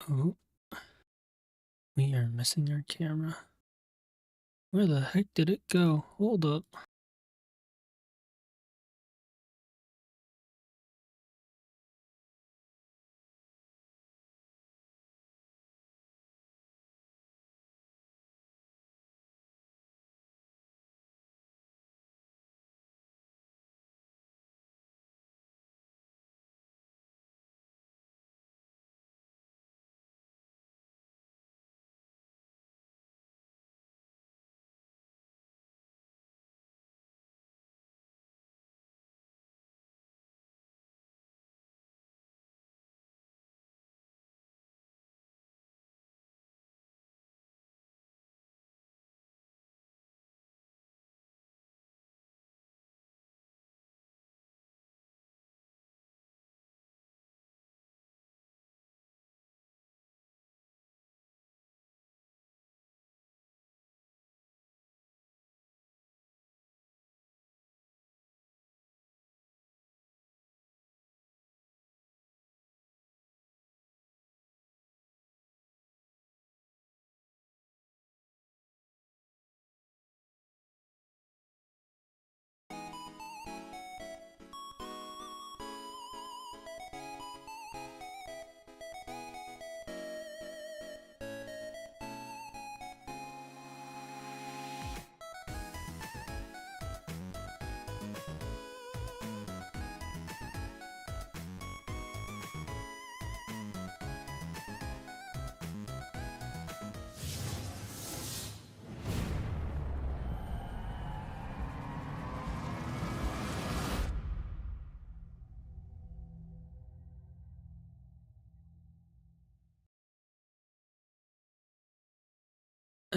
Oh, we are missing our camera. Where the heck did it go? Hold up.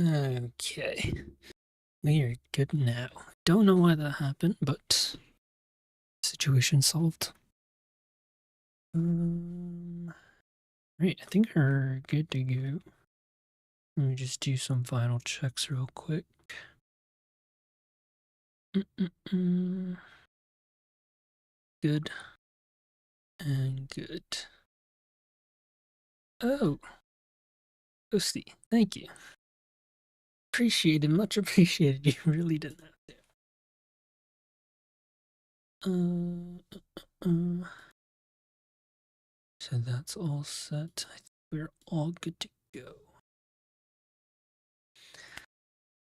Okay. We are good now. Don't know why that happened, but situation solved. Right, I think we're good to go. Let me just do some final checks real quick. Good. And good. Oh. Ghosty, thank you. Appreciated, much appreciated. You really didn't have to. So that's all set. I think we're all good to go.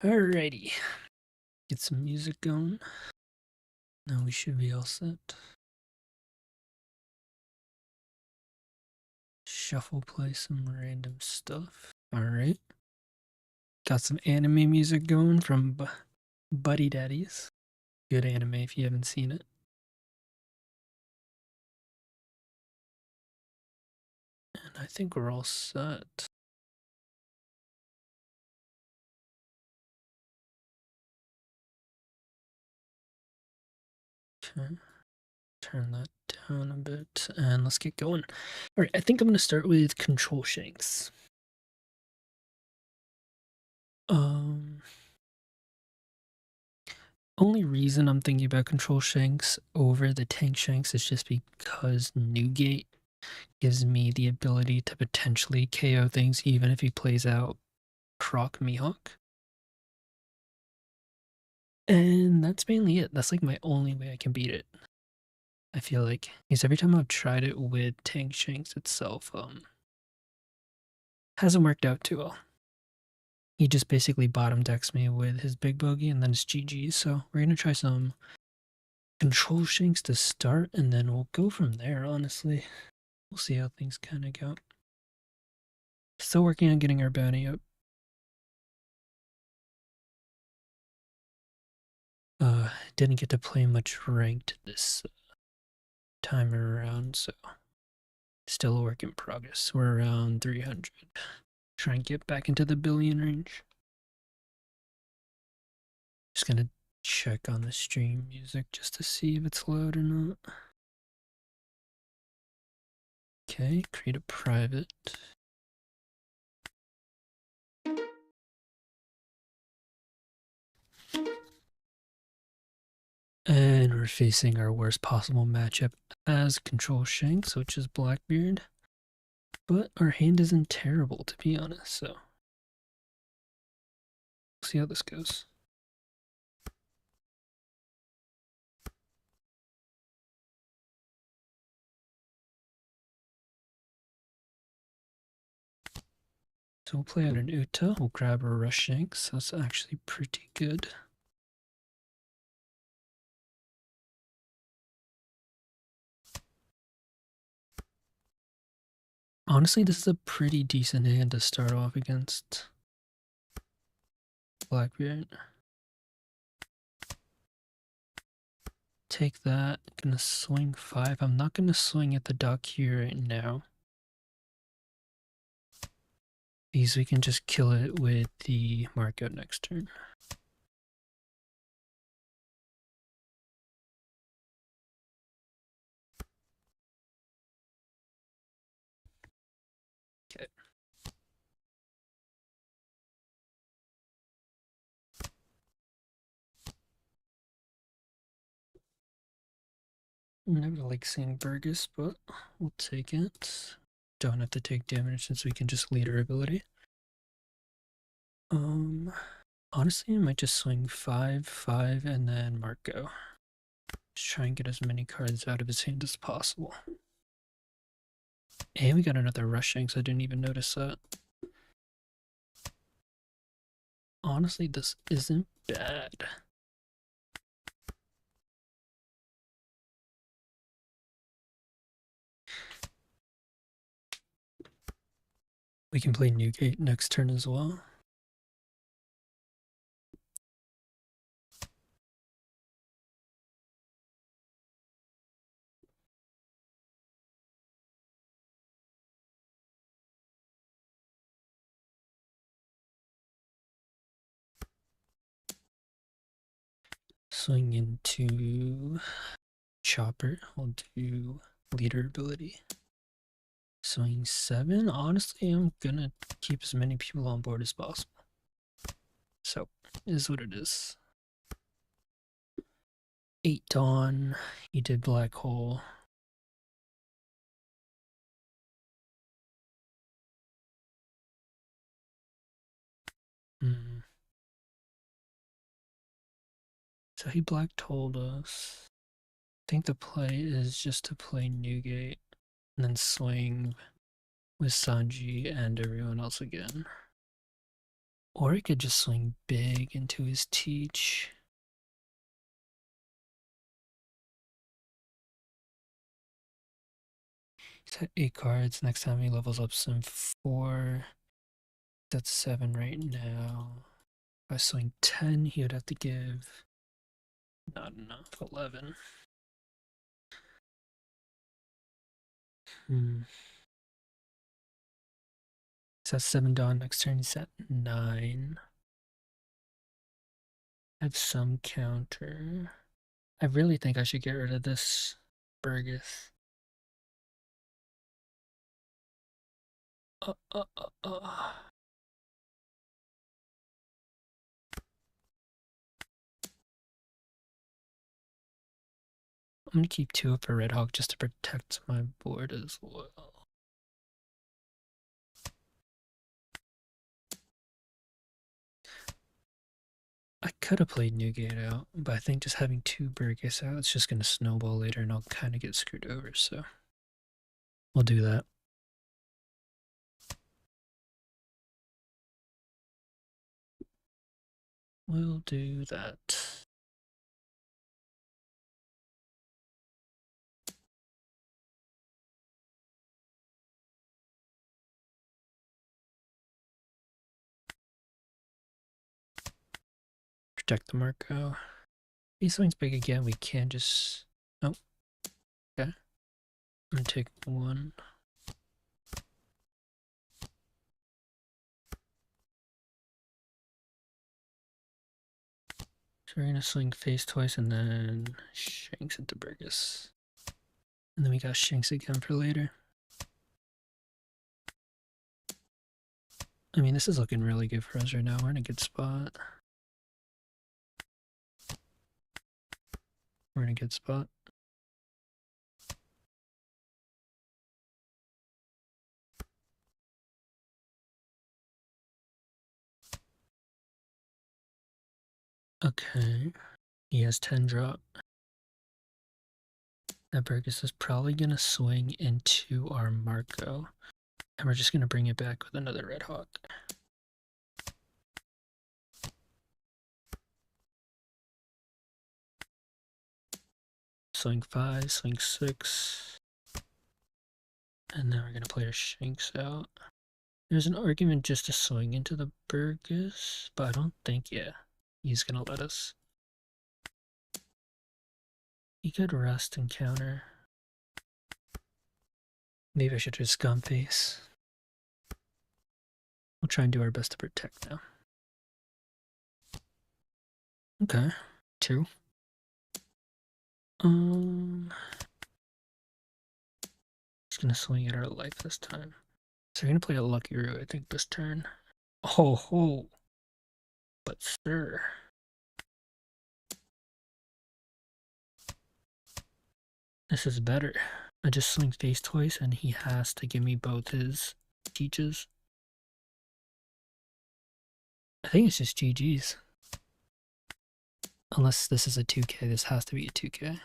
Alrighty. Get some music going. Now we should be all set. Shuffle play some random stuff. Alright. Got some anime music going from Buddy Daddies. Good anime if you haven't seen it. And I think we're all set. Okay. Turn that down a bit and let's get going. Alright, I think I'm going to start with Control Shanks. Only reason I'm thinking about Control Shanks over the Tank Shanks is just because Newgate gives me the ability to potentially KO things even if he plays out Croc Mihawk. And that's mainly it. That's like my only way I can beat it. I feel like, because every time I've tried it with Tank Shanks itself, hasn't worked out too well. He just basically bottom decks me with his big buggy and then it's GG. So we're gonna try some Control Shanks to start and then we'll go from there, honestly. We'll see how things kind of go. Still working on getting our bounty up. Didn't get to play much ranked this time around, so still a work in progress. We're around 300. Try and get back into the billion range. Just gonna check on the stream music just to see if it's loud or not. Okay, create a private. And we're facing our worst possible matchup as Control Shanks, which is Blackbeard. But our hand isn't terrible, to be honest, so we'll see how this goes. So we'll play out an Uta, we'll grab our Rush Shanks, that's actually pretty good. Honestly, this is a pretty decent hand to start off against Blackbeard. Take that, gonna swing 5. I'm not gonna swing at the dock here right now, because we can just kill it with the markout next turn. Okay. Never like seeing Burgess, but we'll take it. Don't have to take damage since we can just lead our ability. Honestly, I might just swing 5, 5, and then Marco. Just try and get as many cards out of his hand as possible. And we got another Rush Shanks, I didn't even notice that. Honestly, this isn't bad. We can play Newgate next turn as well. Swing into Chopper. We'll do leader ability. Swing 7. Honestly, I'm gonna keep as many people on board as possible. So, is what it is. 8 Dawn. He did Black Hole. So he Black told us. I think the play is just to play Newgate and then swing with Sanji and everyone else again. Or he could just swing big into his Teach. He's at 8 cards. Next time he levels up some 4. That's 7 right now. If I swing 10, he would have to give not enough. 11. So that's 7 Dawn. Next turn he's at 9. I have some counter. I really think I should get rid of this Burgess. I'm gonna keep 2 up for Red Hawk just to protect my board as well. I could have played Newgate out, but I think just having 2 Burgess out, it's just gonna snowball later and I'll kind of get screwed over, so we'll do that. We'll do that. Protect the Marco. If he swings big again, we can just... Oh. Okay. I'm gonna take 1. So we're gonna swing face twice and then Shanks into Burgess. And then we got Shanks again for later. I mean, this is looking really good for us right now. We're in a good spot. We're in a good spot. Okay. He has 10 drop. That Burgess is probably gonna swing into our Marco. And we're just gonna bring it back with another Red Hawk. Swing 5, swing 6. And then we're gonna play our Shanks out. There's an argument just to swing into the Burgess, but I don't think, yeah, he's gonna let us. He could rest and counter. Maybe I should just gun face. We'll try and do our best to protect now. Okay, 2. He's gonna swing at our life this time. So we're gonna play a Lucky Root, I think, this turn. Oh ho! But sir. This is better. I just swing face twice and he has to give me both his teaches. I think it's just GG's. Unless this is a 2K, this has to be a 2K.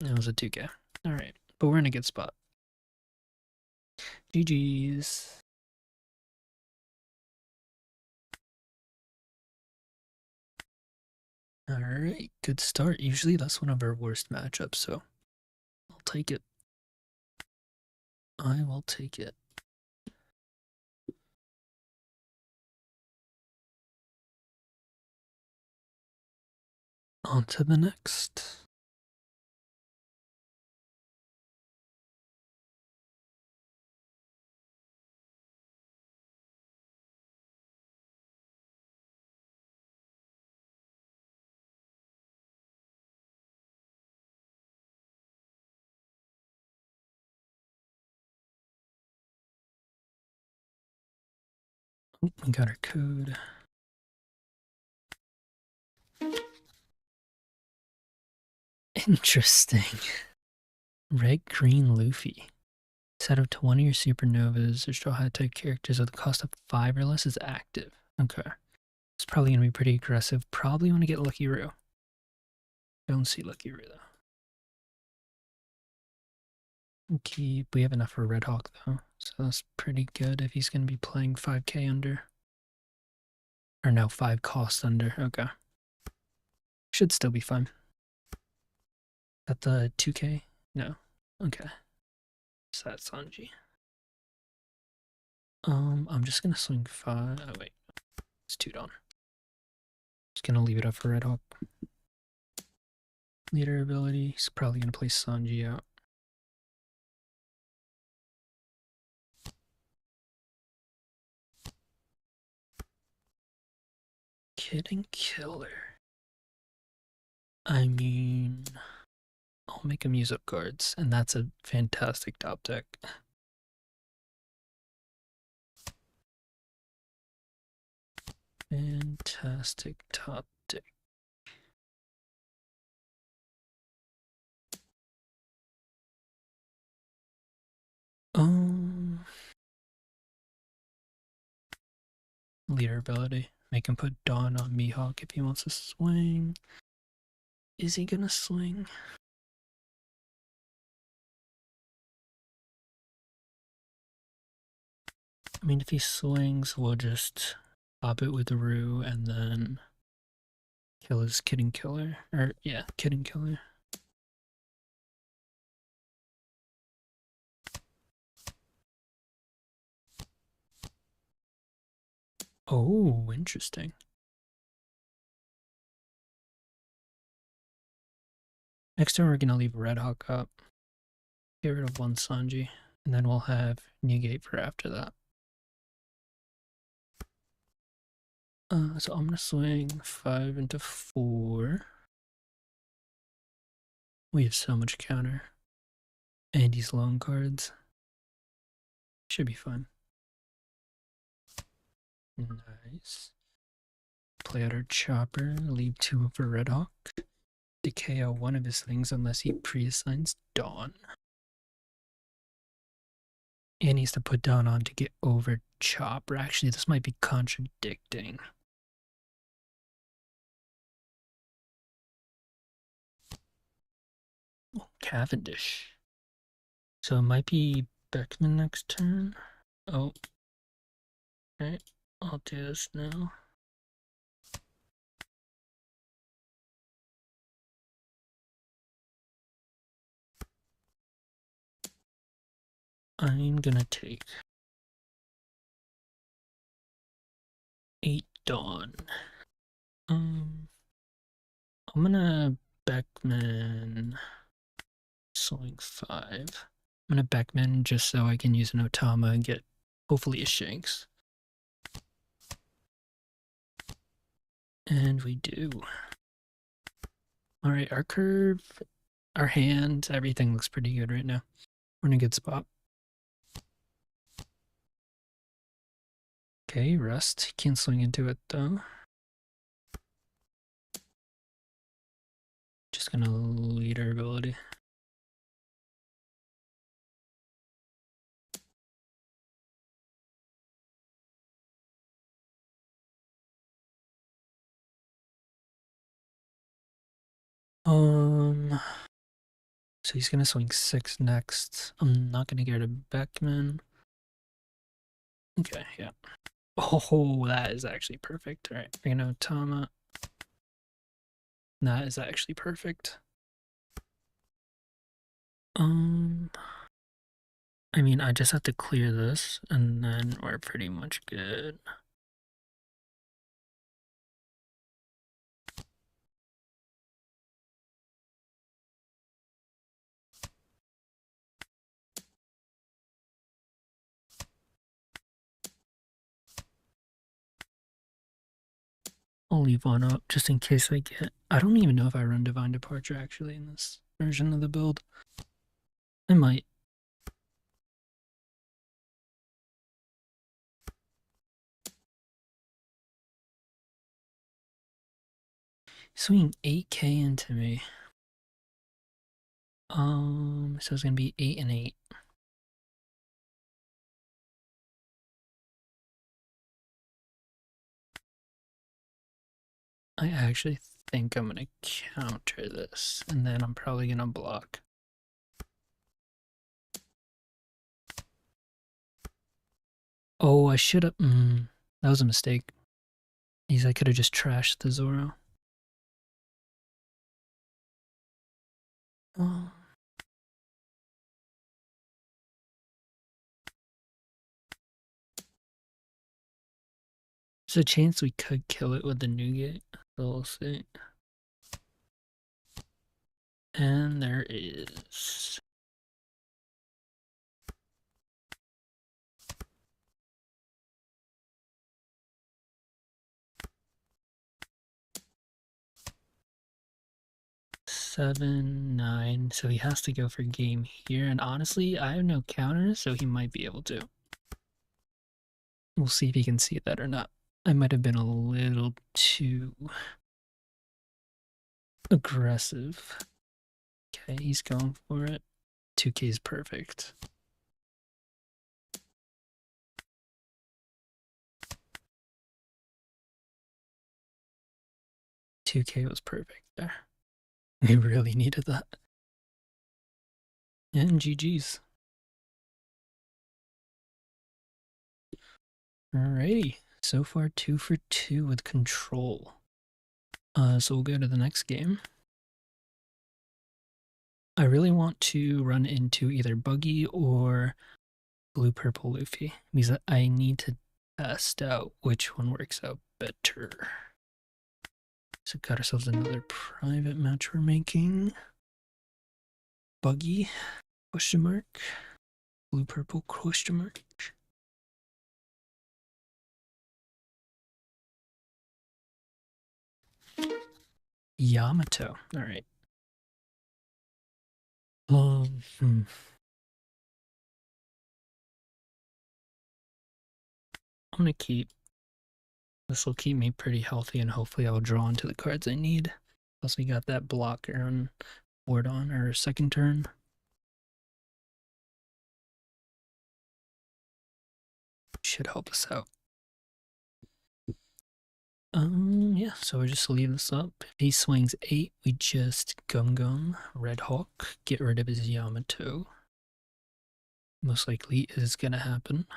It was a 2K. Alright, but we're in a good spot. GG's. Alright, good start. Usually that's one of our worst matchups, so I'll take it. I will take it. On to the next. We got our code. Interesting. Red Green Luffy. Set up to one of your supernovas or straw hat type characters with a cost of 5 or less is active. Okay. It's probably gonna be pretty aggressive. Probably want to get Lucky Roo. Don't see Lucky Roo though. Keep. We have enough for Red Hawk though, so that's pretty good if he's gonna be playing 5k under. Or no, 5 cost under. Okay. Should still be fine. At the 2k? No. Okay. So that's Sanji. I'm just gonna swing 5. Oh wait. It's 2 down. Just gonna leave it up for Red Hawk. Leader ability. He's probably gonna play Sanji out. Kid and Killer. I mean, I'll make him use up cards, and that's a fantastic top deck. Fantastic top deck. Leader ability. Make him put Dawn on Mihawk if he wants to swing. Is he gonna swing? I mean, if he swings, we'll just pop it with Rue and then kill his Kid and Killer. Or, yeah, Kid and Killer. Oh, interesting. Next turn, we're gonna leave Red Hawk up. Get rid of one Sanji. And then we'll have Newgate for after that. So I'm gonna swing 5 into 4. We have so much counter. And he's loan cards. Should be fine. Nice. Play out our Chopper, leave 2 for Red Hawk. Decay out one of his things unless he pre-assigns Dawn. And he needs to put Dawn on to get over Chopper. Actually, this might be contradicting. Cavendish. So it might be Beckman next turn. Oh. Alright, I'll do this now. I'm gonna take 8 Dawn. I'm gonna Beckman Swing 5. I'm gonna Beckman just so I can use an Otama and get hopefully a Shanks. And we do. Alright, our curve, our hand, everything looks pretty good right now. We're in a good spot. Okay, rest. Can't swing into it though. Just gonna lead our ability. So he's gonna swing 6 next. I'm not gonna get a Beckman. Okay, yeah. Oh, that is actually perfect. Alright, we're gonna Otama. That is actually perfect. I mean, I just have to clear this, and then we're pretty much good. I'll leave one up just in case I get. I don't even know if I run Divine Departure actually in this version of the build. I might. Swinging 8k into me. So it's gonna be 8 and 8. I actually think I'm gonna counter this, and then I'm probably gonna block. Oh, I should have. That was a mistake. I could have just trashed the Zoro. Oh. There's a chance we could kill it with the Nugget, so we'll see. And there is. Seven, 9. So he has to go for game here. And honestly, I have no counters, so he might be able to. We'll see if he can see that or not. I might have been a little too aggressive. Okay, he's going for it. 2k is perfect. $2K was perfect there. We really needed that. And GG's. Alrighty. So far 2 for 2 with control. So we'll go to the next game. I really want to run into either Buggy or Blue Purple Luffy because I need to test out which one works out better. So got ourselves another private match we're making. Buggy, question mark. Blue Purple, question mark. Yamato. Alright. I'm gonna keep. This will keep me pretty healthy, and hopefully I'll draw into the cards I need. Plus, we got that blocker on board on our second turn. Should help us out. Yeah, so we just leave this up. If he swings 8, we just Gum Red Hawk, get rid of his Yamato. Most likely is gonna happen.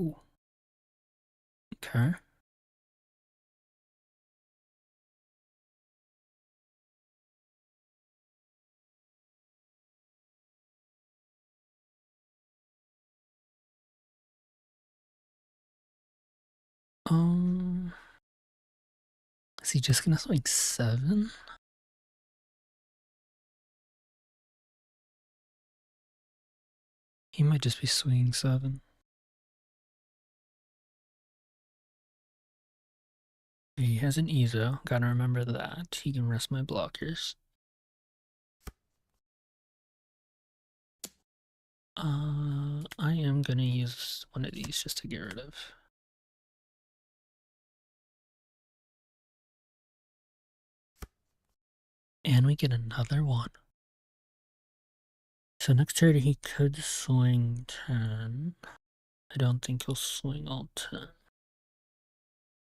Ooh. Okay. Is he just gonna swing 7? He might just be swinging 7. He has an Ezo, gotta remember that. He can rest my blockers. I am gonna use one of these just to get rid of. And we get another one. So next turn he could swing 10. I don't think he'll swing all 10.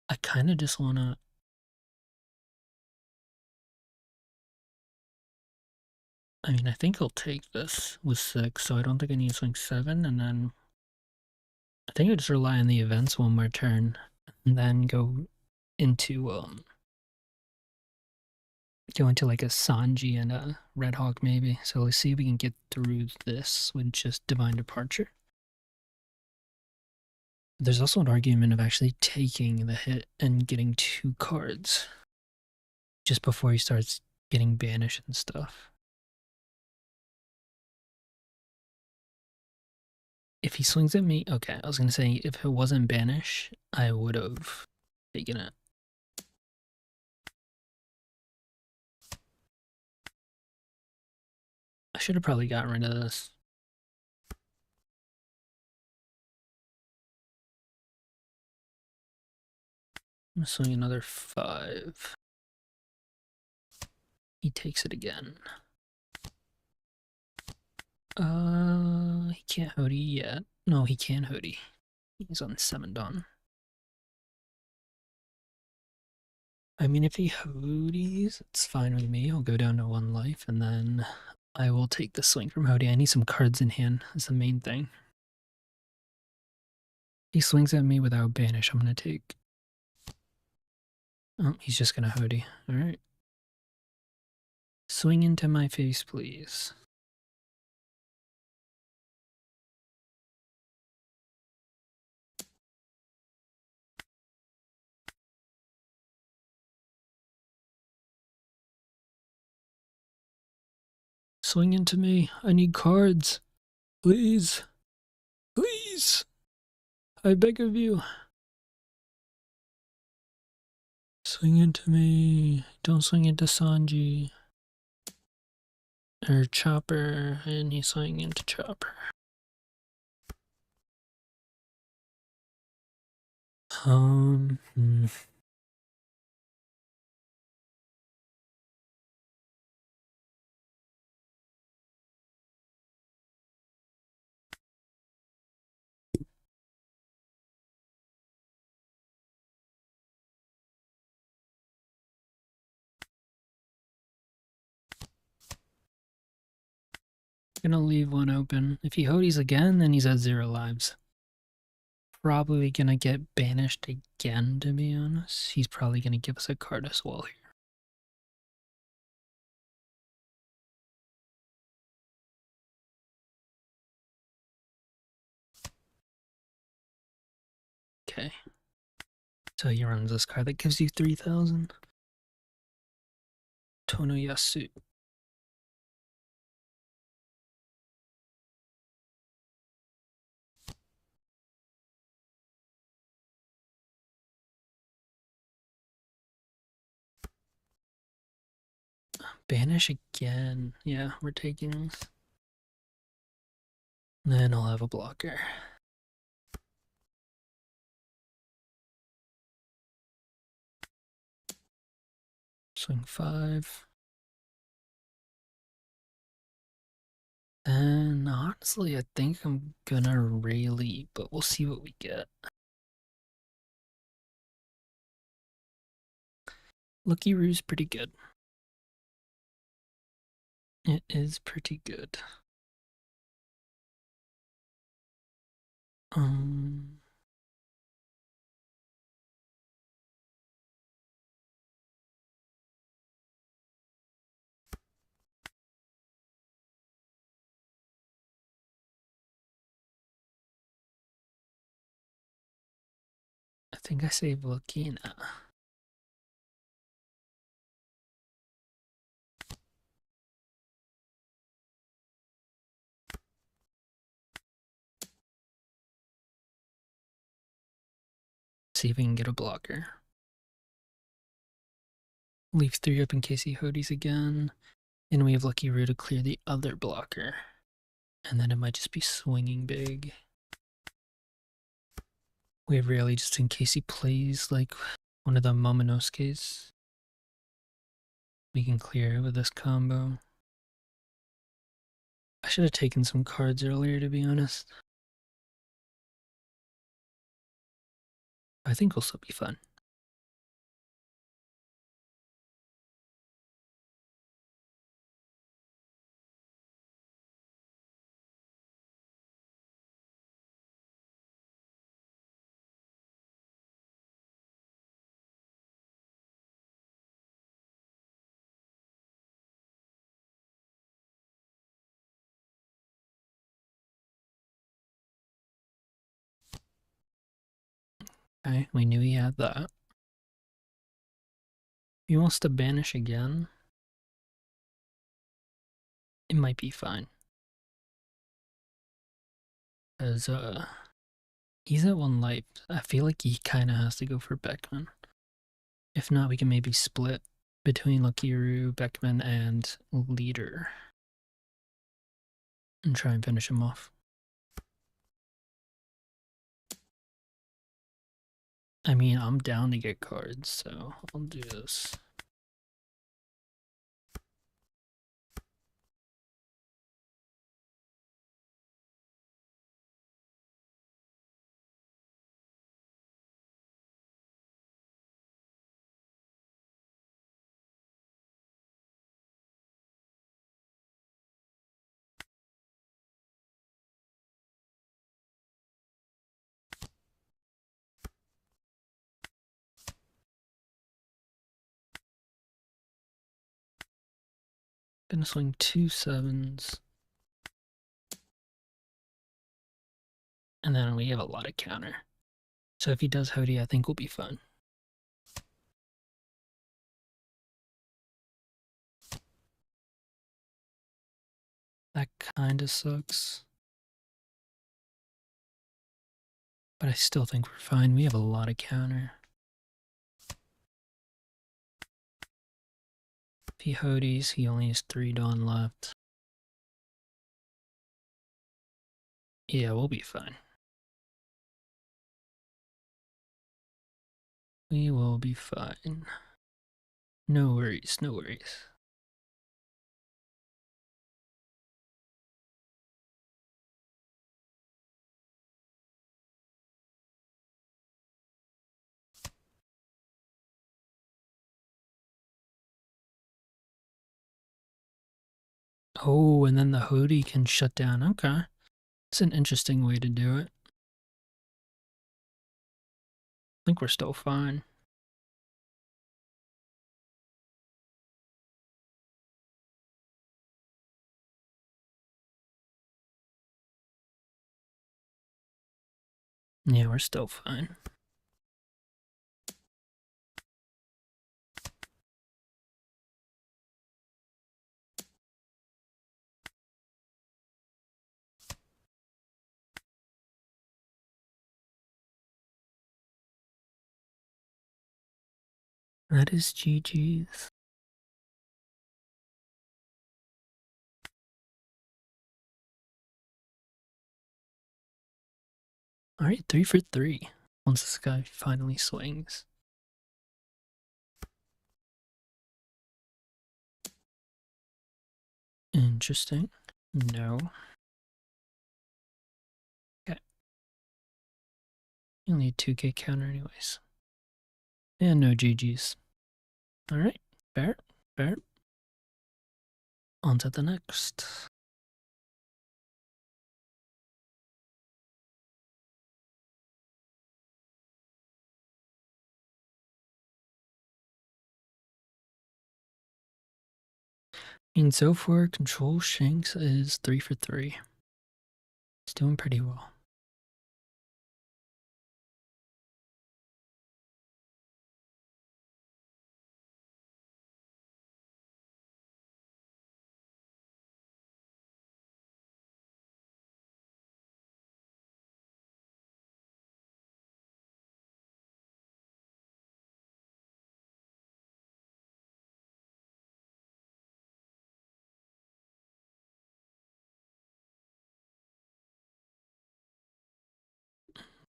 I kind of just want to... I mean, I think he'll take this with 6, so I don't think I need to swing 7, and then... I think I just rely on the events one more turn, and then go into like a Sanji and a Red Hawk maybe. So let's see if we can get through this with just Divine Departure. There's also an argument of actually taking the hit and getting 2 cards just before he starts getting banished and stuff. If he swings at me, okay, I was gonna say if it wasn't banish, I would have taken it. I should have probably gotten rid of this. I'm gonna swing another 5. He takes it again. He can't Hody yet. No, he can Hody. He's on 7 done. I mean, if he Hodies, it's fine with me. I'll go down to 1 life, and then I will take the swing from Hody. I need some cards in hand, is the main thing. He swings at me without banish, I'm gonna take. Oh, he's just gonna Hody. Alright. Swing into my face, please. Swing into me. I need cards. Please. Please. I beg of you. Swing into me. Don't swing into Sanji. Or Chopper. And he's swinging into Chopper. Gonna leave one open. If he Hodies again, then he's at 0 lives. Probably gonna get banished again, to be honest. He's probably gonna give us a card as well here. Okay. So he runs this card that gives you 3,000. Tonoyasu. Banish again. Yeah, we're taking this. Then I'll have a blocker. Swing 5. And honestly, I think I'm gonna rally, but we'll see what we get. Lucky Roo's pretty good. It is pretty good. Um, I think I saved Lucky now. See if we can get a blocker. Leave 3 up in case he hoodies again. And we have Lucky Roo to clear the other blocker. And then it might just be swinging big. We have rally just in case he plays like one of the Momonosuke's. We can clear it with this combo. I should have taken some cards earlier, to be honest. I think will still be fun. Okay, we knew he had that. He wants to banish again. It might be fine. Because, he's at 1 life. I feel like he kind of has to go for Beckman. If not, we can maybe split between Lucky Roo, Beckman, and Leader. And try and finish him off. I mean, I'm down to get cards, so I'll do this. Gonna swing 2 7s. And then we have a lot of counter. So if he does Hody, I think we'll be fine. That kinda sucks. But I still think we're fine. We have a lot of counter. If he Hodies, he only has 3 Dawn left. Yeah, we'll be fine. We will be fine. No worries, no worries. Oh, and then the Hody can shut down. Okay. It's an interesting way to do it. I think we're still fine. Yeah, we're still fine. That is GG's. Alright, 3 for 3. Once this guy finally swings. Interesting. No. Okay. You need 2k counter anyways. And no GGs. Alright, fair, fair. On to the next. And so far, Control Shanks is 3 for 3. He's doing pretty well.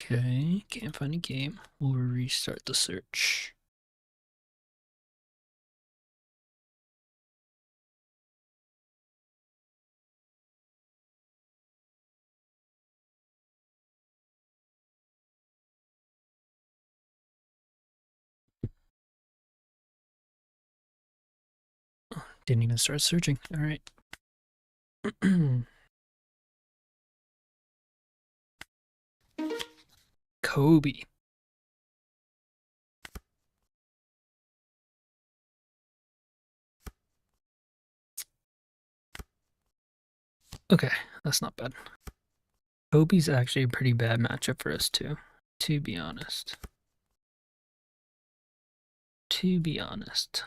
Okay, can't find a game. We'll restart the search. Didn't even start searching. Alright. Kobe. Okay, that's not bad. Kobe's actually a pretty bad matchup for us too, to be honest. To be honest.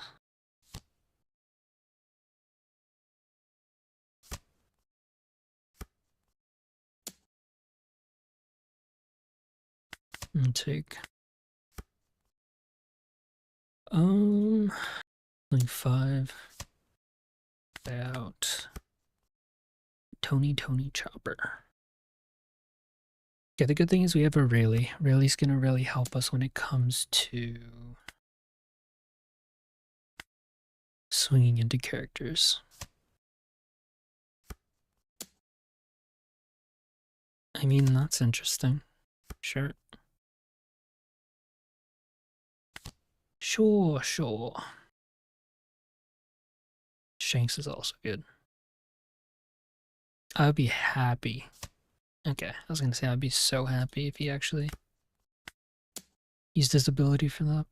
And take 5 out Tony Chopper. Yeah, the good thing is we have a Rayleigh. Rayleigh's gonna really help us when it comes to swinging into characters. I mean, that's interesting. Sure. Sure. Shanks is also good. I would be happy. Okay, I was gonna say I'd be so happy if he actually used his ability for that.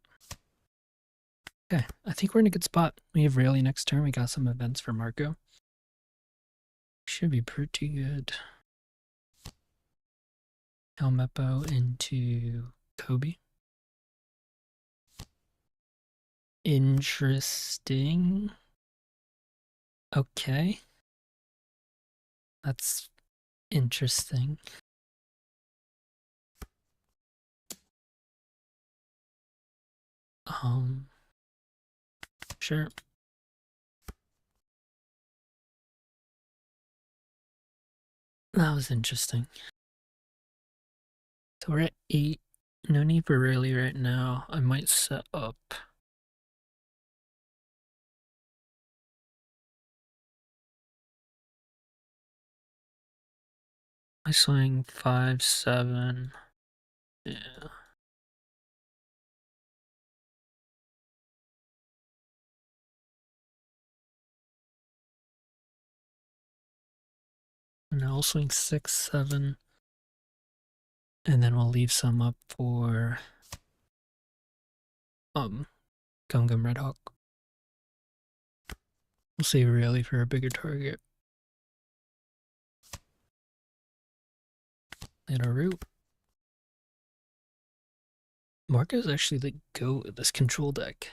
Okay, I think we're in a good spot. We have Rayleigh next turn. We got some events for Marco. Should be pretty good. Helmeppo into Kobe. Interesting. Okay. That's interesting. Sure. That was interesting. So we're at 8. No need for Rayleigh right now. I might set up. I swing 5, 7. Yeah. And I'll swing 6, 7. And then we'll leave some up for Gum Gum Red Hawk. We'll save Rayleigh for a bigger target. And a root. Marco's actually the GOAT of this control deck.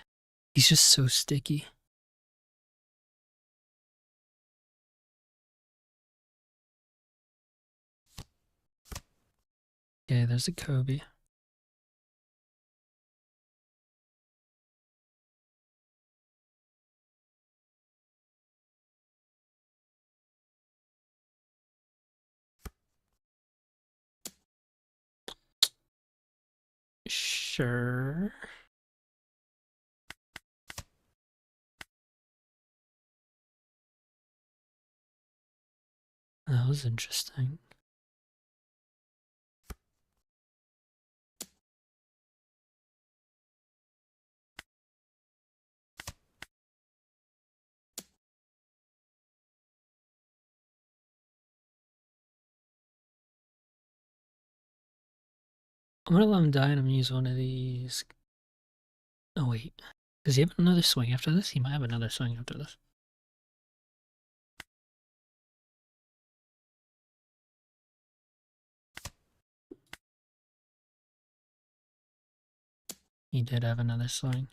He's just so sticky. Okay, there's a Kobe. Sure. was interesting. I'm gonna let him die and I'm gonna use one of these. Oh wait, does he have another swing after this? He might have another swing after this. He did have another swing.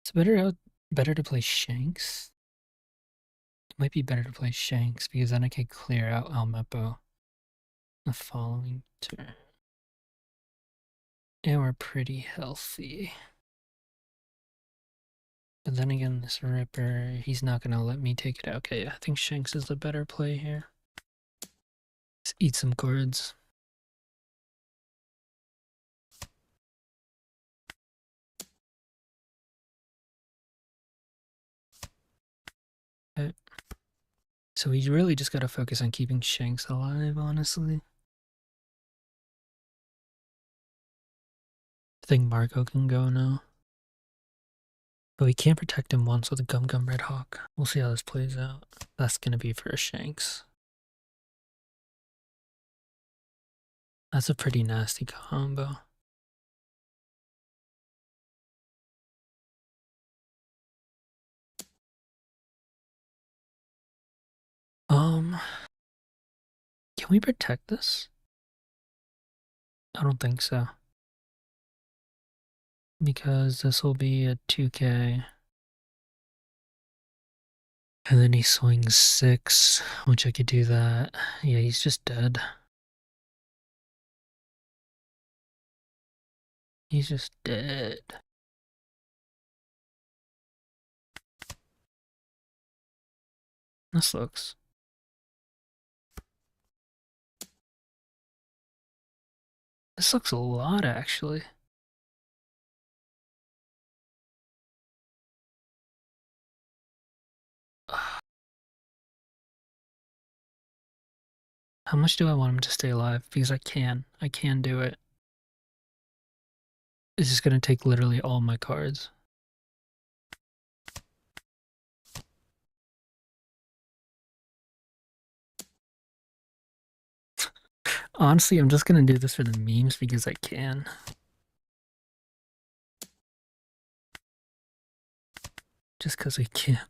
It's better to play Shanks. It might be better to play Shanks because then I can clear out Almepo the following turn. And we're pretty healthy. But then again, this Ripper, he's not gonna let me take it out. Okay, I think Shanks is the better play here. Let's eat some cards. Okay. So we really just gotta focus on keeping Shanks alive, honestly. I think Marco can go now. But we can't protect him once with a Gum Gum Red Hawk. We'll see how this plays out. That's gonna be for a Shanks. That's a pretty nasty combo. Can we protect this? I don't think so. Because this will be a 2k. And then he swings 6, which I could do that. Yeah, he's just dead. He's just dead. This looks. This looks a lot, actually. How much do I want him to stay alive? Because I can. I can do it. It's just gonna take literally all my cards. Honestly, I'm just gonna do this for the memes because I can. Just because I can.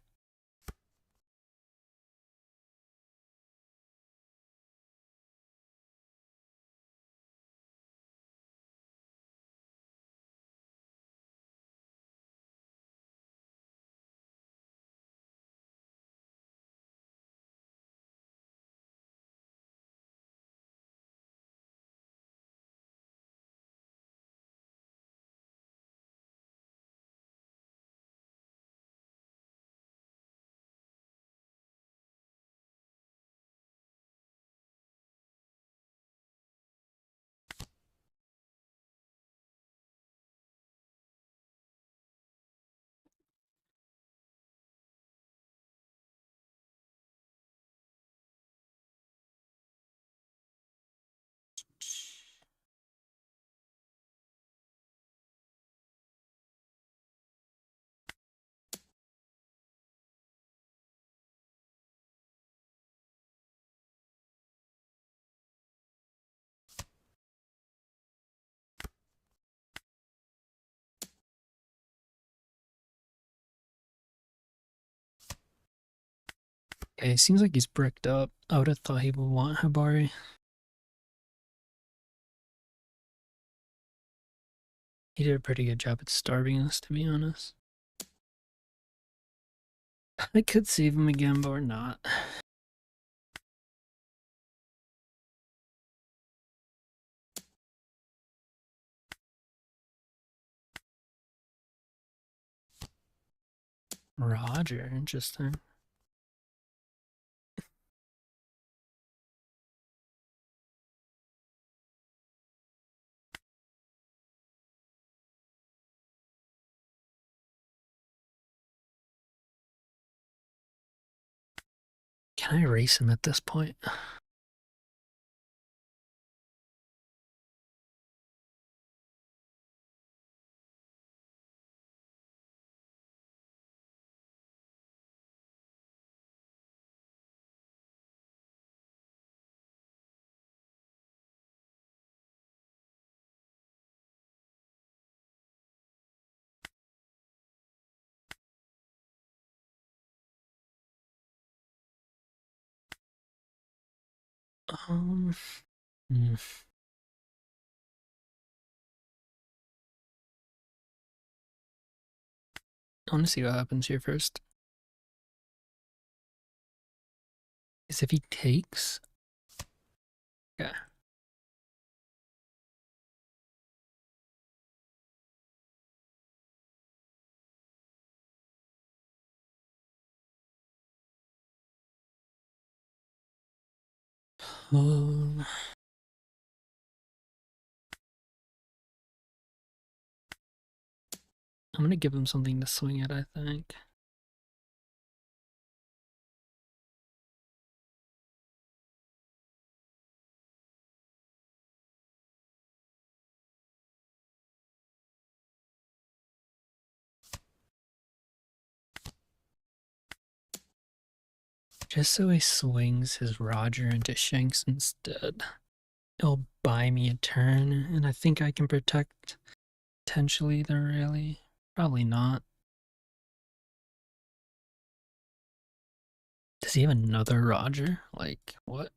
Okay, seems like he's bricked up. I would have thought he would want Hibari. He did a pretty good job at starving us, to be honest. I could save him again, but we're not. Roger, interesting. Can I erase him at this point? Hmm. I want to see what happens here first. Is if he takes. Yeah. I'm gonna give him something to swing at, I think. Just so he swings his Roger into Shanks instead. It'll buy me a turn, and I think I can protect potentially the rally. Probably not. Does he have another Roger? Like, what?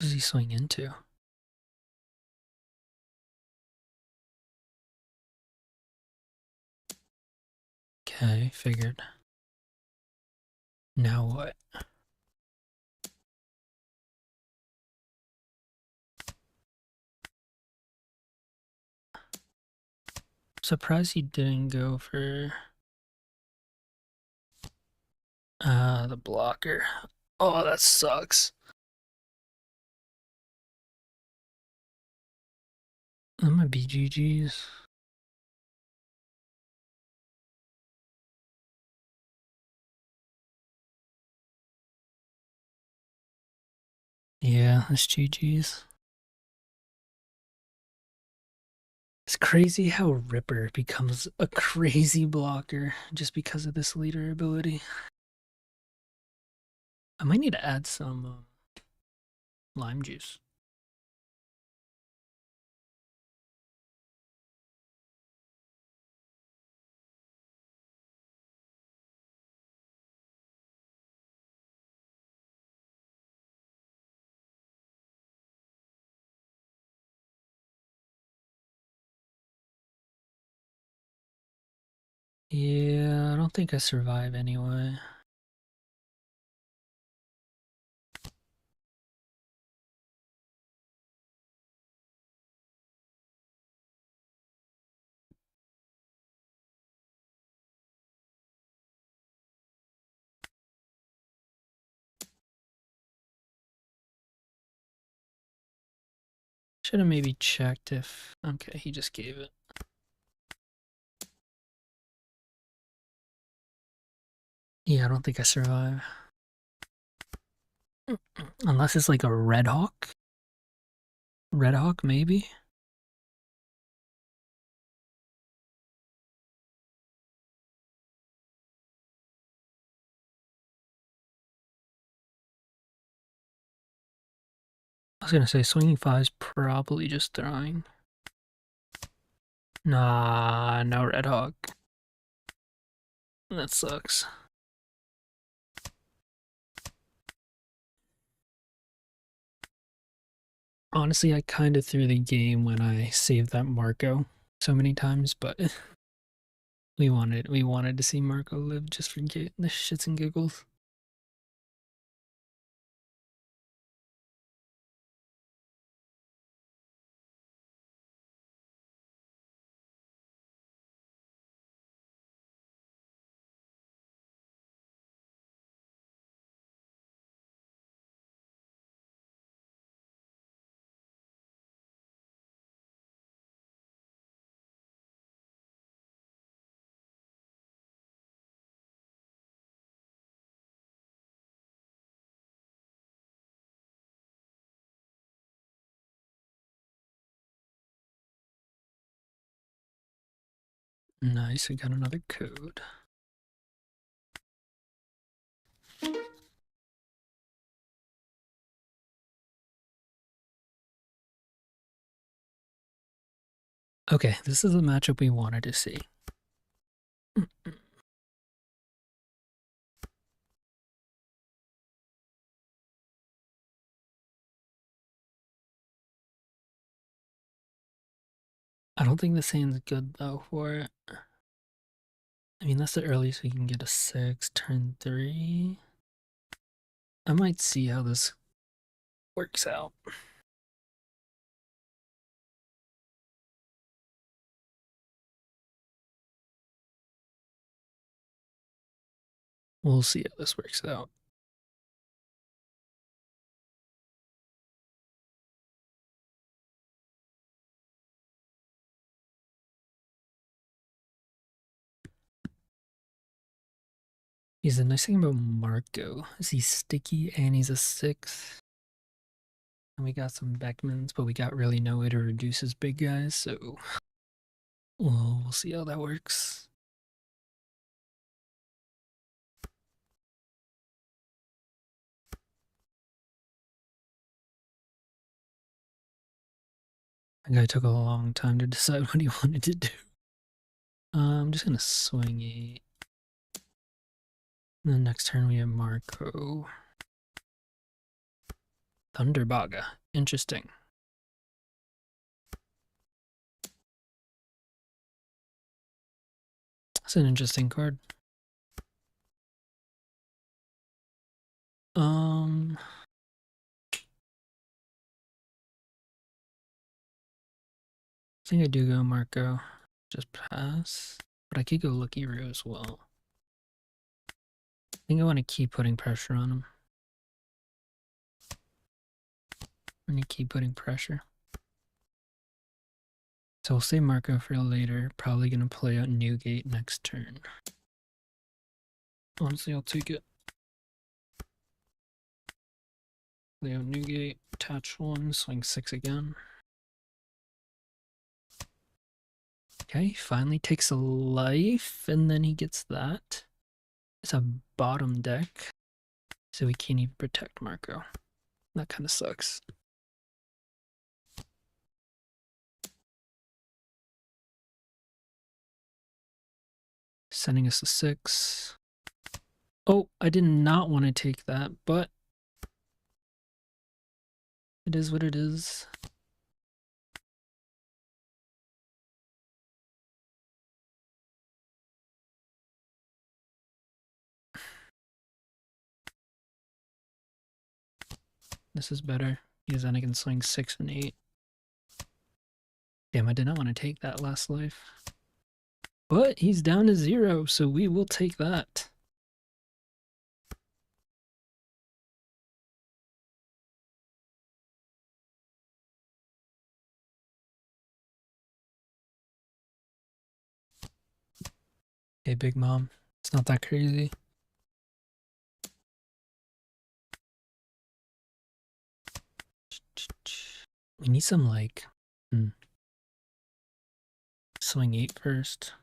What does he swing into? Okay, figured. Now what? Surprised he didn't go for the blocker. Oh, that sucks. That might be GG's. Yeah, that's GG's. It's crazy how Ripper becomes a crazy blocker just because of this leader ability. I might need to add some lime juice. Yeah, I don't think I survive anyway. Should have maybe checked if... Okay, he just gave it. Yeah, I don't think I survive. Unless it's like a Red Hawk? Red Hawk, maybe? I was gonna say swinging five is probably just throwing. Nah, no Red Hawk. That sucks. Honestly, I kind of threw the game when I saved that Marco so many times, but we wanted to see Marco live just for the shits and giggles. Nice, we got another code. Okay, this is the matchup we wanted to see. I don't think this hand's good though for it. I mean, that's the earliest we can get a 6, turn 3. I might see how this works out. We'll see how this works out. He's the nice thing about Marco is he's sticky and he's a 6. And we got some Beckmans, but we got really no way to reduce his big guys, so we'll see how that works. That guy took a long time to decide what he wanted to do. I'm just gonna swing 8. And then next turn we have Marco. Thunderbaga. Interesting. That's an interesting card. I think I do go Marco. Just pass. But I could go Lucky Roo as well. I think I want to keep putting pressure on him. I'm going to keep putting pressure. So we'll save Marco for later. Probably going to play out Newgate next turn. Honestly, I'll take it. Play out Newgate, attach 1, swing 6 again. Okay, finally takes a life, and then he gets that. It's a bottom deck, so we can't even protect Marco. That kind of sucks. Sending us a 6. Oh, I did not want to take that, but it is what it is. This is better, because then I can swing 6 and 8. Damn, I did not want to take that last life. But he's down to 0, so we will take that. Hey, Big Mom. It's not that crazy. We need some, like... Swing 8 first.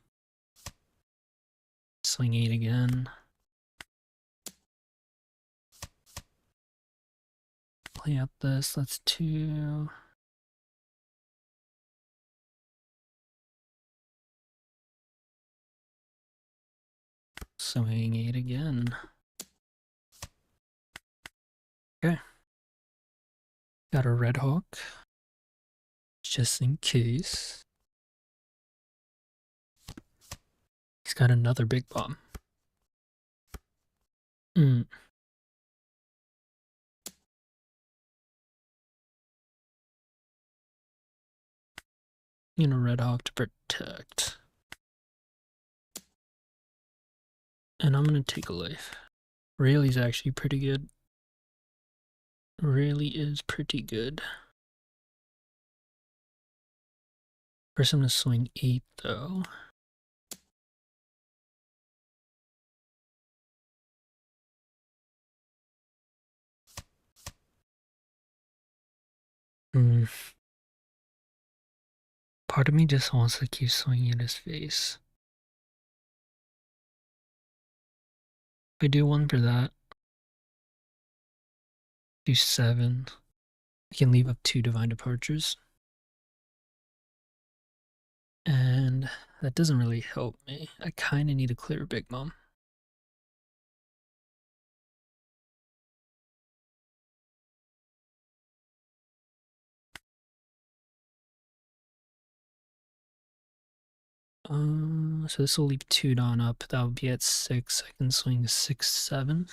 Swing 8 again. Play out this. That's 2. Swing 8 again. Okay. Got a Red Hawk. Just in case. He's got another big bomb. You know, Red Hawk to protect. And I'm gonna take a life. Rayleigh's actually pretty good. Rayleigh is pretty good. First I'm gonna swing 8 though. Part of me just wants to keep swinging at his face. I do one for that. Do 7. I can leave up 2 divine departures. And that doesn't really help me. I kind of need to clear Big Mom. So this will leave 2 Dawn up. That would be at 6. I can swing 6, 7.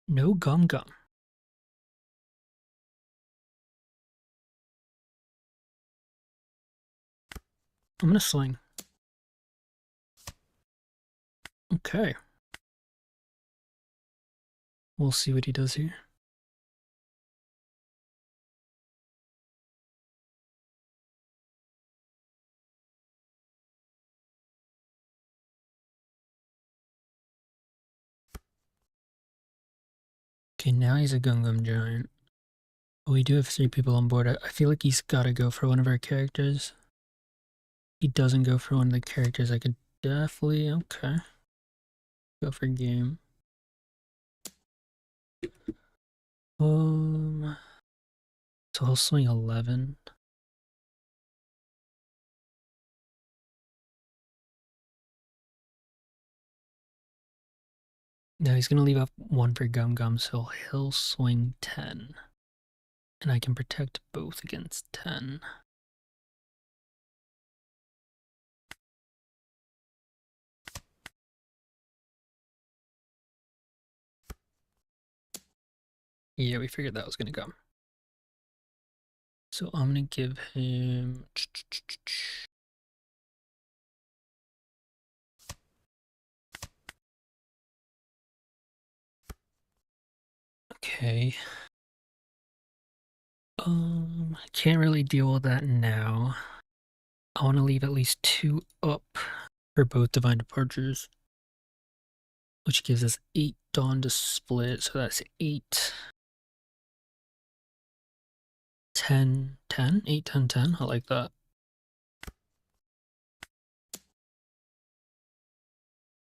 No Gum Gum. I'm gonna swing. Okay. We'll see what he does here. Okay, now he's a Gum Gum Giant. We do have 3 people on board. I feel like he's gotta go for one of our characters. He doesn't go for one of the characters. I could definitely, okay. Go for game. So he'll swing 11. Now he's gonna leave up 1 for Gum Gum, so he'll swing 10. And I can protect both against 10. Yeah, we figured that was gonna come. So I'm gonna give him... Okay. I can't really deal with that now. I want to leave at least 2 up for both divine departures, which gives us 8 Dawn to split, so that's 8, 10, 10, 8, 10, 10. I like that.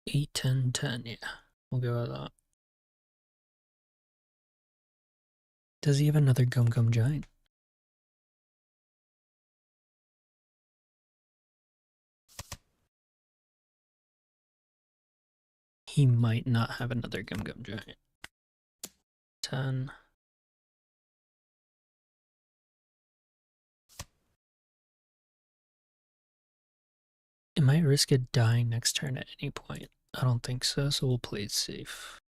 8, 10, 10, yeah. We'll go with that. Does he have another Gum Gum Giant? He might not have another Gum Gum Giant. 10. It might risk it dying next turn at any point. I don't think so, so we'll play it safe.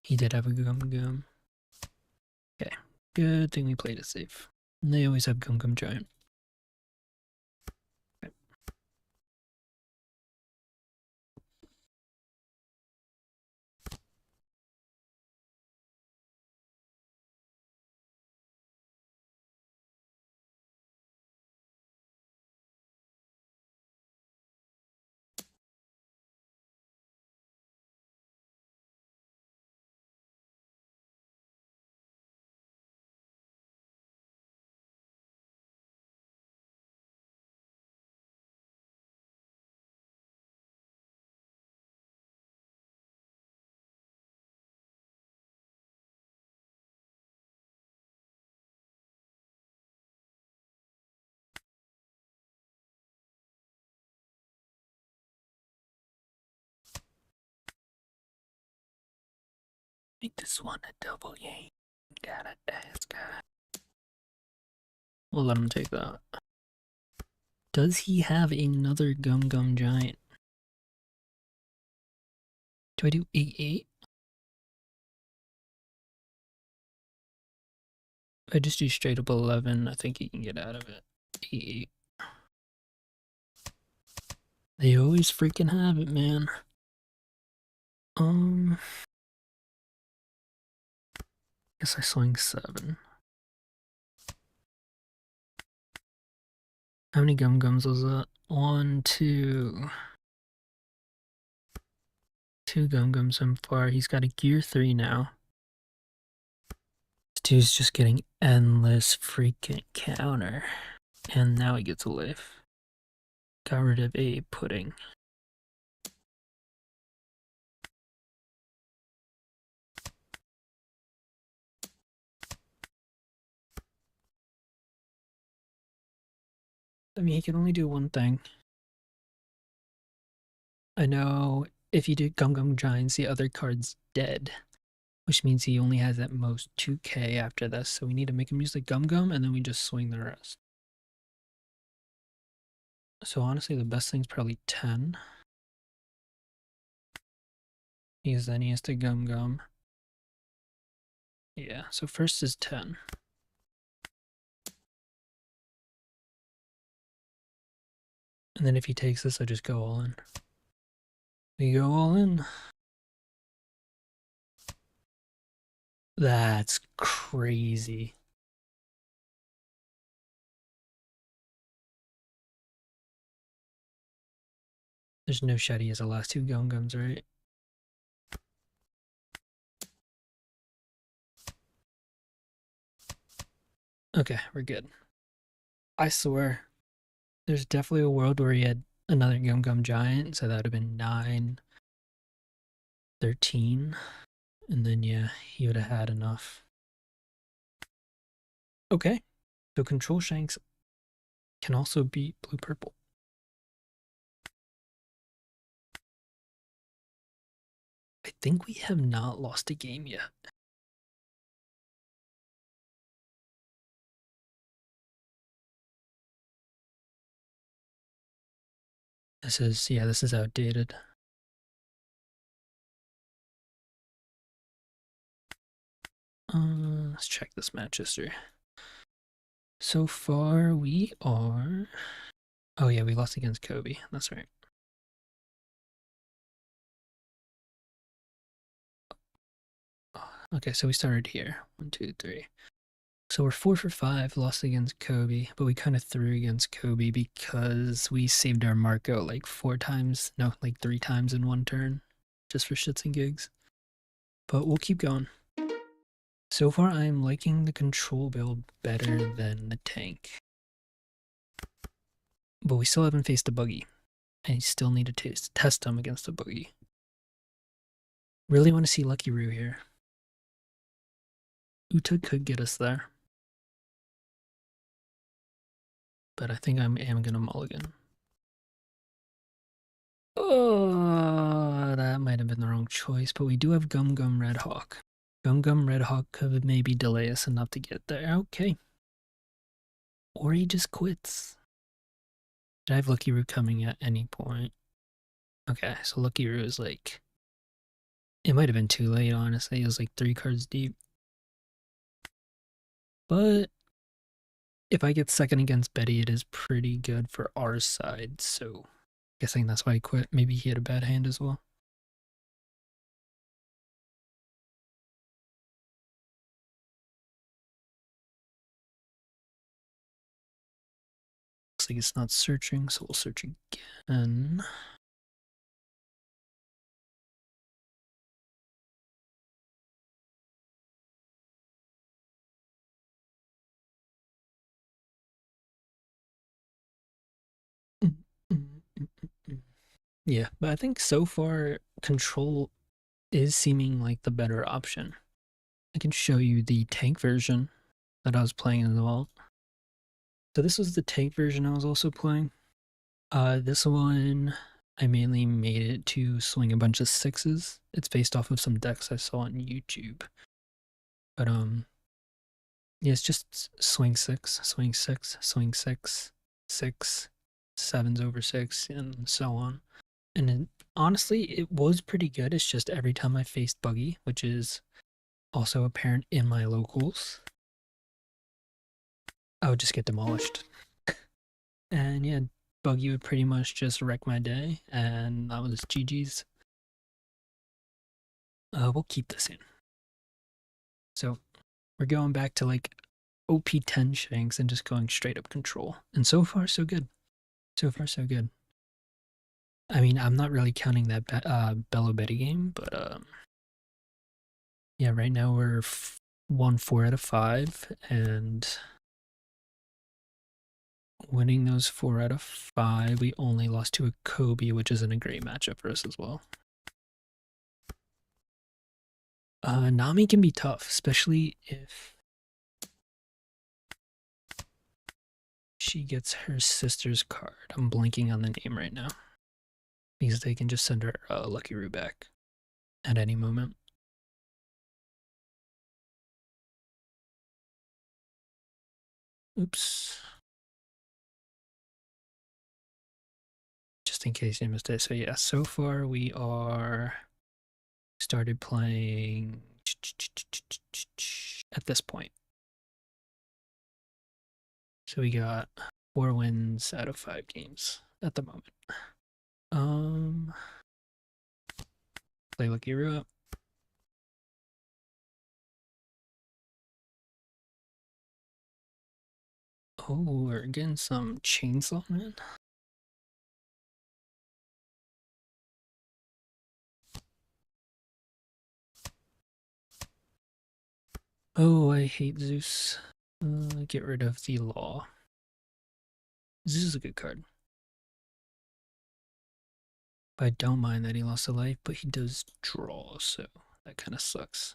He did have a Gum Gum. Okay, good thing we played it safe. And they always have Gum Gum Giant. Okay. Make this one a double yank. Gotta ask. We'll let him take that. Does he have another Gum Gum Giant? Do I do 8, 8? I just do straight up 11. I think he can get out of it. 8, 8. They always freaking have it, man. Guess I swing 7. How many gums was that? 1, 2. 2 gums so far. He's got a gear 3 now. This dude's just getting endless freaking counter. And now he gets a life. Got rid of a pudding. I mean, he can only do one thing. I know if you do Gum Giants, the other card's dead, which means he only has at most 2k after this, so we need to make him use the Gum, and then we just swing the rest. So honestly, the best thing's probably 10. Because then he has to Gum. Yeah, so first is 10. And then if he takes this, I just go all in. We go all in. That's crazy. There's no shot he has the last 2 Gums, right? Okay, we're good. I swear, there's definitely a world where he had another Gum Giant, so that would have been 9, 13. And then, yeah, he would have had enough. Okay, so Control Shanks can also beat blue-purple. I think we have not lost a game yet. This is outdated. Let's check this match history. So far, we are... Oh yeah, we lost against Kobe. That's right. Okay, so we started here. 1, 2, 3. So we're 4 for 5, lost against Kobe, but we kind of threw against Kobe because we saved our Marco like 4 times. No, like 3 times in one turn, just for shits and gigs. But we'll keep going. So far, I'm liking the control build better than the tank. But we still haven't faced a buggy. I still need to test him against a buggy. Really want to see Lucky Roo here. Uta could get us there. But I think I am going to mulligan. Oh, that might have been the wrong choice, but we do have Gum Red Hawk. Gum Red Hawk could maybe delay us enough to get there. Okay. Or he just quits. Did I have Lucky Roo coming at any point? Okay, so Lucky Roo is like... It might have been too late, honestly. It was like 3 cards deep. But if I get second against Betty, it is pretty good for our side, so guessing that's why he quit. Maybe he had a bad hand as well. Looks like it's not searching, so we'll search again. Yeah, but I think so far control is seeming like the better option. I can show you the tank version that I was playing as well. So this was the tank version I was also playing. This one I mainly made it to swing a bunch of 6s. It's based off of some decks I saw on YouTube. But yeah, it's just swing 6, swing 6, swing 6, 6, 7s over 6, and so on. And honestly, it was pretty good. It's just every time I faced Buggy, which is also apparent in my locals, I would just get demolished. And yeah, Buggy would pretty much just wreck my day, and that was GG's. We'll keep this in. So We're going back to like OP10 Shanks and just going straight up control. And so far, so good. So far, so good. I mean, I'm not really counting that Bello Betty game, but yeah, right now we're 4 out of 5, and winning those 4 out of 5, we only lost to a Kobe, which isn't a great matchup for us as well. Nami can be tough, especially if she gets her sister's card. I'm blanking on the name right now. Because they can just send her Lucky Roo back at any moment. Oops. Just in case you missed it. So yeah, so far we are started playing at this point. So we got 4 wins out of 5 games at the moment. Play Lucky Roo up. Oh, we're getting some Chainsaw Man. Oh, I hate Zeus. Get rid of the law. Zeus is a good card. I don't mind that he lost a life, but he does draw, so that kind of sucks.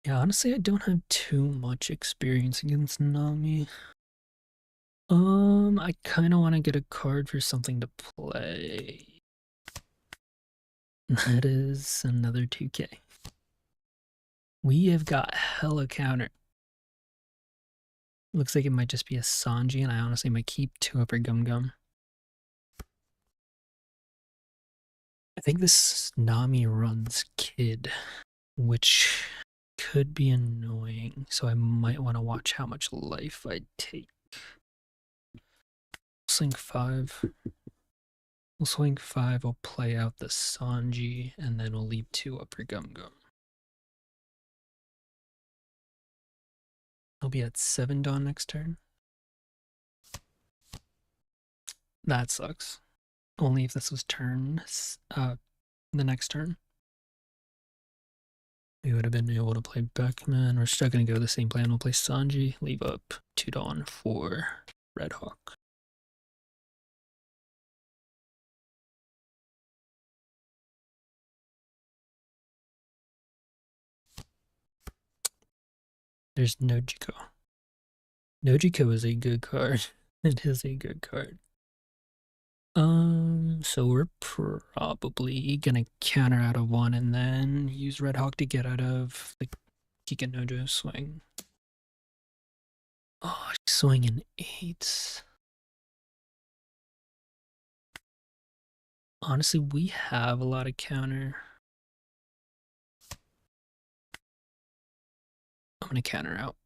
Yeah, honestly, I don't have too much experience against Nami. I kind of want to get a card for something to play. That is another 2K. We have got hella counter. Looks like it might just be a Sanji, and I honestly might keep 2 up for Gum Gum. I think this Nami runs Kid, which could be annoying, so I might want to watch how much life I take. Swing 5. We'll swing 5, we'll play out the Sanji, and then we'll leave 2 up for Gum Gum. I'll be at 7 Dawn next turn. That sucks. Only if this was the next turn. We would have been able to play Beckman. We're still going to go the same plan. We'll play Sanji, leave up 2 Dawn for Red Hawk. There's Nojiko. Nojiko is a good card. It is a good card. So we're probably gonna counter out of 1 and then use Red Hawk to get out of the Kika Nojo swing. Oh, swing an 8. Honestly, we have a lot of counter. I'm gonna counter out.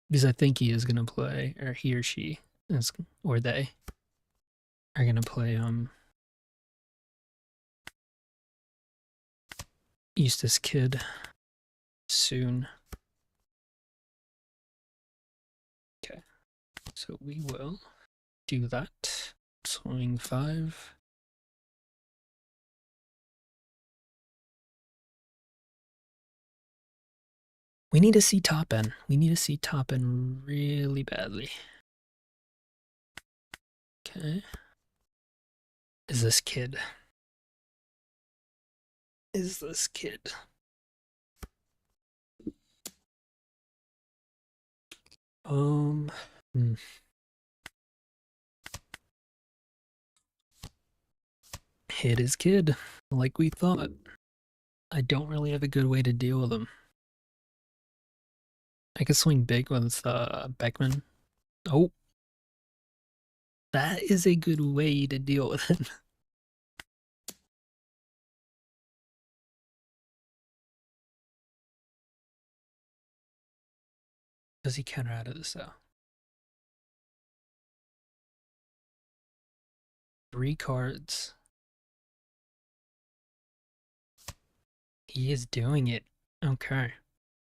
Because I think he is gonna play, or he or she is, or they are gonna play Eustace Kid soon. Okay, so we will do that. Swing 5. We need to see top end. We need to see top end really badly. Okay. Is this Kid? Is this Kid? It is Kid, like we thought. I don't really have a good way to deal with him. I could swing big with Beckman. Oh, that is a good way to deal with it. Does he counter out of this though? 3 cards. He is doing it. Okay.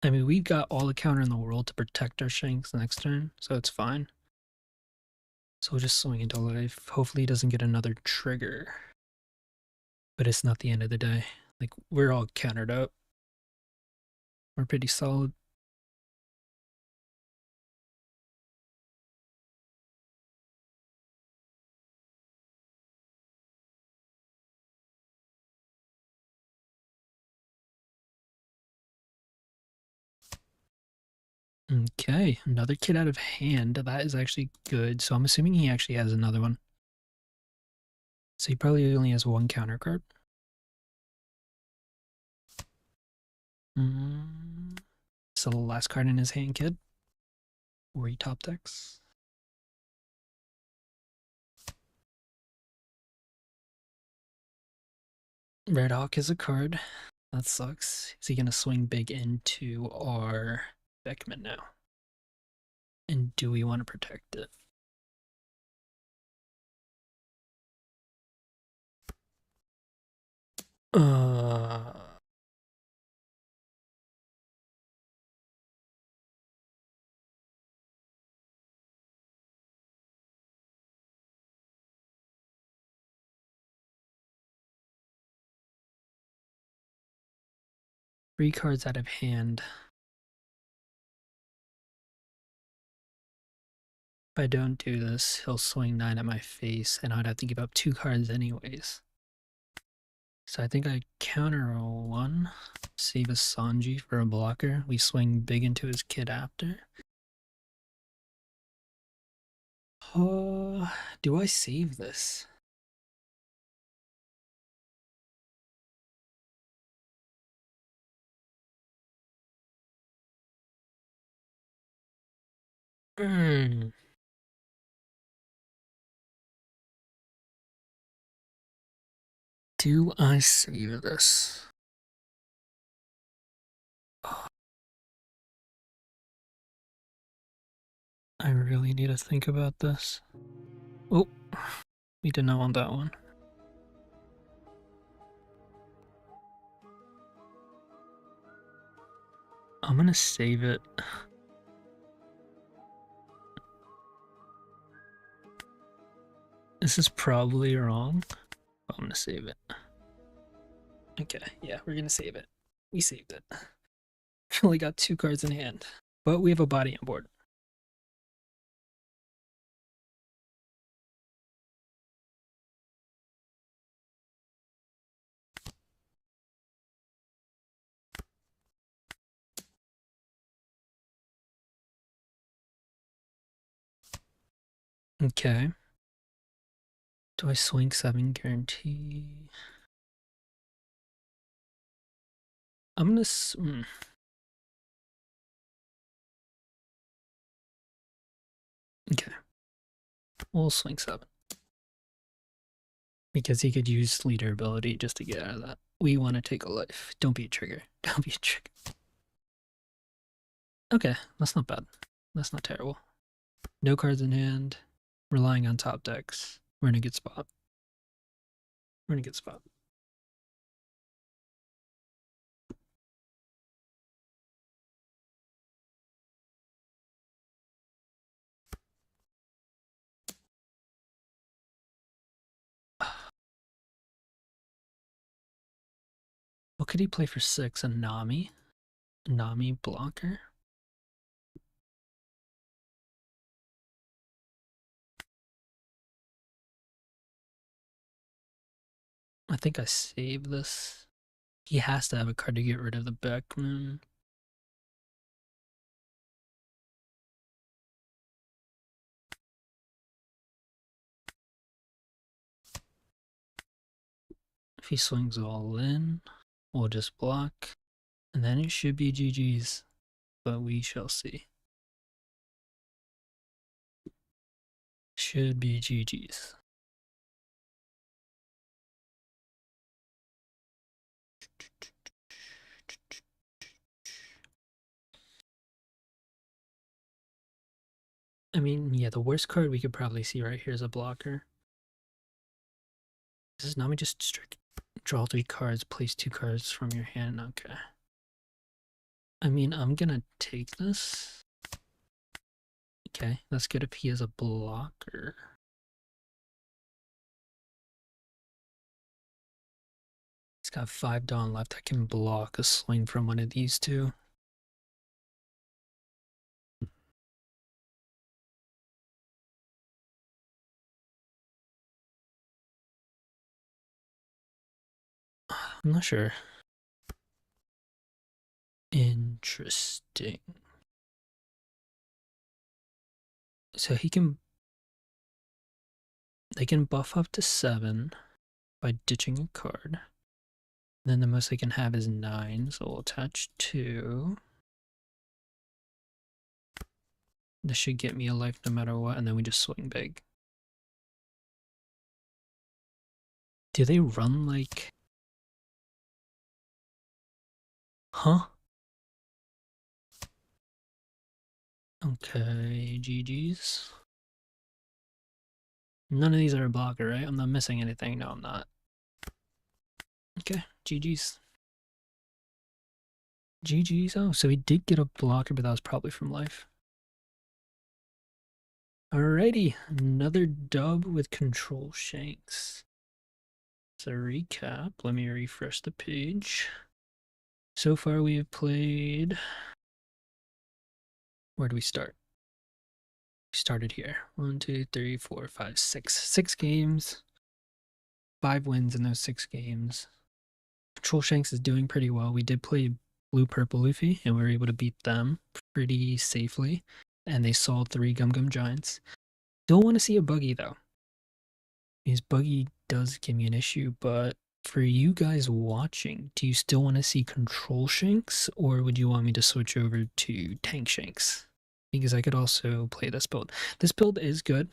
I mean, we've got all the counter in the world to protect our Shanks next turn, so it's fine. So we'll just swing into life. Hopefully he doesn't get another trigger. But it's not the end of the day. Like, we're all countered up. We're pretty solid. Okay, another kid out of hand. That is actually good. So I'm assuming he actually has another one. So he probably only has 1 counter card. So the last card in his hand, kid. Or he top decks. Red Hawk is a card. That sucks. Is he going to swing big into our Beckman now? And do we want to protect it? Uh... 3 cards out of hand. If I don't do this, he'll swing 9 at my face, and I'd have to give up 2 cards anyways. So I think I counter 1, save a Sanji for a blocker. We swing big into his kid after. Do I save this? Do I save this? I really need to think about this. Oh, we did not want that one. I'm gonna save it. This is probably wrong. But I'm gonna save it. Okay, yeah, we're gonna save it. We saved it. We only got 2 cards in hand, but we have a body on board. Okay. Do I swing 7 guarantee? I'm gonna. Okay. We'll swing 7. Because he could use leader ability just to get out of that. We want to take a life. Don't be a trigger. Don't be a trigger. Okay, that's not bad. That's not terrible. No cards in hand. Relying on top decks. We're in a good spot. We're in a good spot. What could he play for 6? A Nami? A Nami blocker? I think I save this. He has to have a card to get rid of the Beckman. If he swings all in, we'll just block. And then it should be GG's. But we shall see. Should be GG's. I mean, yeah, the worst card we could probably see right here is a blocker. This is Nami just strict. Draw 3 cards, place 2 cards from your hand. Okay. I mean, I'm gonna take this. Okay, that's good if he is a blocker. He's got 5 Dawn left. I can block a swing from one of these two. I'm not sure. Interesting. So they can buff up to 7 by ditching a card. Then the most they can have is 9, so we'll attach 2. This should get me a life no matter what, and then we just swing big. Do they run like... Huh? Okay, GG's. None of these are a blocker, right? I'm not missing anything. No, I'm not. Okay, GG's. GG's. Oh, so he did get a blocker, but that was probably from life. Alrighty, another dub with Control Shanks. So recap, let me refresh the page. So far we have played... Where do we start? We started here. 1, 2, 3, 4, 5, 6. 6 games. 5 wins in those 6 games. Control Shanks is doing pretty well. We did play Blue Purple Luffy, and we were able to beat them pretty safely. And they saw 3 Gum Gum Giants. Don't want to see a buggy, though. His buggy does give me an issue, but for you guys watching, do you still want to see Control Shanks, or would you want me to switch over to Tank Shanks? Because I could also play this build. This build is good.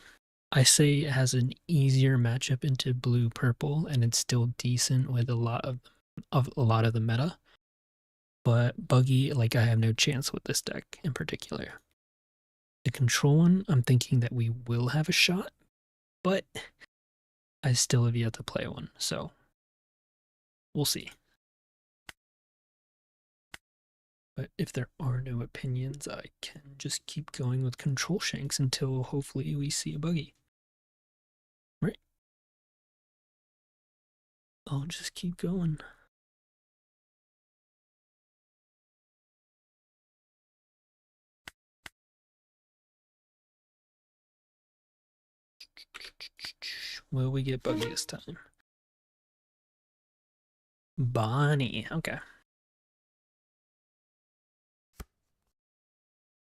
I say it has an easier matchup into blue purple, and it's still decent with a lot of the meta. But buggy, like, I have no chance with this deck in particular. The control one, I'm thinking that we will have a shot, but I still have yet to play one, so we'll see. But if there are no opinions, I can just keep going with Control Shanks until hopefully we see a buggy. Right? I'll just keep going. Will we get buggy this time? Bonnie. Okay.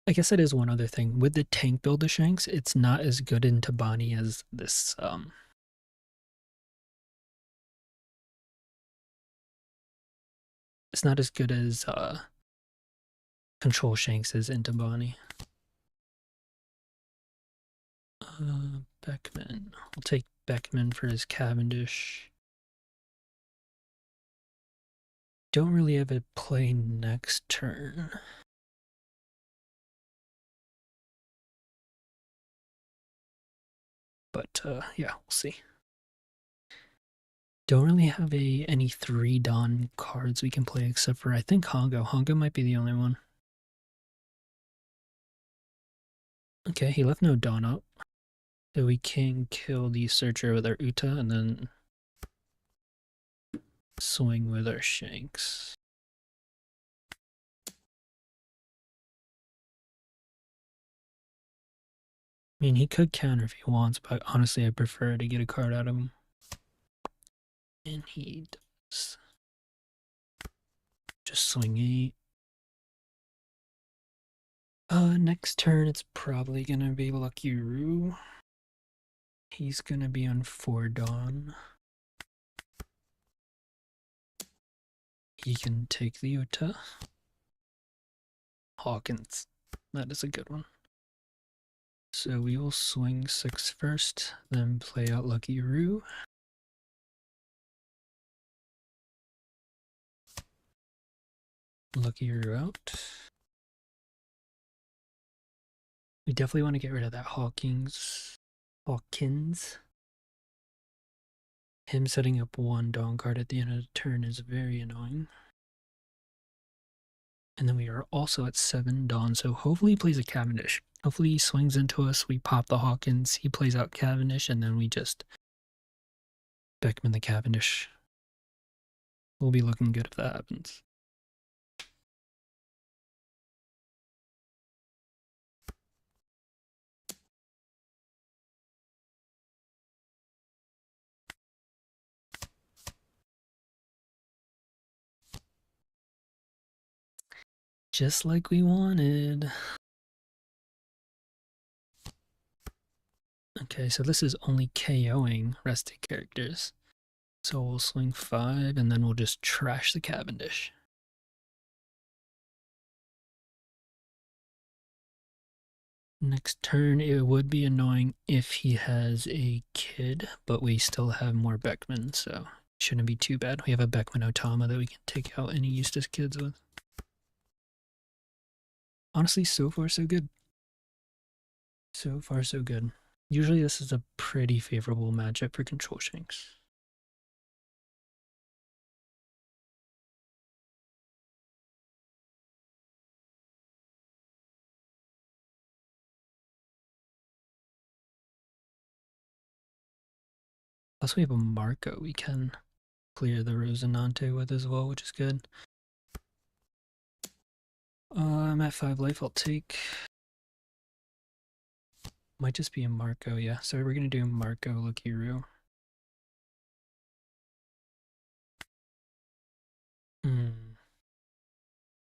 I guess that is one other thing. With the tank build of Shanks, it's not as good into Bonnie as this, it's not as good as, Control Shanks is into Bonnie. Beckman. I'll take Beckman for his Cavendish. Don't really have a play next turn. But, yeah, we'll see. Don't really have any 3 Dawn cards we can play except for, I think, Hongo. Hongo might be the only one. Okay, he left no Dawn up. So we can kill the Searcher with our Uta and then swing with our Shanks. I mean, he could counter if he wants, but honestly, I prefer to get a card out of him. And he does. Just swing 8. Next turn, it's probably gonna be Lucky Roo. He's gonna be on 4 Dawn. He can take the Uta. Hawkins. That is a good one. So we will swing 6 first, then play out Lucky Roo. Lucky Roo out. We definitely want to get rid of that Hawkins. Him setting up one Dawn card at the end of the turn is very annoying. And then we are also at 7 Dawn, so hopefully he plays a Cavendish. Hopefully he swings into us, we pop the Hawkins, he plays out Cavendish, and then we just Beckman the Cavendish. We'll be looking good if that happens. Just like we wanted. Okay, so this is only KOing rested characters. So we'll swing 5 and then we'll just trash the Cavendish. Next turn, it would be annoying if he has a kid, but we still have more Beckman, so shouldn't be too bad. We have a Beckman Otama that we can take out any Eustace kids with. Honestly, so far so good. So far so good. Usually this is a pretty favorable matchup for Control Shanks. Plus we have a Marco we can clear the Rosinante with as well, which is good. I'm at 5 life, I'll take... Might just be a Marco, yeah. So we're gonna do Marco Lukiru.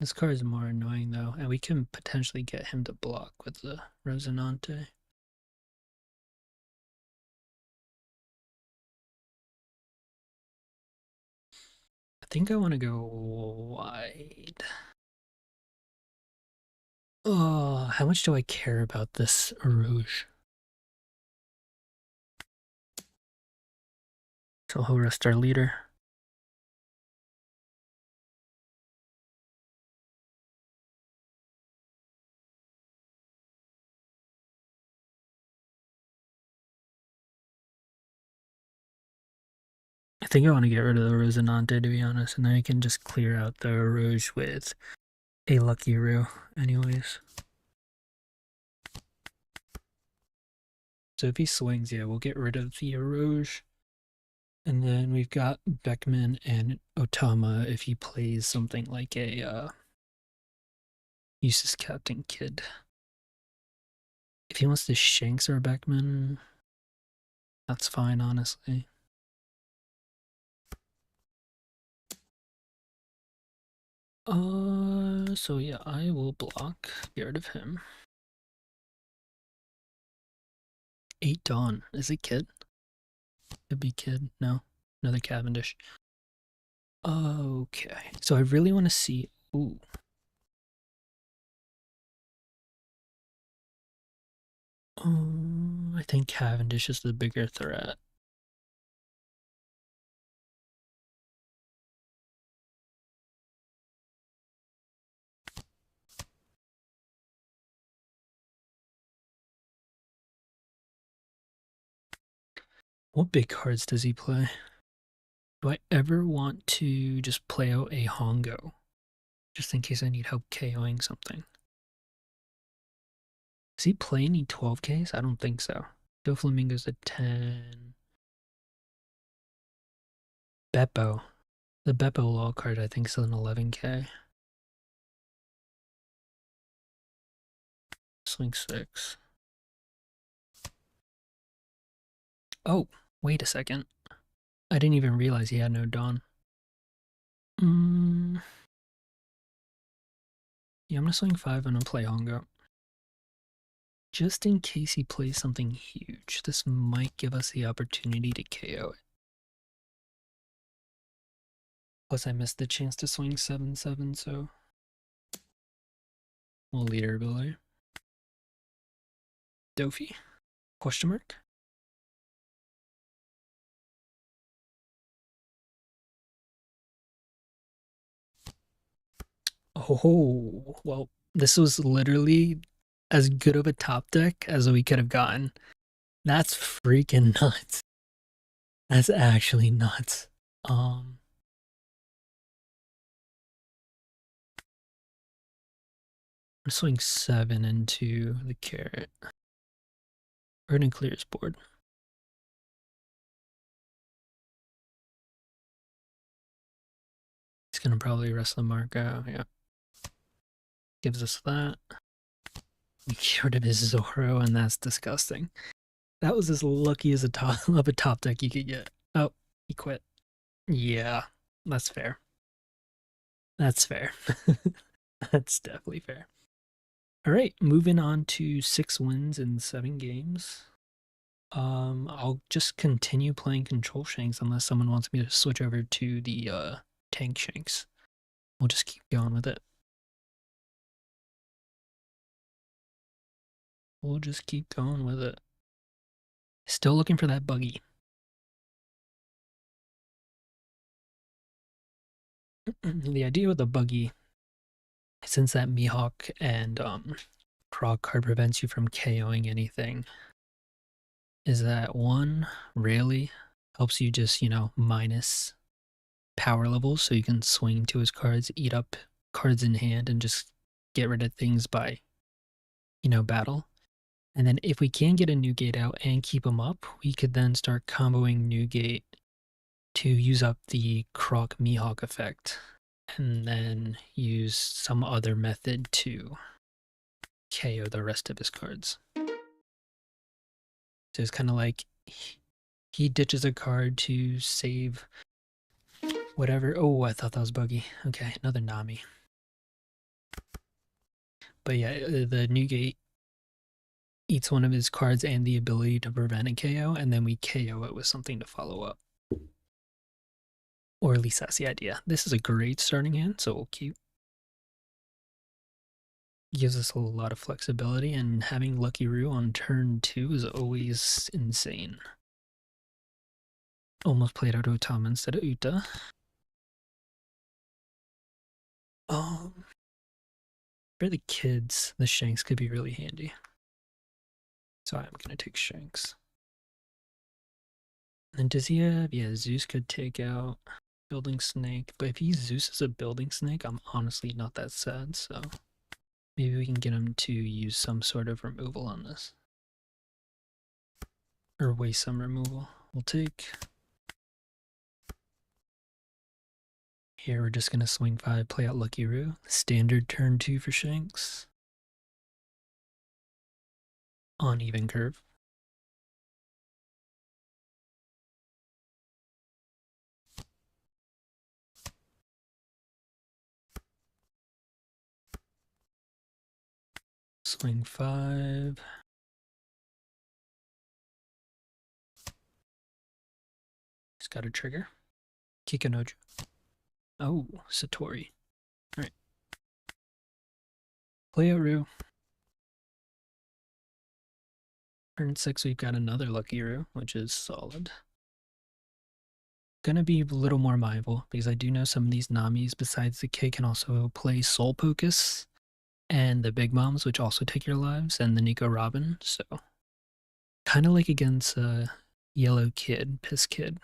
This card is more annoying though, and we can potentially get him to block with the Rosinante. I think I want to go wide. Oh, how much do I care about this Rouge? So he'll rest our leader. I think I want to get rid of the Rosinante, to be honest, and then I can just clear out the Rouge with a Lucky Roo anyways. So if he swings, yeah, we'll get rid of the Rouge. And then we've got Beckman and Otama if he plays something like a Eustace Captain Kid. If he wants to Shanks or Beckman, that's fine, honestly. So yeah, I will block, get rid of him. 8 Dawn. Is it Kid? Could be Kid. No. Another Cavendish. Okay. So I really want to see... Ooh. I think Cavendish is the bigger threat. What big cards does he play? Do I ever want to just play out a Hongo? Just in case I need help KOing something. Does he play any 12Ks? I don't think so. Doflamingo's a 10. Beppo. The Beppo Law card I think is an 11K. Swing 6. Oh, wait a second. I didn't even realize he had no Dawn. Yeah, I'm gonna swing 5 and I'll play Hongo. Just in case he plays something huge, this might give us the opportunity to KO it. Plus I missed the chance to swing 7/7, so we'll leader ability. Dofi? Question mark? Oh, well, this was literally as good of a top deck as we could have gotten. That's freaking nuts. That's actually nuts. I'm swing 7 into the carrot. We're gonna clear his board. He's gonna probably wrestle the Marco. Yeah. Gives us that. We get rid of his Zoro, and that's disgusting. That was as lucky as a top deck you could get. Oh, he quit. Yeah, that's fair. That's fair. That's definitely fair. All right, moving on to 6 wins in 7 games. I'll just continue playing Control Shanks unless someone wants me to switch over to the Tank Shanks. We'll just keep going with it. We'll just keep going with it. Still looking for that buggy. The idea with the buggy, since that Mihawk and Frog card prevents you from KOing anything, is that one really helps you just, minus power levels so you can swing to his cards, eat up cards in hand, and just get rid of things by, battle. And then if we can get a new gate out and keep him up, we could then start comboing new gate to use up the Croc Mihawk effect, and then use some other method to KO the rest of his cards. So it's kind of like he ditches a card to save whatever. Oh, I thought that was buggy. Okay, another Nami. But yeah, the new gate eats one of his cards and the ability to prevent a KO, and then we KO it with something to follow up. Or at least that's the idea. This is a great starting hand, so we'll keep. Gives us a lot of flexibility, and having Lucky Roo on turn 2 is always insane. Almost played out Otama instead of Uta. For the kids, the Shanks could be really handy. So I'm gonna take Shanks. And does he have, yeah, Zeus could take out Building Snake, but if he's Zeus as a Building Snake, I'm honestly not that sad, so maybe we can get him to use some sort of removal on this. Or waste some removal. We'll take. Here we're just gonna swing 5, play out Lucky Roo. Standard turn 2 for Shanks. On even curve. Swing 5. Just got a trigger. Kikanojo. Oh, Satori. Alright. Play out Roo. Turn 6, we've got another Lucky Roo, which is solid. Gonna be a little more mindful because I do know some of these Namis besides the K can also play Soul Pocus and the Big Moms, which also take your lives, and the Nico Robin, so kind of like against Yellow Kid, Piss Kid.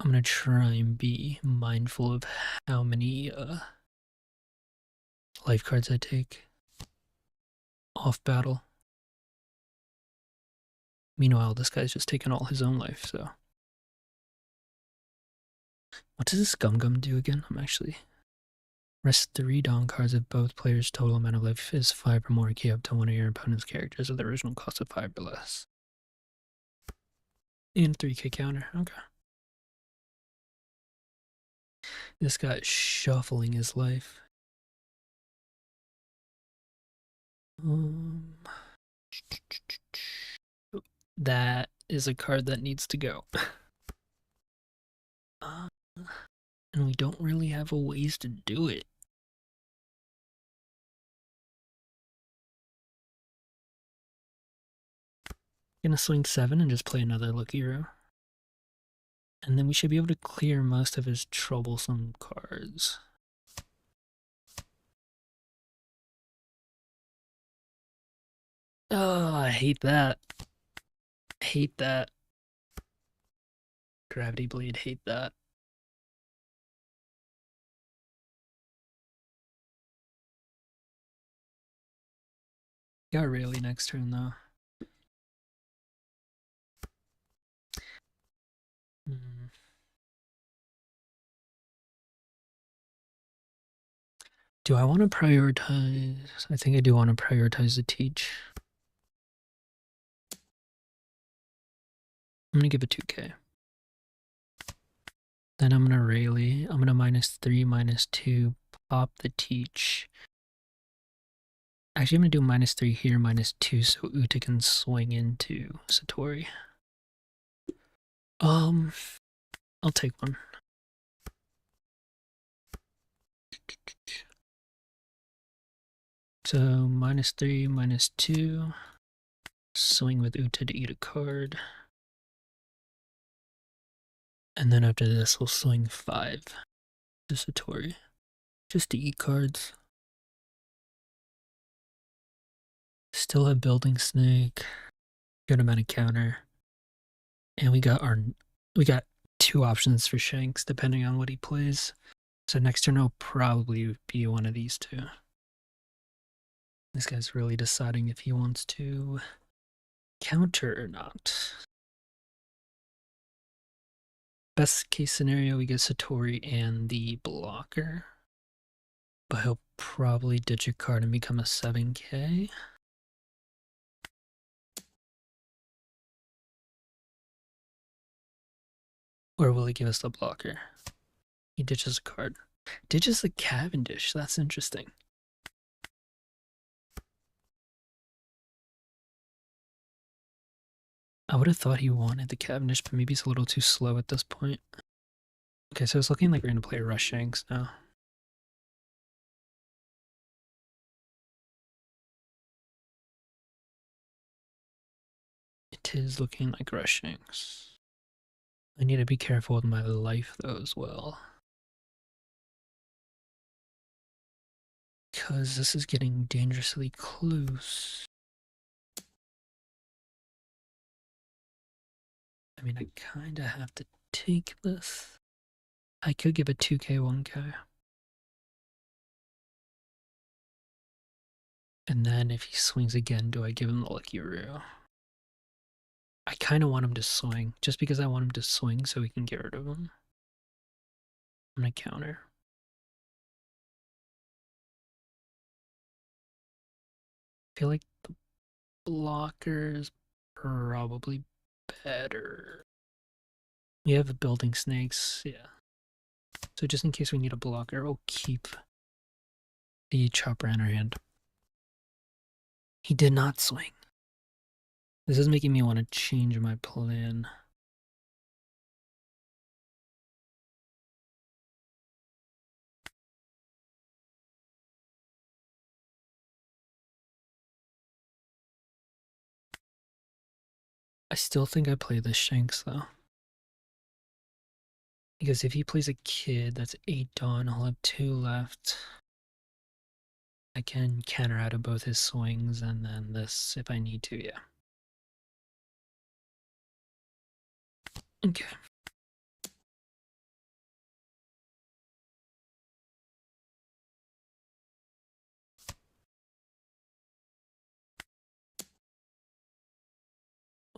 I'm gonna try and be mindful of how many life cards I take off battle. Meanwhile, this guy's just taking all his own life, so. What does this Gum Gum do again? I'm actually. Rest 3 Dawn cards if both players' total amount of life is 5 or more. Key up to one of your opponent's characters at the original cost of 5 or less. And 3k counter. Okay. This guy is shuffling his life. That is a card that needs to go. And we don't really have a ways to do it. Gonna swing 7 and just play another Lucky Roo. And then we should be able to clear most of his troublesome cards. Oh, I hate that. Hate that. Gravity Bleed, hate that. Got Rayleigh next turn though. Do I want to prioritize? I think I do want to prioritize the teach. I'm going to give it 2k. Then I'm going to Rayleigh. I'm going to -3, -2, pop the teach. Actually, I'm going to do -3 here, -2, so Uta can swing into Satori. I'll take one. So -3, -2. Swing with Uta to eat a card. And then after this, we'll swing 5 to Satori. Just to eat cards. Still have Building Snake. Good amount of counter. And we got 2 options for Shanks depending on what he plays. So next turn will probably be one of these 2. This guy's really deciding if he wants to counter or not. Best case scenario, we get Satori and the blocker. But he'll probably ditch a card and become a 7k. Or will he give us the blocker? He ditches a card. Ditches the Cavendish, that's interesting. I would have thought he wanted the Cavendish, but maybe he's a little too slow at this point. Okay, so it's looking like we're going to play Rush Shanks now. It is looking like Rush Shanks. I need to be careful with my life, though, as well. Because this is getting dangerously close. I mean, I kind of have to take this. I could give a 2k, 1k. And then if he swings again, do I give him the Lucky Roo? I kind of want him to swing, just because I want him to swing so we can get rid of him. I'm going to counter. I feel like the blocker is probably better. We have Building Snakes, yeah. So just in case we need a blocker, we'll keep the chopper in our hand. He did not swing. This is making me want to change my plan. I still think I play the Shanks though. Because if he plays a kid, that's 8 Dawn, I'll have 2 left. I can counter out of both his swings and then this if I need to, yeah. Okay.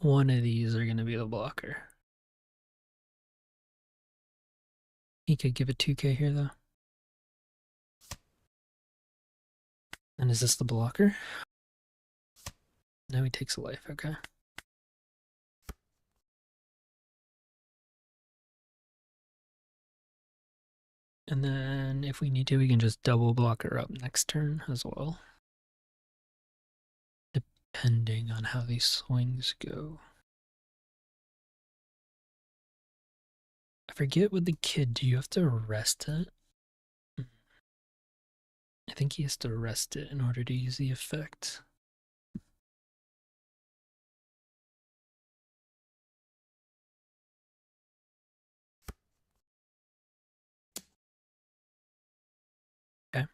One of these are going to be the blocker. He could give it 2k here though. And is this the blocker? Now he takes a life, okay. And then if we need to, we can just double blocker up next turn as well. Depending on how these swings go. I forget with the kid, do you have to rest it? I think he has to rest it in order to use the effect. Okay.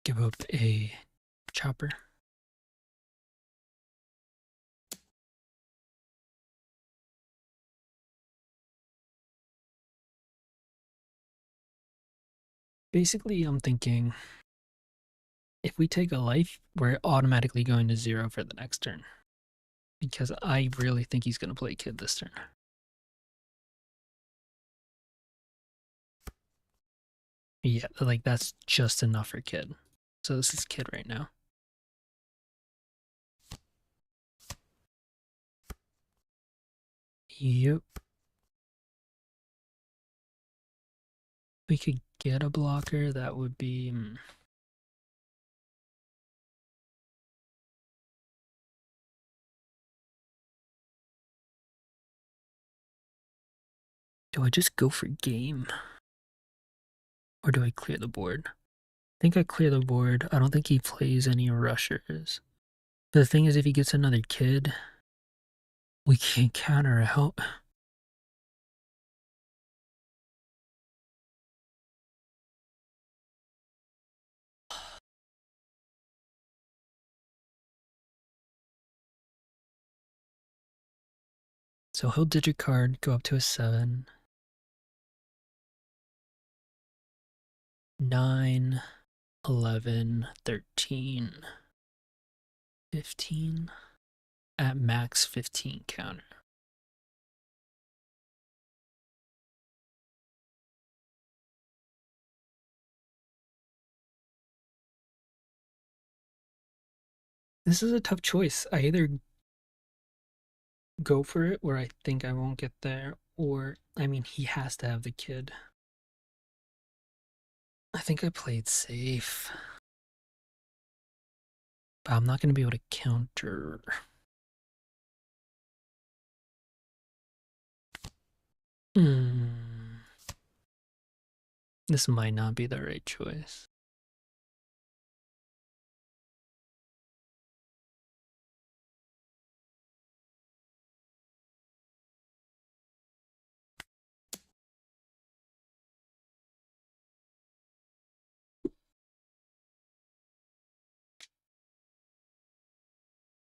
Give up a chopper. Basically, I'm thinking if we take a life, we're automatically going to 0 for the next turn. Because I really think he's going to play Kid this turn. Yeah, like that's just enough for Kid. So this is Kid right now. Yep. We could get a blocker, that would be... Do I just go for game? Or do I clear the board? I think I clear the board. I don't think he plays any rushers. But the thing is, if he gets another Kid, we can't counter out. So he'll digit card, go up to a 7. 9, 11, 13, 15. At max 15 counter. This is a tough choice. I either go for it where I think I won't get there, or, I mean, he has to have the Kid. I think I played safe. But I'm not going to be able to counter. This might not be the right choice.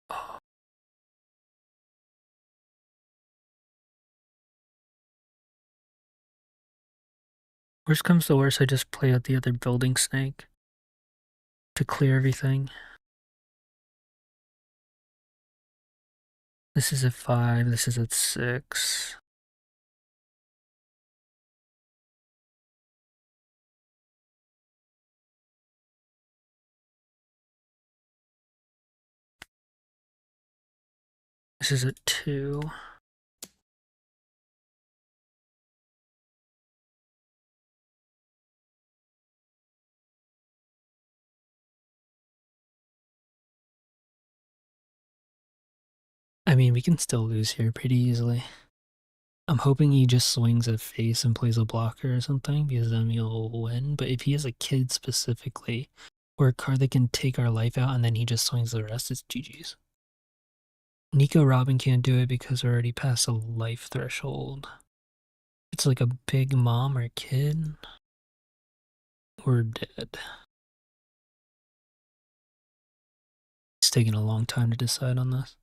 Oh. Worst comes to worst, I just play out the other building snake to clear everything. This is at 5, this is at 6. This is at 2. I mean, we can still lose here pretty easily. I'm hoping he just swings at face and plays a blocker or something, because then we'll win. But if he has a Kid specifically, or a card that can take our life out and then he just swings the rest, it's GG's. Nico Robin can't do it because we're already past a life threshold. It's like a big mom or Kid, we're dead. It's taking a long time to decide on this.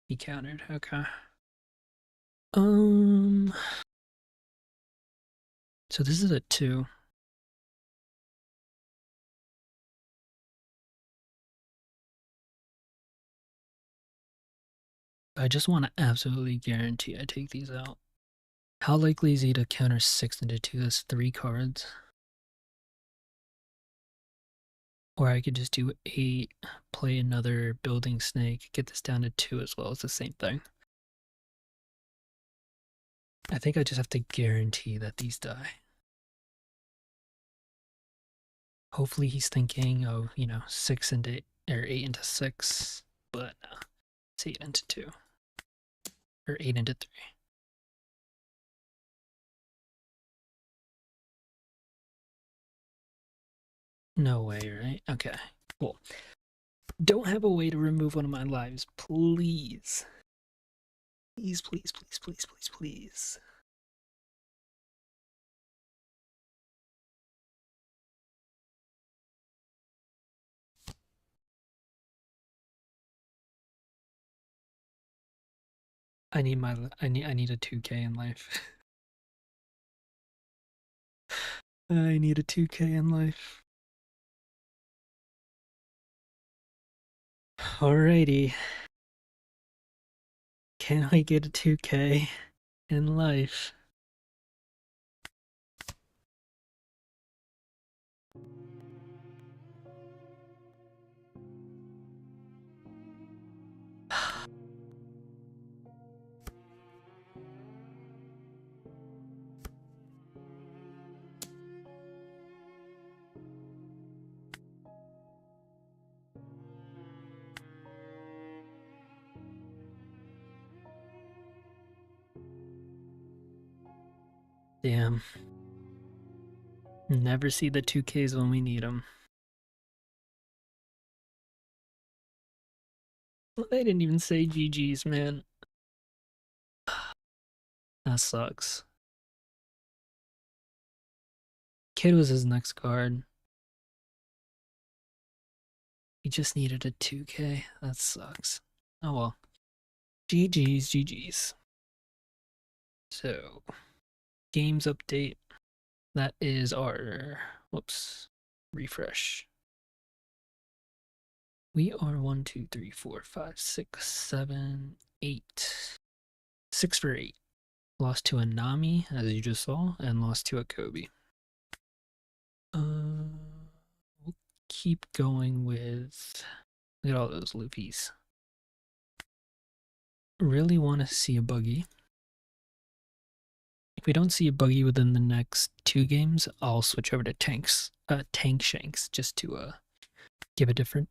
He countered, okay. So this is a 2. I just want to absolutely guarantee I take these out. How likely is he to counter 6 into 2? That's 3 cards. Or I could just do 8, play another building snake, get this down to 2 as well. It's the same thing. I think I just have to guarantee that these die. Hopefully he's thinking, oh, 6 into, or 8 into 6, but it's 8 into 2. Or 8 into 3. No way, right? Okay, cool. don't have a way to remove one of my lives, please. Please, please, please, please, please, please. I need a 2K in life. I need a 2K in life. Alrighty. Can I get a 2K in life? Damn. Never see the 2Ks when we need them. They didn't even say GG's, man. That sucks. Kid was his next card. He just needed a 2K. That sucks. Oh well. GG's, GG's. So, games update. That is our, whoops, refresh. We are 1, 2, 3, 4, 5, 6, 7, 8. 6 for 8. Lost to a Nami, as you just saw, and lost to a Kobe. We'll keep going with, look at all those Luffys. Really want to see a buggy. If we don't see a buggy within the next 2 games, I'll switch over to Tank Shanks, just to give a different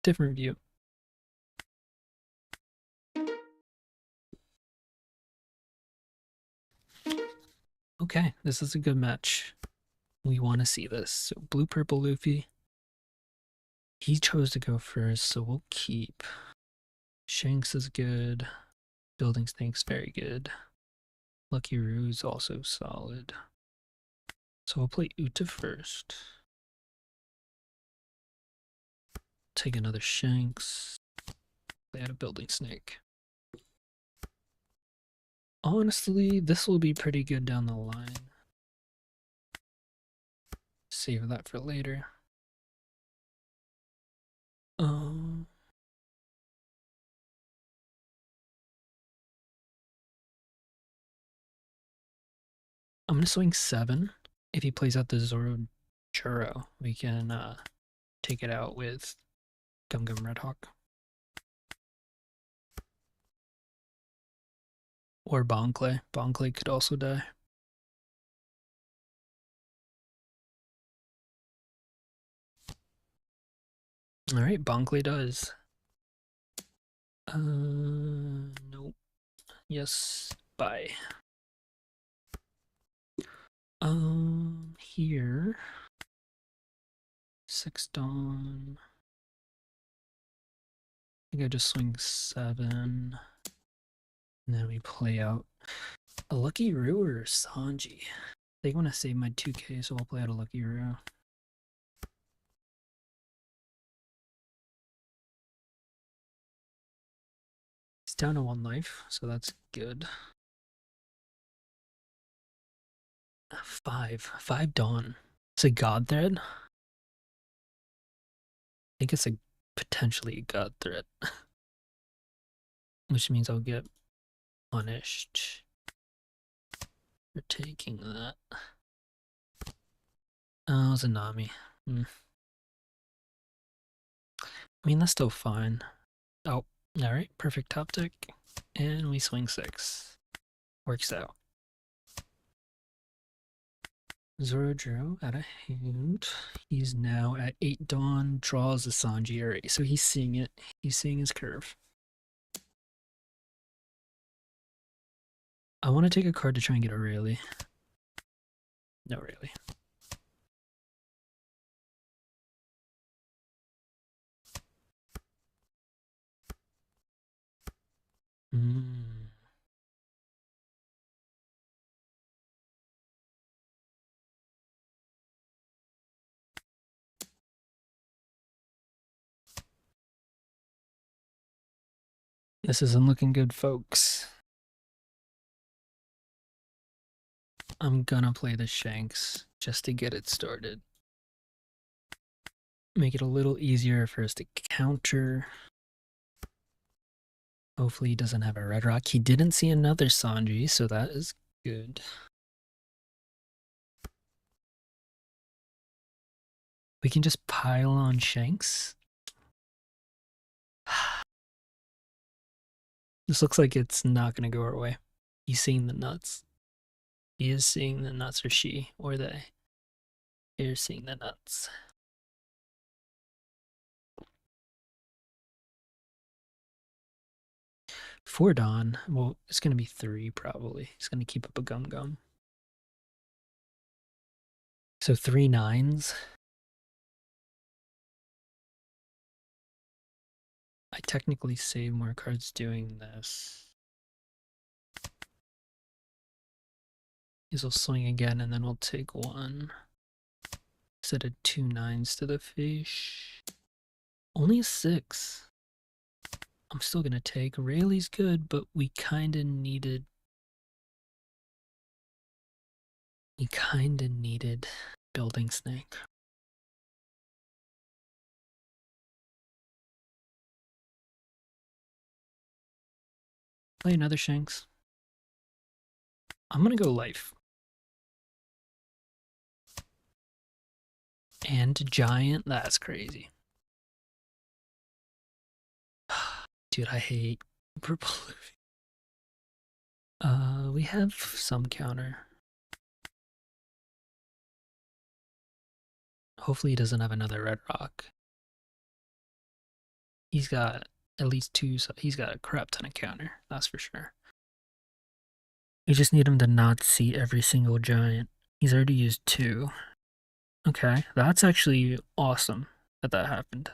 view. Okay, this is a good match. We want to see this. So blue purple Luffy. He chose to go first, so we'll keep. Shanks is good. Building Snake's very good. Lucky Rue's also solid. So we'll play Uta first. Take another Shanks. Play out a Building Snake. Honestly, this will be pretty good down the line. Save that for later. I'm gonna swing 7. If he plays out the Zoro Churro, we can take it out with Gum Gum Red Hawk. Or Bonclay. Bonclay could also die. Alright, Bonclay does. Nope. Yes, bye. Here. 6 Dawn. I think I just swing 7. And then we play out a Lucky Roo or Sanji. They want to save my 2K, so I'll play out a Lucky Roo. He's down to 1 life, so that's good. 5 Dawn. It's a God Thread. I think it's a potentially a God Thread. Which means I'll get punished for taking that. Oh, it was a Nami. I mean, that's still fine. Oh, alright, perfect top deck. And we swing 6. Works out. Zoro drew out a hand. He's now at 8 Dawn, draws a Sanji array. So he's seeing it. He's seeing his curve. I want to take a card to try and get a Rayleigh. No Rayleigh. This isn't looking good, folks. I'm gonna play the Shanks just to get it started. Make it a little easier for us to counter. Hopefully he doesn't have a red rock. He didn't see another Sanji, so that is good. We can just pile on Shanks. This looks like it's not going to go our way. He's seeing the nuts. He is seeing the nuts, or she, or they. They're seeing the nuts. For Dawn, well, it's going to be 3 probably. He's going to keep up a gum gum. So 3 9s. I technically save more cards doing this. He'll swing again, and then we'll take 1. Instead of 2 9s to the fish. Only a 6. I'm still gonna take. Rayleigh's good, but we kinda needed. Building Snake. Play another Shanks. I'm gonna go life. And giant, that's crazy. Dude, I hate purple Luffy. We have some counter. Hopefully he doesn't have another red rock. He's got at least 2, so he's got a crap ton of counter, that's for sure. We just need him to not see every single giant. He's already used 2. Okay, that's actually awesome that happened.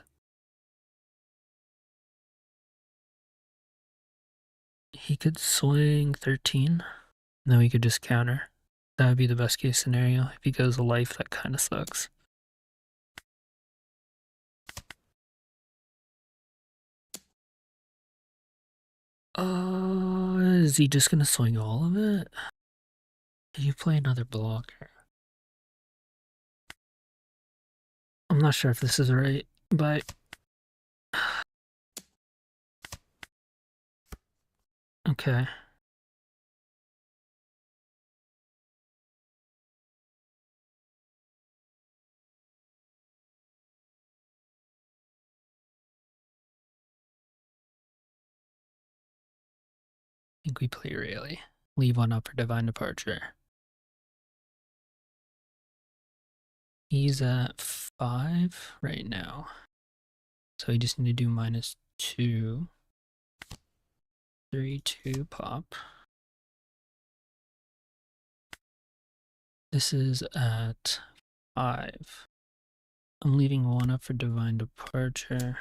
He could swing 13. Then we could just counter. That would be the best case scenario. If he goes life, that kind of sucks. Is he just gonna swing all of it? Did you play another blocker? I'm not sure if this is right, but okay. I think we play Rayleigh. Leave 1 up for Divine Departure. He's at 5 right now. So we just need to do -2. 3, 2, pop. This is at 5. I'm leaving 1 up for Divine Departure.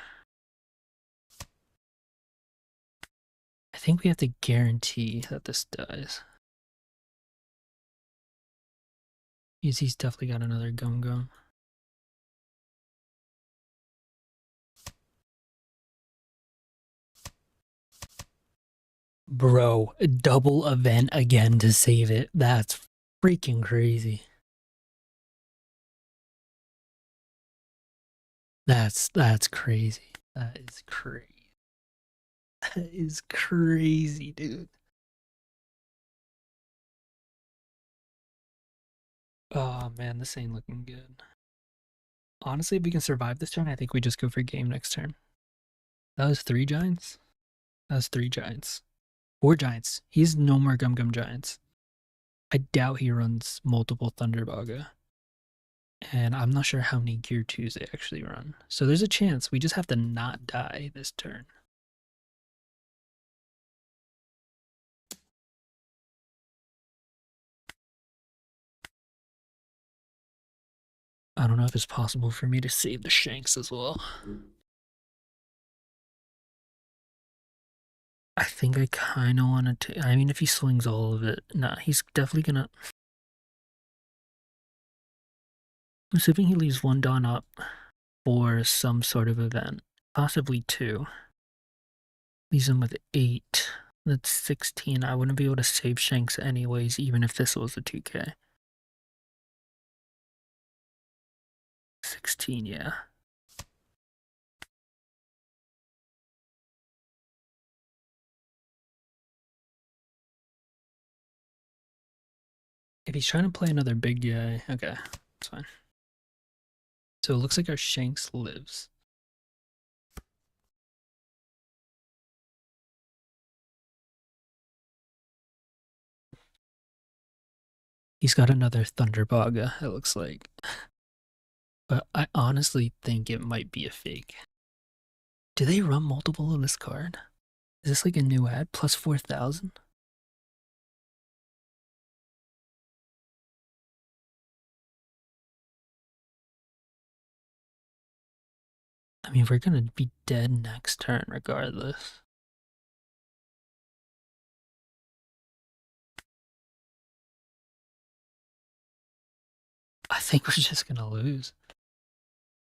I think we have to guarantee that this dies. He's definitely got another Gum Gum. Bro, double event again to save it. That's freaking crazy. That's crazy. That is crazy. That is crazy, dude. Oh man, this ain't looking good. Honestly, if we can survive this turn, I think we just go for game next turn. That was 3 giants? That was 3 giants. 4 giants. He's no more Gum Gum Giants. I doubt he runs multiple Thunderbaga. And I'm not sure how many Gear 2s they actually run. So there's a chance we just have to not die this turn. I don't know if it's possible for me to save the Shanks as well. I think I kind of want to. I mean, if he swings all of it, nah, he's definitely gonna. I'm assuming he leaves 1 Dawn up for some sort of event, possibly 2. Leaves him with 8. That's 16. I wouldn't be able to save Shanks anyways, even if this was a 2K. 16, yeah. If he's trying to play another big guy, okay, that's fine. So it looks like our Shanks lives. He's got another Thunderbaga, it looks like. But I honestly think it might be a fake. Do they run multiple of this card? Is this like a new ad? Plus 4,000? I mean, we're gonna be dead next turn regardless. I think we're just gonna lose.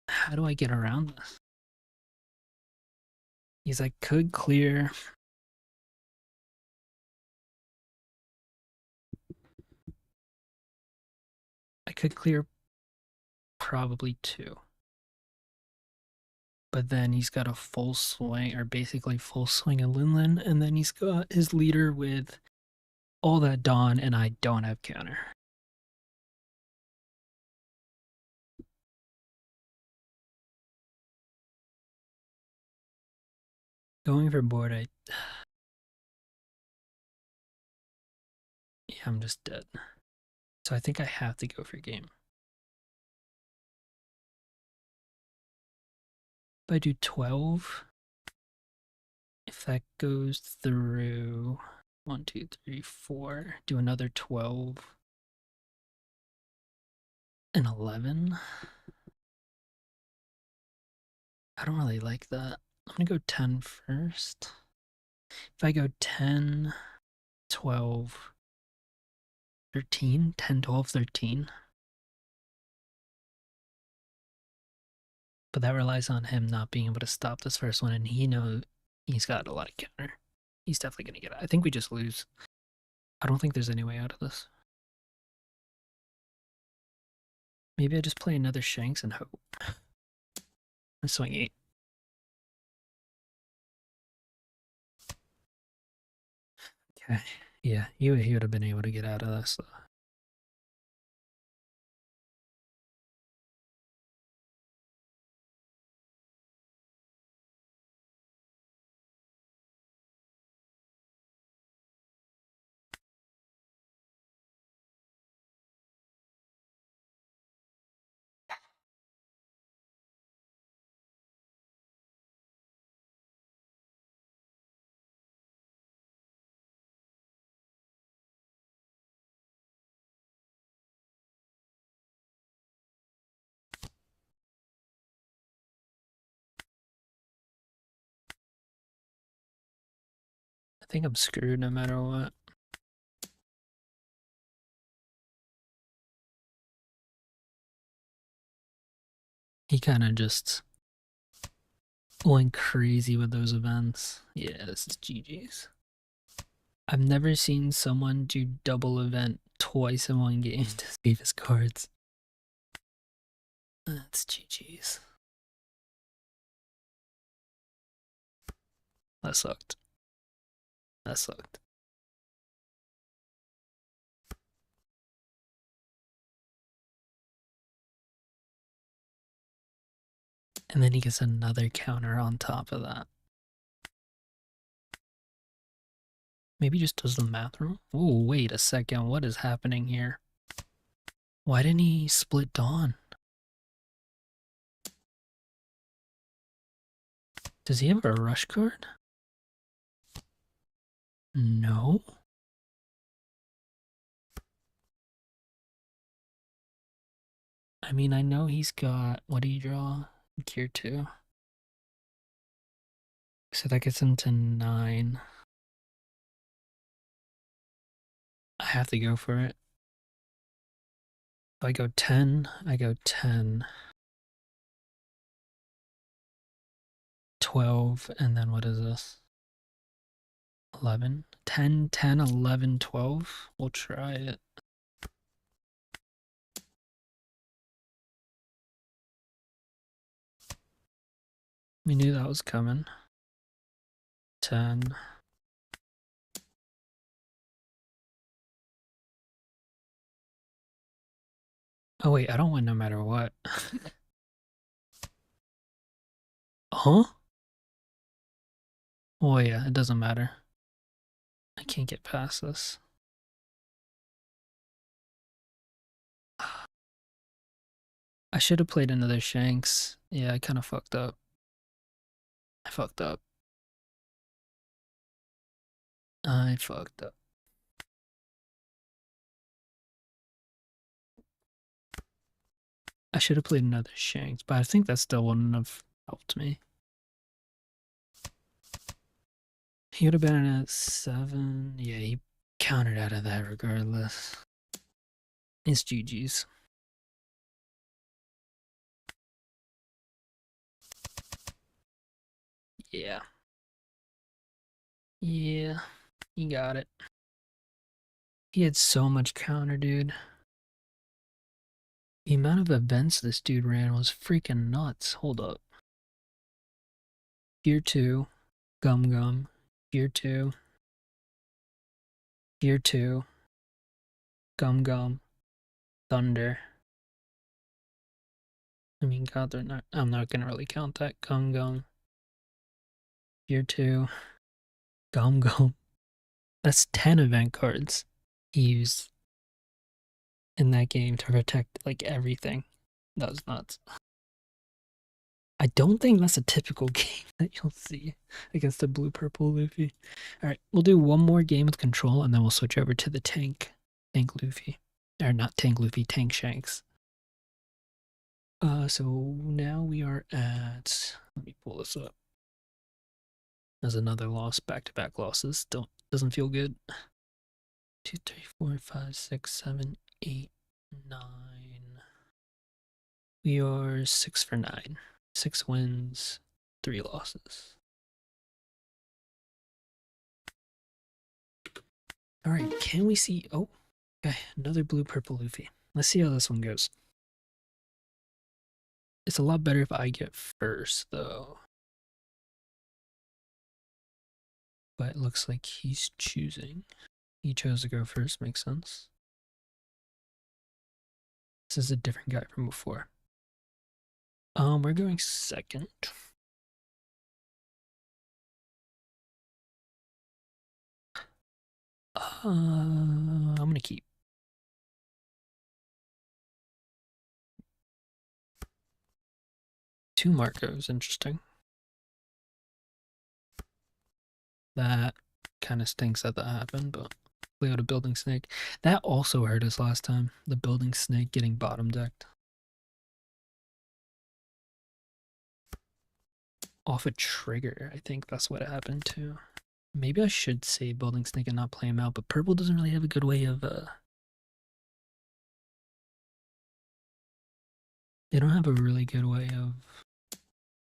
How do I get around this? He's like, could clear. I could clear probably 2. But then he's got a full swing, or basically full swing of Linlin, and then he's got his leader with all that Dawn, and I don't have counter. Going for board, yeah, I'm just dead. So I think I have to go for game. If I do 12, if that goes through 1, 2, 3, 4, do another 12 and 11. I don't really like that. I'm gonna go 10 first. If I go 10, 12, 13, 10, 12, 13. But that relies on him not being able to stop this first one, and he knows he's got a lot of counter. He's definitely gonna get it. I think we just lose. I don't think there's any way out of this. Maybe I just play another Shanks and hope. I swing 8. Okay. Yeah, he would have been able to get out of this. I think I'm screwed no matter what. He kind of just went crazy with those events. Yeah, this is GG's. I've never seen someone do double event twice in one game to save his cards. That's GG's. That sucked. That sucked. And then he gets another counter on top of that. Maybe just does the math wrong. Oh, wait a second. What is happening here? Why didn't he split Dawn? Does he have a rush card? No. I mean, I know he's got, what do you draw? Gear 2. So that gets him to 9. I have to go for it. If I go 10, I go 10. 12, and then what is this? 11, 10, 10, 11, 12. We'll try it. We knew that was coming. 10. Oh wait, I don't win no matter what. Huh? Oh yeah, it doesn't matter. I can't get past this. I should have played another Shanks. Yeah, I kind of fucked up. I fucked up. I fucked up. I should have played another Shanks, but I think that still wouldn't have helped me. He would have been at 7. Yeah, he countered out of that regardless. It's GG's. Yeah. Yeah. He got it. He had so much counter, dude. The amount of events this dude ran was freaking nuts. Hold up. Gear 2. Gum Gum. Gear 2. Gear 2. Gum Gum. Thunder. I mean, God, they're not. I'm not gonna really count that. Gum Gum. Gear 2. Gum Gum. That's 10 event cards he used in that game to protect like everything. That was nuts. I don't think that's a typical game that you'll see against the blue purple Luffy. Alright, we'll do one more game with control and then we'll switch over to the tank. Tank Luffy. Or not Tank Luffy, Tank Shanks. So now we are at, let me pull this up. There's another loss, back-to-back losses. Doesn't feel good. 2, 3, 4, 5, 6, 7, 8, 9. We are 6 for 9. 6 wins, 3 losses. Alright, can we see... Oh, okay, another blue-purple Luffy. Let's see how this one goes. It's a lot better if I get first, though. But it looks like he's choosing. He chose to go first, makes sense. This is a different guy from before. We're going second. I'm gonna keep. Two Marcos, interesting. That kind of stinks that happened, but we had a building snake. That also hurt us last time. The building snake getting bottom decked. Off a trigger, I think that's what happened too. Maybe I should say building snake and not play him out, but purple doesn't really have a good way of they don't have a really good way of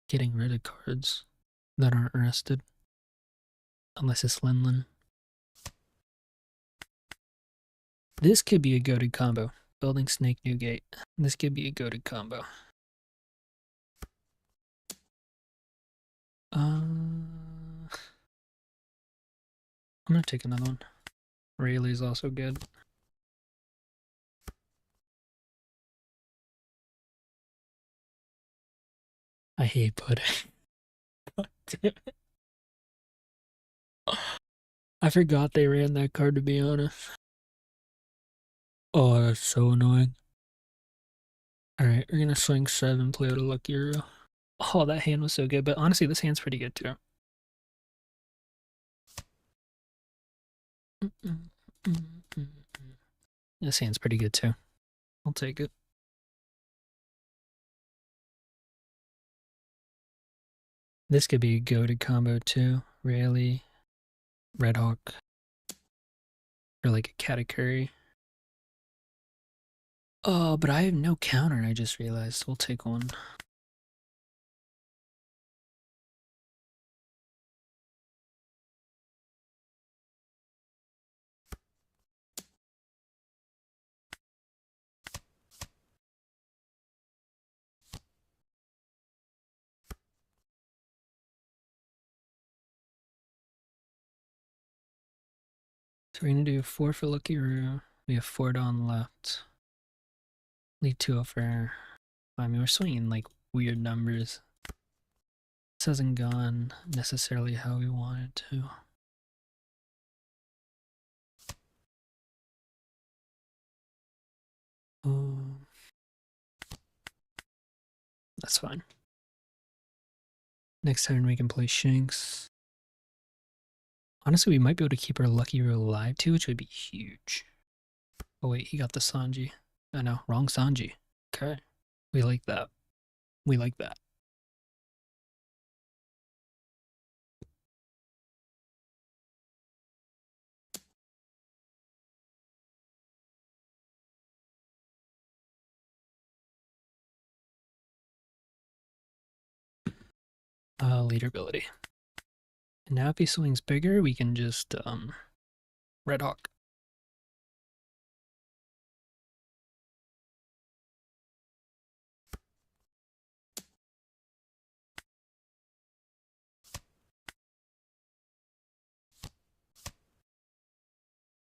getting rid of cards that aren't rested. Unless it's Linlin. This could be a goated combo. Building snake Newgate. This could be a goated combo. I'm gonna take another one. Rayleigh's also good. I hate pudding. I forgot they ran that card, to be honest. Oh, that's so annoying. Alright, we're gonna swing 7, play out a lucky hero. Oh, that hand was so good, but honestly, this hand's pretty good too. This hand's pretty good too. I'll take it. This could be a goated combo too. Rayleigh, Red Hawk, or like a Katakuri. Oh, but I have no counter, I just realized. We'll take one. So we're gonna do 4 for Lucky Roo. We have 4 down left. Leave 2 up for. I mean, we're swinging like weird numbers. This hasn't gone necessarily how we wanted to. That's fine. Next turn we can play Shanks. Honestly, we might be able to keep our Lucky Roo alive too, which would be huge. Oh wait, he got the Sanji. I know, wrong Sanji. Okay. We like that. We like that. Leader ability. And now if he swings bigger, we can just Red Hawk.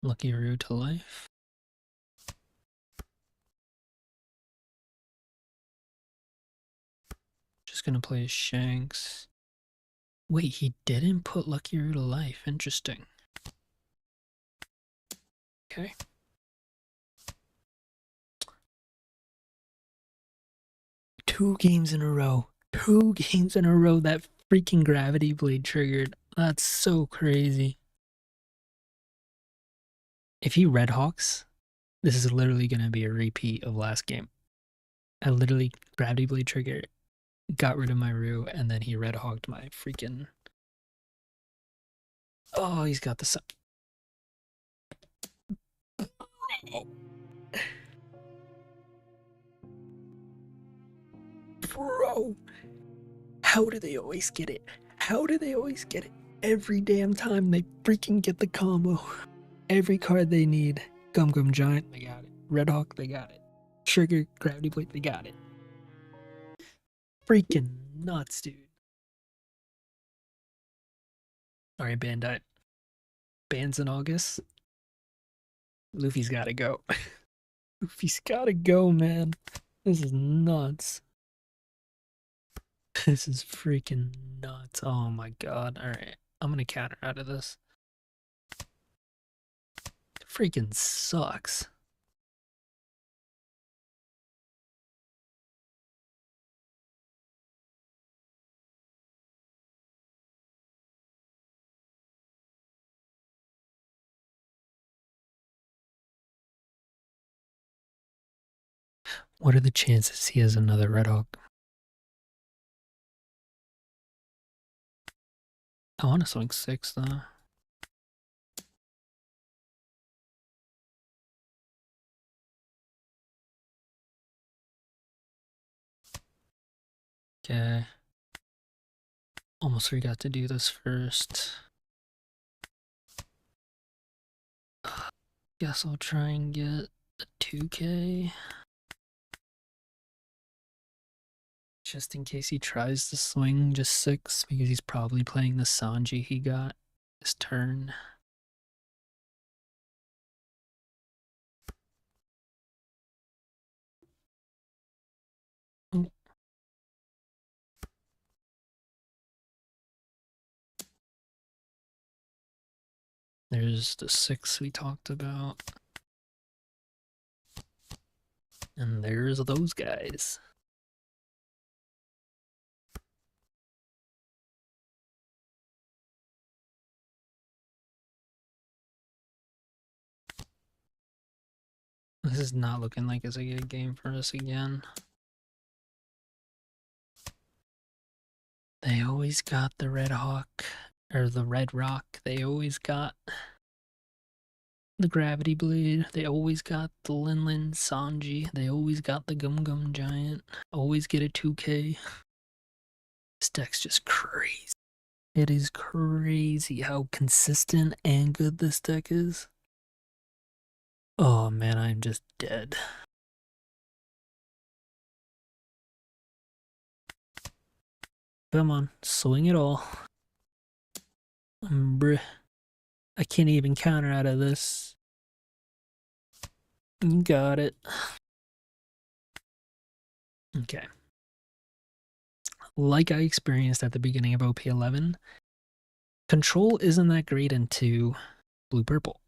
Lucky Roo to life. Just gonna play Shanks. Wait, he didn't put Lucky Roo to life. Interesting. Okay. Two games in a row that freaking gravity blade triggered. That's so crazy. If he Red Hawks, this is literally gonna be a repeat of last game. I literally gravity blade trigger, got rid of my Roo, and then he Red Hawked my freaking. Oh, he's got the sun. Bro, how do they always get it? How do they always get it? Every damn time they freaking get the combo. Every card they need. Gum Gum Giant, they got it. Red Hawk, they got it. Trigger, Gravity Blade, they got it. Freaking nuts, dude. Alright, Bandite. Bans in August. Luffy's gotta go. Luffy's gotta go, man. This is nuts. This is freaking nuts. Oh my god. Alright. I'm gonna counter out of this. It freaking sucks. What are the chances he has another Red Hawk? I want to swing 6 though. Okay. Almost forgot to do this first. Guess I'll try and get a 2K. Just in case he tries to swing just 6, because he's probably playing the Sanji he got this turn. Oh. There's the 6 we talked about. And there's those guys. This is not looking like it's a good game for us again. They always got the Red Hawk, or the Red Rock. They always got the Gravity Blade. They always got the Lin Sanji. They always got the Gum Gum Giant. Always get a 2K. This deck's just crazy. It is crazy how consistent and good this deck is. Oh man, I'm just dead. Come on, swing it all. Bruh. I can't even counter out of this. You got it. Okay. Like I experienced at the beginning of OP11, control isn't that great into blue-purple.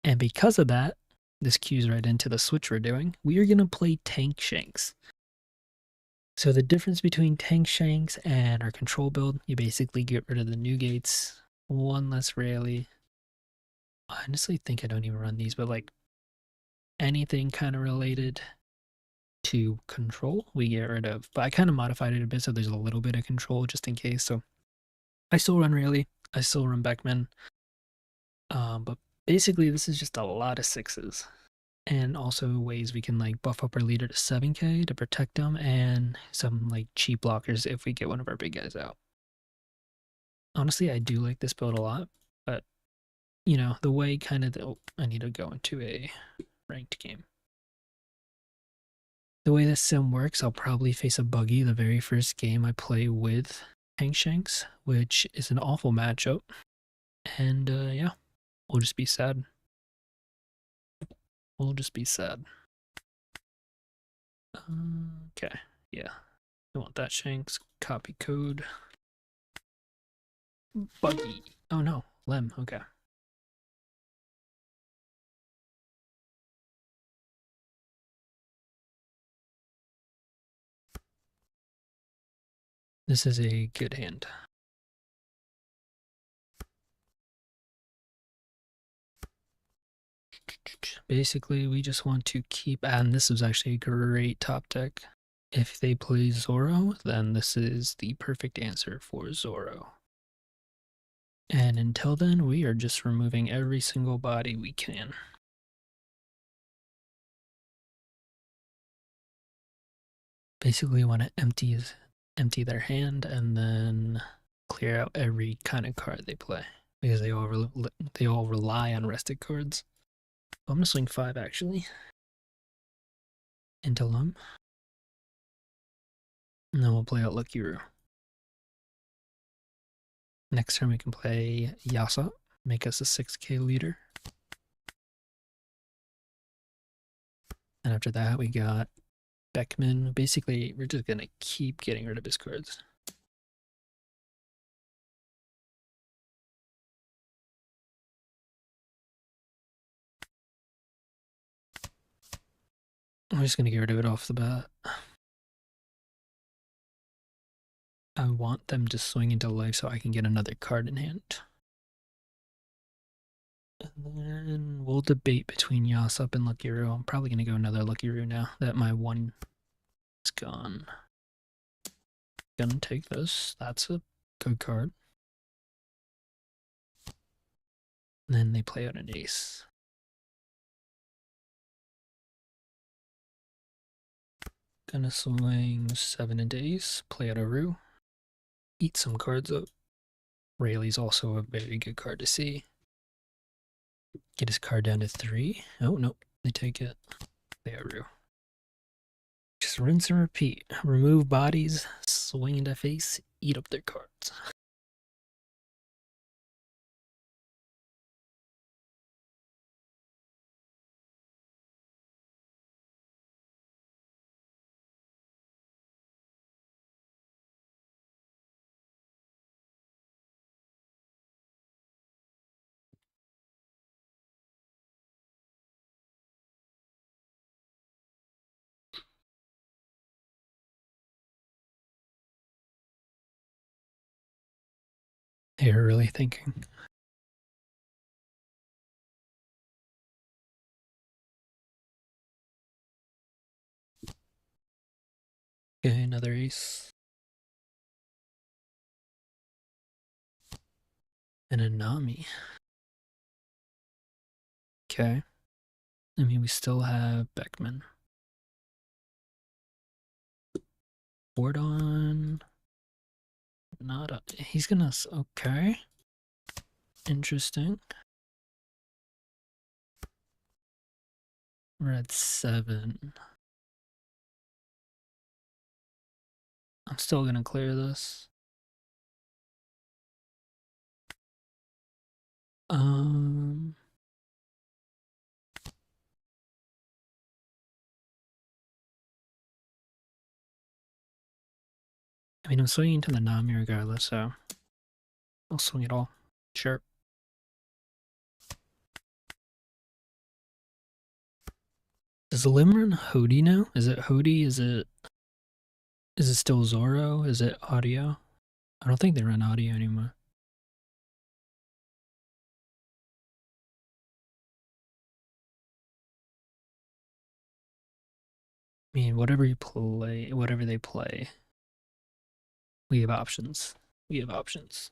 And because of that, this cues right into the switch we're doing. We are going to play Tank Shanks. So the difference between Tank Shanks and our control build, you basically get rid of the new gates, one less rarely. I honestly think I don't even run these, but like anything kind of related to control, we get rid of. But I kind of modified it a bit so there's a little bit of control just in case. So I still run rarely, I still run Beckman. But basically this is just a lot of sixes. And also ways we can like buff up our leader to 7k to protect them, and some like cheap blockers if we get one of our big guys out. Honestly, I do like this build a lot, but you know, the way kind of I need to go into a ranked game. The way this sim works, I'll probably face a buggy the very first game I play with Tank Shanks, which is an awful matchup. And yeah, we'll just be sad. We'll just be sad. Okay, yeah. I want that Shanks. Copy code. Buggy. Oh no, Lem. Okay. This is a good hand. Basically, we just want to keep, and this is actually a great top deck. If they play Zoro, then this is the perfect answer for Zoro. And until then, we are just removing every single body we can. Basically, want to empty their hand and then clear out every kind of card they play, because they all rely on rested cards. I'm gonna swing 5 actually into Lum. And then we'll play out Lucky Roo. Next turn we can play Yasa, make us a 6k leader. And after that we got Beckman. Basically, we're just gonna keep getting rid of his cards. I'm just gonna get rid of it off the bat. I want them to swing into life so I can get another card in hand. And then we'll debate between Yasop and Lucky Roo. I'm probably gonna go another Lucky Roo now that my one is gone. Gonna take this. That's a good card. And then they play out an ace. Gonna swing 7 into ace, play out a Roo, eat some cards up. Rayleigh's also a very good card to see. Get his card down to 3. Oh, nope. They take it. Play out Roo. Just rinse and repeat. Remove bodies, swing into face, eat up their cards. They're really thinking. Okay, another ace. And a Nami. Okay. I mean, we still have Beckman. Board on. Not a. He's gonna. Okay. Interesting. We're at 7. I'm still gonna clear this. I mean, I'm swinging to the Nami regardless, so I'll swing it all. Sure. Does Lim run Hody now? Is it Hody? Is it still Zoro? Is it audio? I don't think they run audio anymore. I mean, whatever you play, whatever they play, we have options. We have options.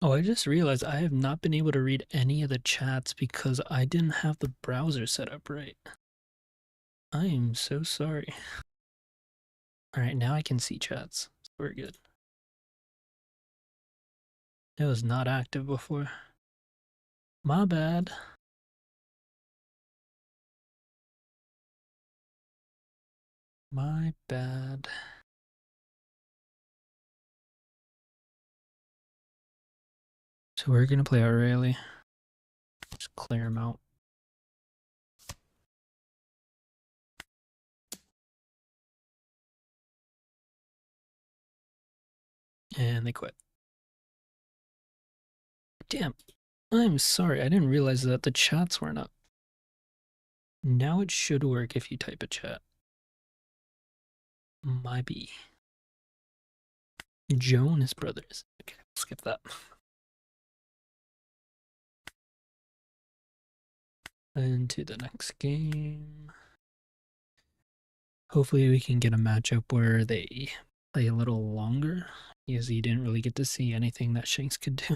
Oh, I just realized I have not been able to read any of the chats because I didn't have the browser set up right. I am so sorry. Alright, now I can see chats. We're good. It was not active before. My bad. My bad. So we're gonna play Aurelie. Just clear them out. And they quit. Damn. I'm sorry, I didn't realize that the chats weren't up. Now it should work if you type a chat. My B. Jonas Brothers. Okay, skip that. Into the next game. Hopefully we can get a matchup where they play a little longer, because you didn't really get to see anything that Shanks could do.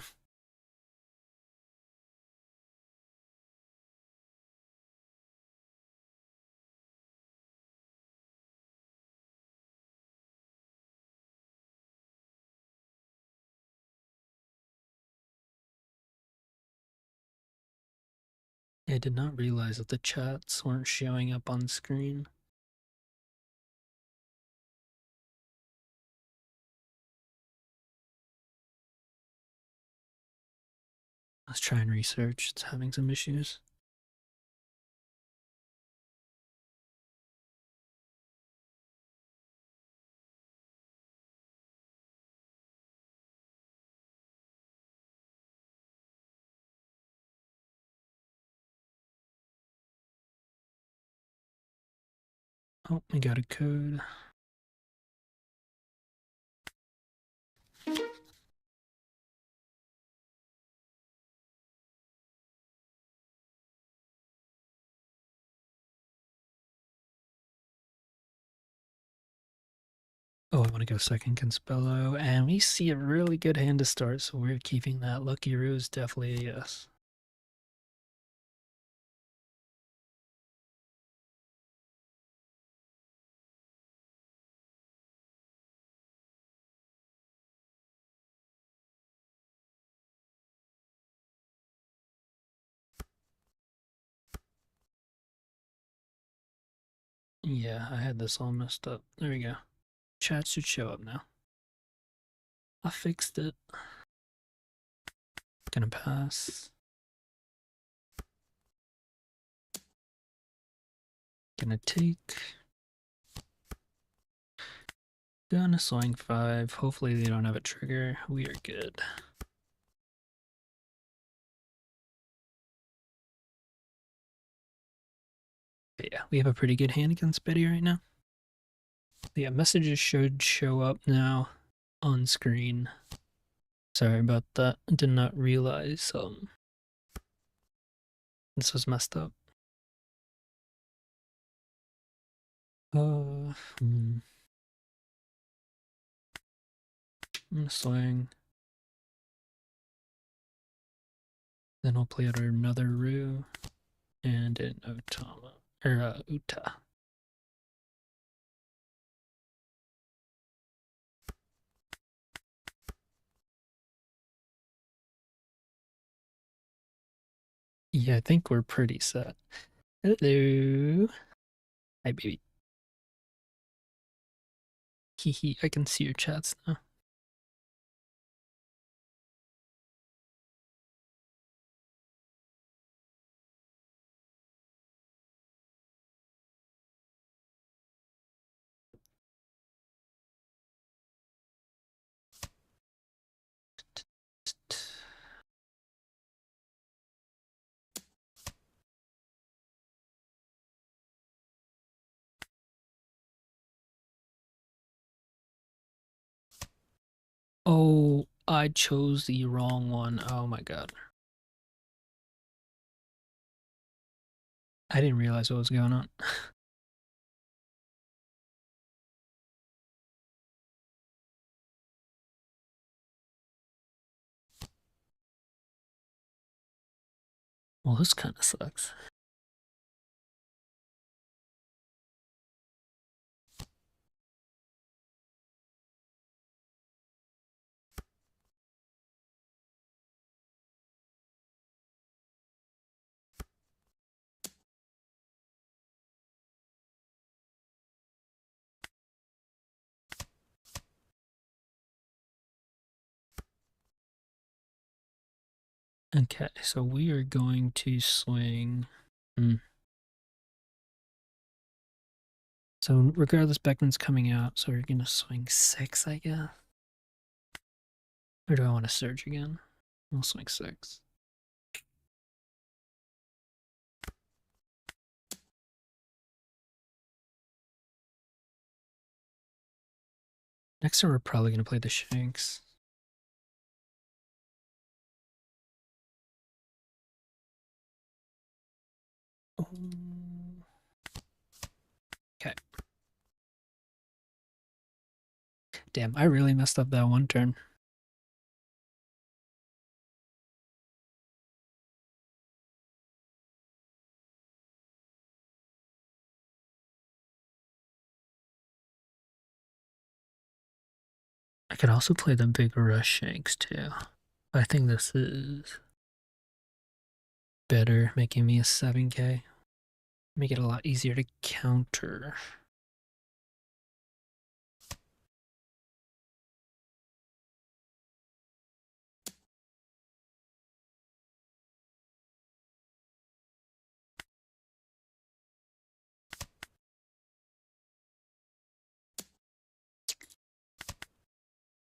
I did not realize that the chats weren't showing up on screen. Let's try and research. It's having some issues. Oh, we got a code. Oh, I want to go second Conspello, and we see a really good hand to start, so we're keeping that. Lucky Rose, definitely a yes. Yeah, I had this all messed up. There we go. Chat should show up now. I fixed it. Gonna pass. Gonna take. Gonna swing 5. Hopefully they don't have a trigger. We are good. But yeah, we have a pretty good hand against Betty right now. Yeah, messages should show up now on screen. Sorry about that. I did not realize this was messed up. Hmm. I'm gonna swing. Then I'll play out another Rue and an Otama or Uta. Yeah, I think we're pretty set. Hello. Hi, baby. Hee, I can see your chats now. Oh, I chose the wrong one. Oh my god. I didn't realize what was going on. Well, this kind of sucks. Okay, so we are going to swing. So regardless, Beckman's coming out, so we're gonna swing 6, I guess. Or do I want to surge again? We'll swing 6. Next turn, we're probably gonna play the Shanks. Okay. Damn, I really messed up that one turn. I could also play the big rush Shanks too. I think this is better, making me a 7k. Make it a lot easier to counter.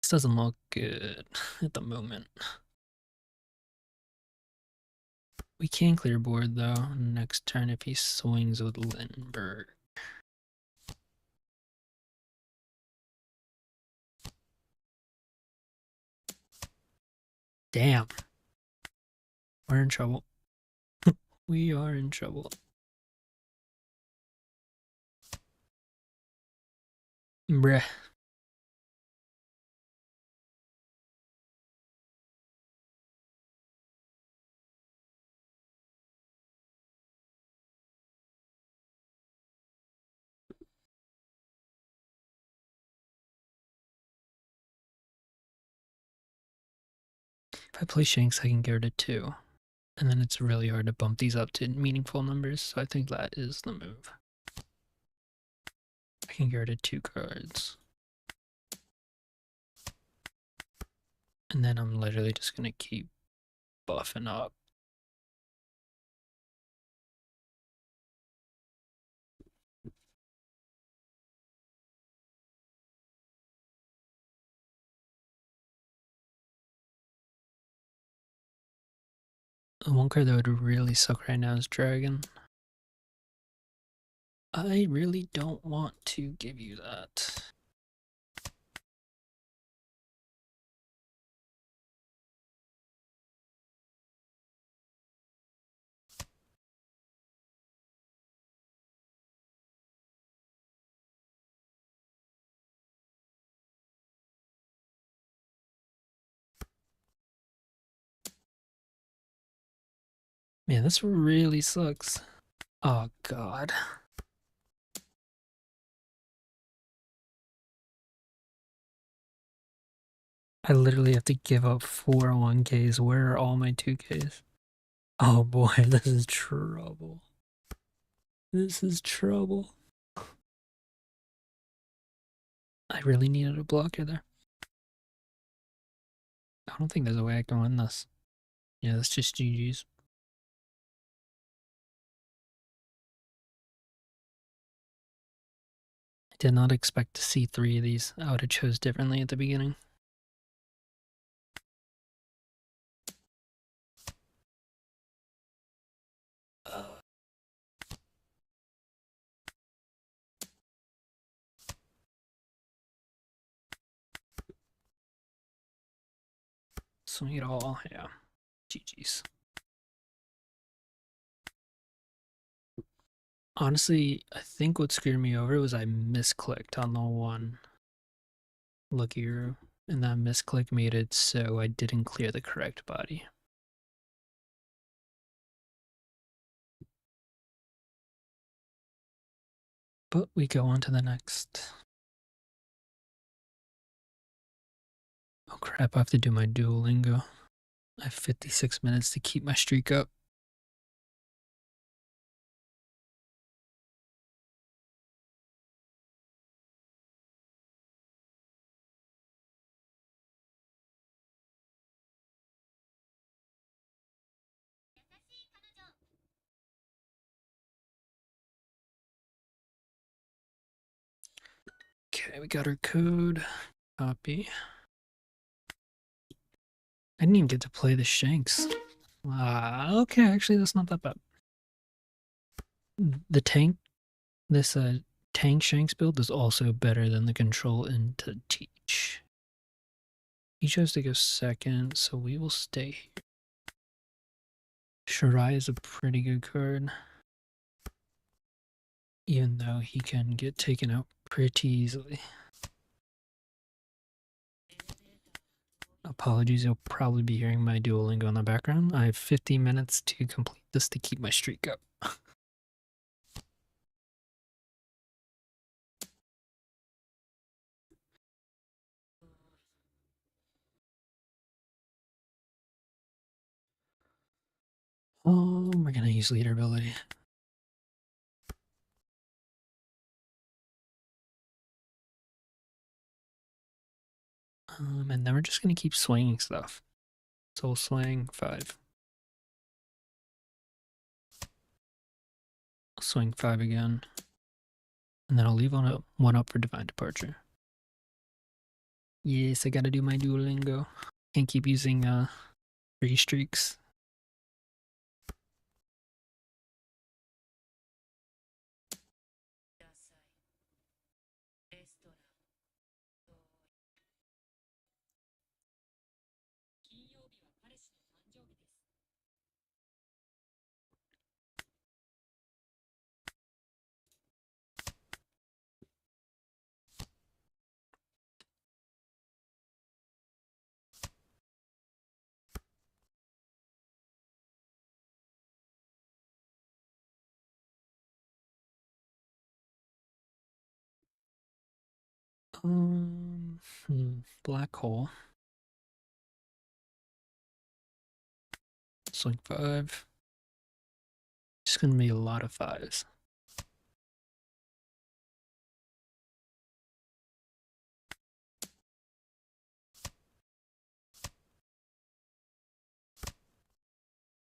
This doesn't look good at the moment. We can clear board though next turn if he swings with Lindbergh. Damn. We're in trouble. We are in trouble. Bruh. If I play Shanks, I can get rid of 2. And then it's really hard to bump these up to meaningful numbers, so I think that is the move. I can get rid of 2 cards. And then I'm literally just gonna keep buffing up. The one card that would really suck right now is Dragon. I really don't want to give you that. Man, this really sucks. Oh god. I literally have to give up 4 1Ks. Where are all my 2Ks? Oh boy, this is trouble. This is trouble. I really needed a blocker there. I don't think there's a way I can win this. Yeah, that's just GG's. I did not expect to see 3 of these. I would have chose differently at the beginning. Swing it all, yeah. GG's. Honestly, I think what screwed me over was I misclicked on the one Lucky Hero, and that misclick made it so I didn't clear the correct body. But we go on to the next. Oh crap, I have to do my Duolingo. I have 56 minutes to keep my streak up. Okay, we got our code. Copy. I didn't even get to play the Shanks. Okay, actually that's not that bad. The tank, this Tank Shanks build is also better than the control into teach. He chose to go second, so we will stay here. Shirai is a pretty good card, even though he can get taken out pretty easily. Apologies, you'll probably be hearing my Duolingo in the background. I have 50 minutes to complete this to keep my streak up. We're gonna use leader ability. And then we're just gonna keep swinging stuff. Soul Swing, 5. I'll swing 5 again. And then I'll leave one up for Divine Departure. Yes, I gotta do my Duolingo. Can't keep using free streaks. Black hole. Swing 5. Just gonna be a lot of 5s.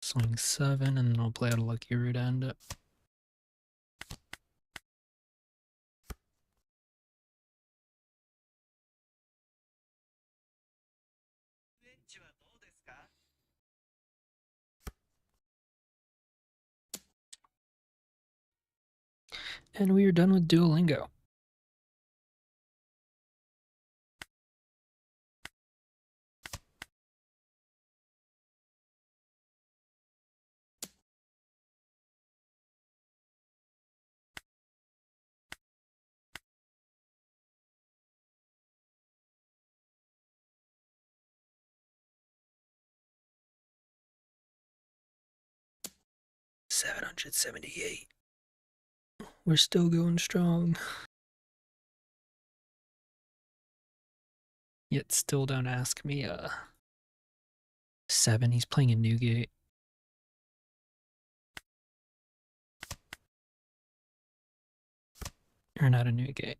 Swing 7, and then I'll play out a Lucky Root to end it. And we are done with Duolingo. 778. We're still going strong. Yet still don't ask me, 7, he's playing a Newgate. Or not a Newgate.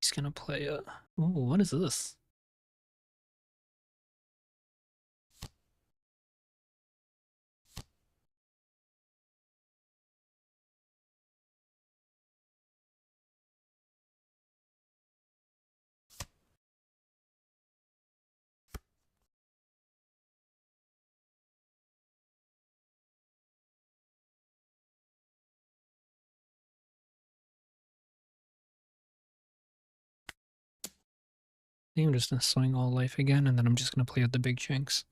He's gonna play, ooh, what is this? I think I'm just gonna swing all life again, and then I'm just gonna play with the big Shanks.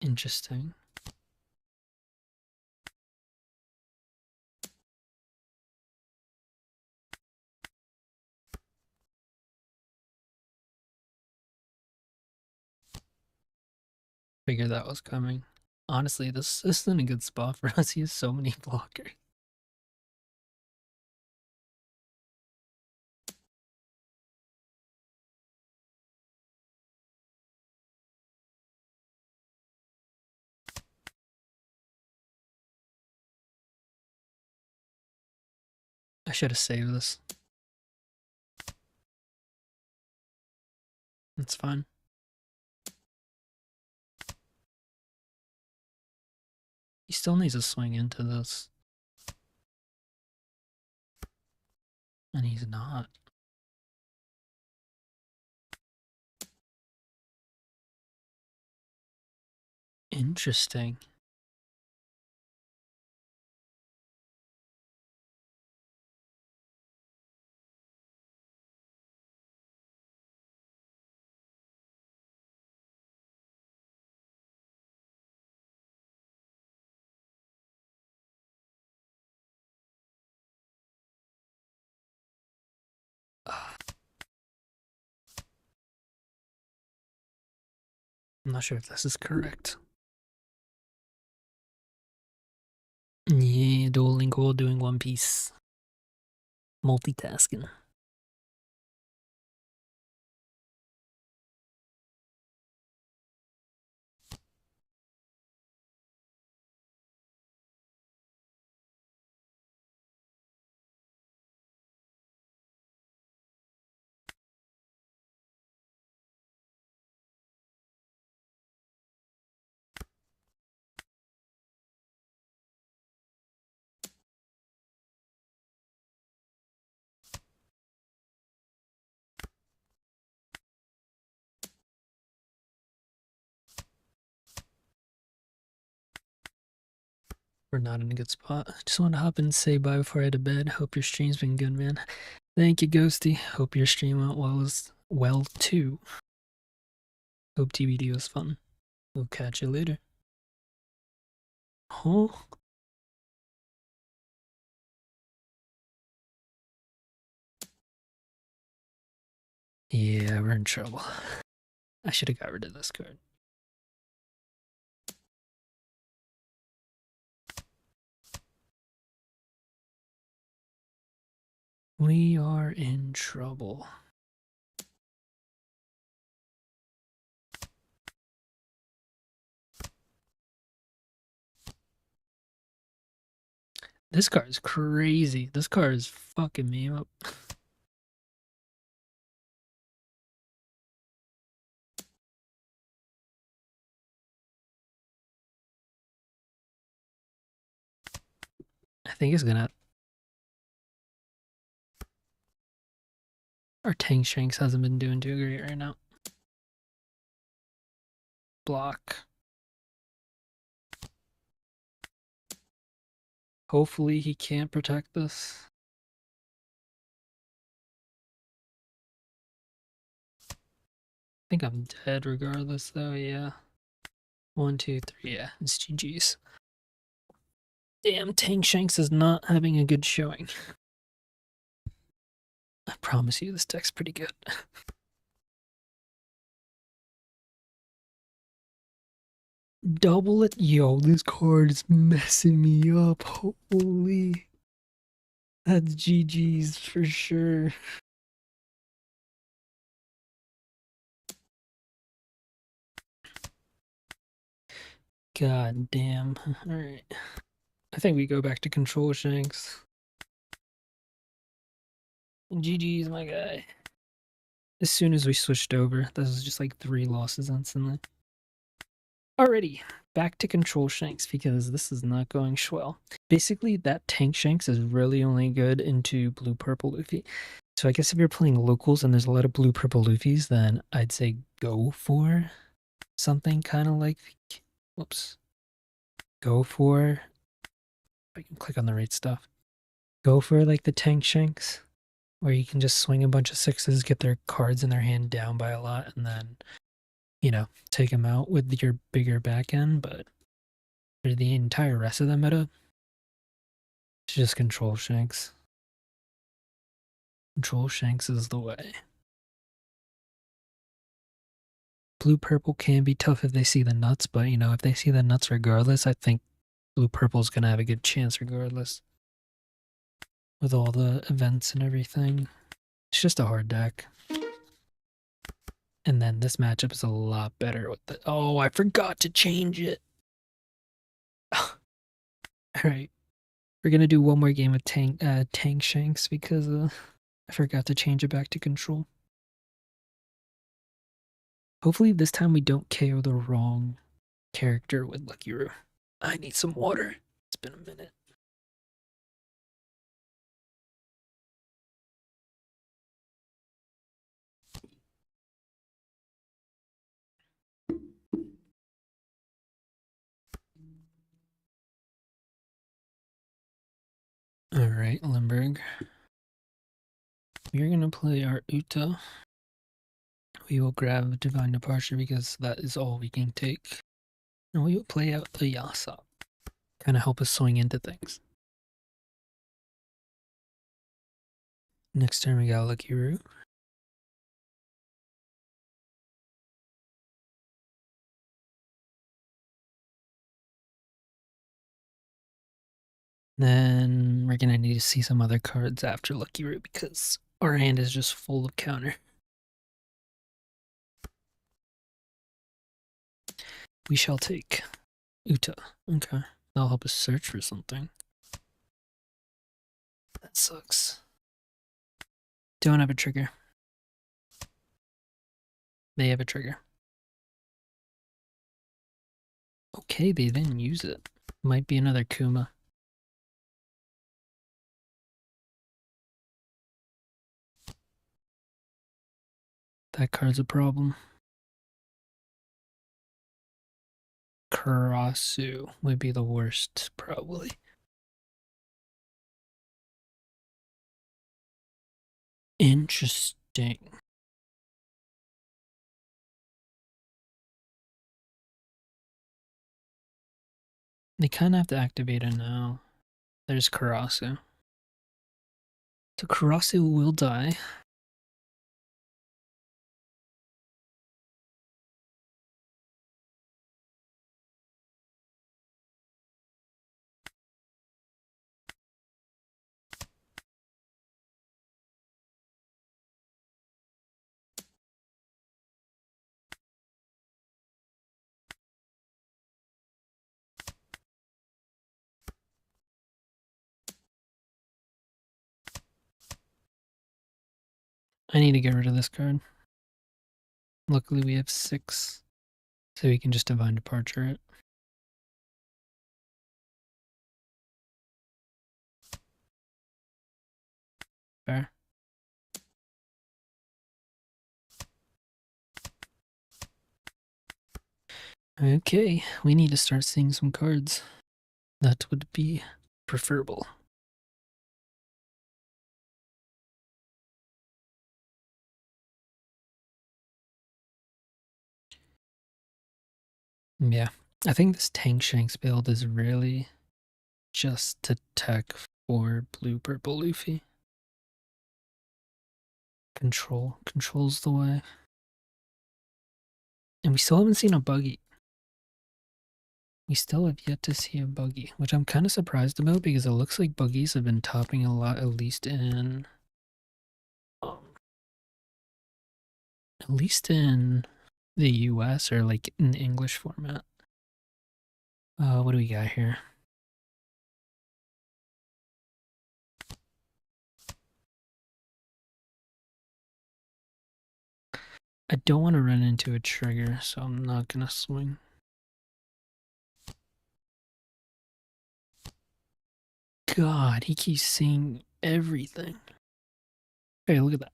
Interesting. Figured that was coming. Honestly, this isn't a good spot for us. He has so many blockers. I should have saved this. It's fine. He still needs to swing into this. And he's not. Interesting. I'm not sure if this is correct. Yeah, Duolingo doing One Piece. Multitasking. We're not in a good spot. Just want to hop in and say bye before I head to bed. Hope your stream's been good, man. Thank you, Ghosty. Hope your stream went well too. Hope TBD was fun. We'll catch you later. Oh. Yeah, we're in trouble. I should have got rid of this card. We are in trouble. This card is crazy. This card is fucking me up. I think it's gonna. Our Tank Shanks hasn't been doing too great right now. Block. Hopefully he can't protect this. I think I'm dead regardless though, yeah. 1, 2, 3, yeah, it's GG's. Damn, Tank Shanks is not having a good showing. I promise you, this deck's pretty good. Double it. Yo, this card is messing me up. Holy. That's GG's for sure. God damn. Alright. I think we go back to Control Shanks. GG's, my guy. As soon as we switched over, this was just like 3 losses instantly. Alrighty, back to Control Shanks because this is not going swell. Basically, that Tank Shanks is really only good into blue-purple Luffy. So I guess if you're playing locals and there's a lot of blue-purple Luffys, then I'd say go for something kind of like, whoops, go for, if I can click on the right stuff, go for like the Tank Shanks, where you can just swing a bunch of 6s, get their cards in their hand down by a lot, and then, you know, take them out with your bigger back end. But for the entire rest of the meta, it's just Control Shanks. Control Shanks is the way. Blue-purple can be tough if they see the nuts, but, you know, if they see the nuts regardless, I think blue-purple's going to have a good chance regardless. With all the events and everything. It's just a hard deck. And then this matchup is a lot better with the... Oh, I forgot to change it. Alright. We're going to do one more game of Tank Shanks because I forgot to change it back to Control. Hopefully this time we don't KO the wrong character with Lucky Roo. I need some water. It's been a minute. Alright, Limburg. We're gonna play our Uta. We will grab Divine Departure because that is all we can take. And we will play out the Yasop. Kind of help us swing into things. Next turn we got Lucky Roo. Then we're gonna need to see some other cards after Lucky Roo because our hand is just full of counter. We shall take Uta. Okay. That'll help us search for something. That sucks. Don't have a trigger. They have a trigger. Okay, they didn't use it. Might be another Kuma. That card's a problem. Karasu would be the worst, probably. Interesting. They kind of have to activate it now. There's Karasu. So Karasu will die. I need to get rid of this card. Luckily we have 6, so we can just Divine Departure it. Fair. Okay, we need to start seeing some cards. That would be preferable. Yeah, I think this Tank Shanks build is really just to tech for blue purple Luffy. Control's the way. And we still haven't seen a buggy. We still have yet to see a buggy, which I'm kind of surprised about because it looks like buggies have been topping a lot, at least in the US or like in the English format. What do we got here? I don't want to run into a trigger, so I'm not gonna swing. God, he keeps seeing everything. Hey, look at that.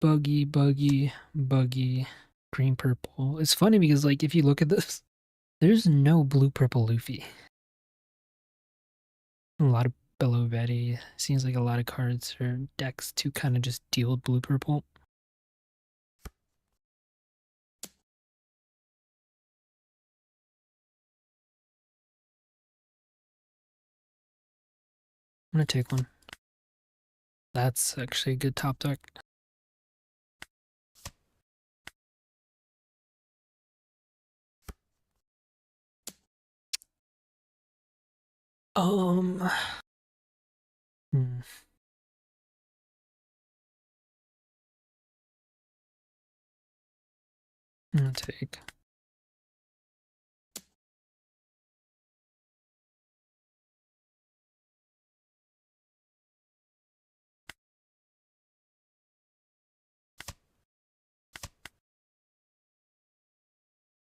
Buggy, buggy, buggy, green, purple. It's funny because, like, if you look at this, there's no blue, purple Luffy. A lot of Bellovetti. Seems like a lot of cards or decks to kind of just deal with blue, purple. I'm gonna take one. That's actually a good top deck. Hmm. I'm gonna take.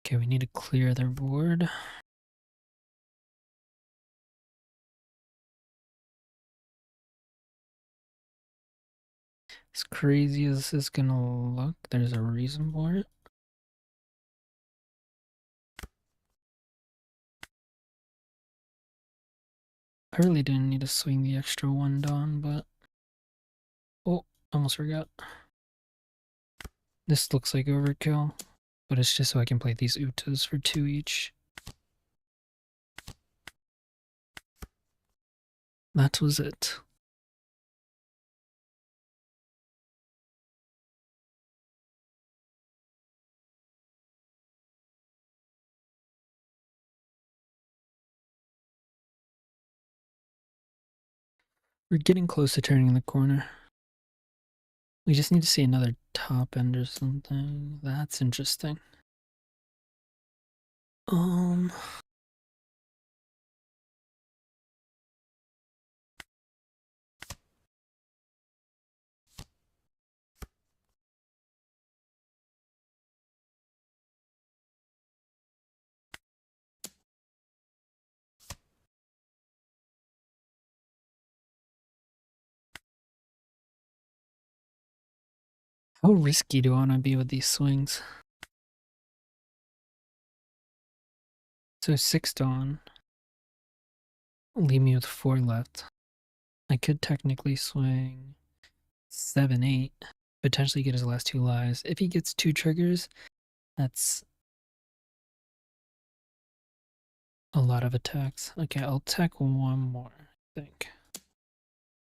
Okay, we need to clear their board. As crazy as this is gonna look, there's a reason for it. I really didn't need to swing the extra one Dawn, but oh, almost forgot. This looks like overkill, but it's just so I can play these Utas for 2 each. That was it. We're getting close to turning the corner. We just need to see another top end or something. That's interesting. How risky do I want to be with these swings? So 6 Dawn. Leave me with 4 left. I could technically swing 7, 8. Potentially get his last 2 lives. If he gets 2 triggers, that's a lot of attacks. Okay, I'll attack one more, I think.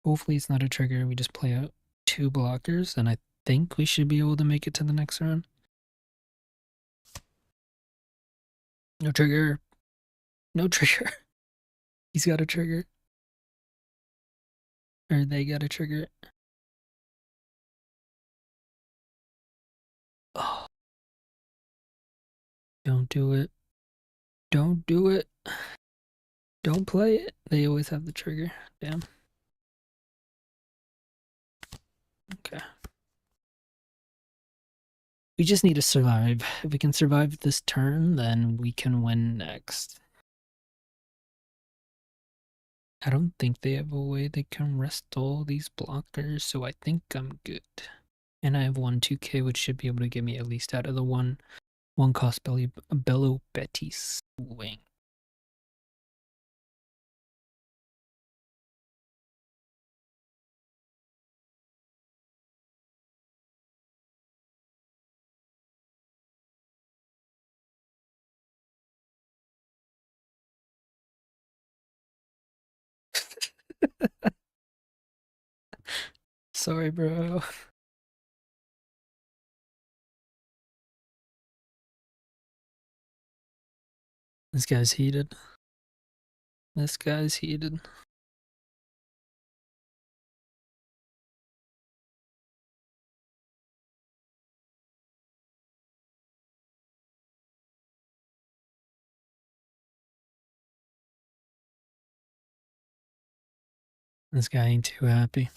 Hopefully it's not a trigger. We just play out 2 blockers, and I think we should be able to make it to the next round. No trigger. No trigger. He's got a trigger. Or they got a trigger. Oh. Don't do it. Don't do it. Don't play it. They always have the trigger. Damn. Okay. We just need to survive. If we can survive this turn, then we can win next. I don't think they have a way they can rest all these blockers, so I think I'm good. And I have 1 2K, which should be able to get me at least out of the one cost Bello Betty swing. Sorry, bro. This guy's heated. This guy's heated. This guy ain't too happy.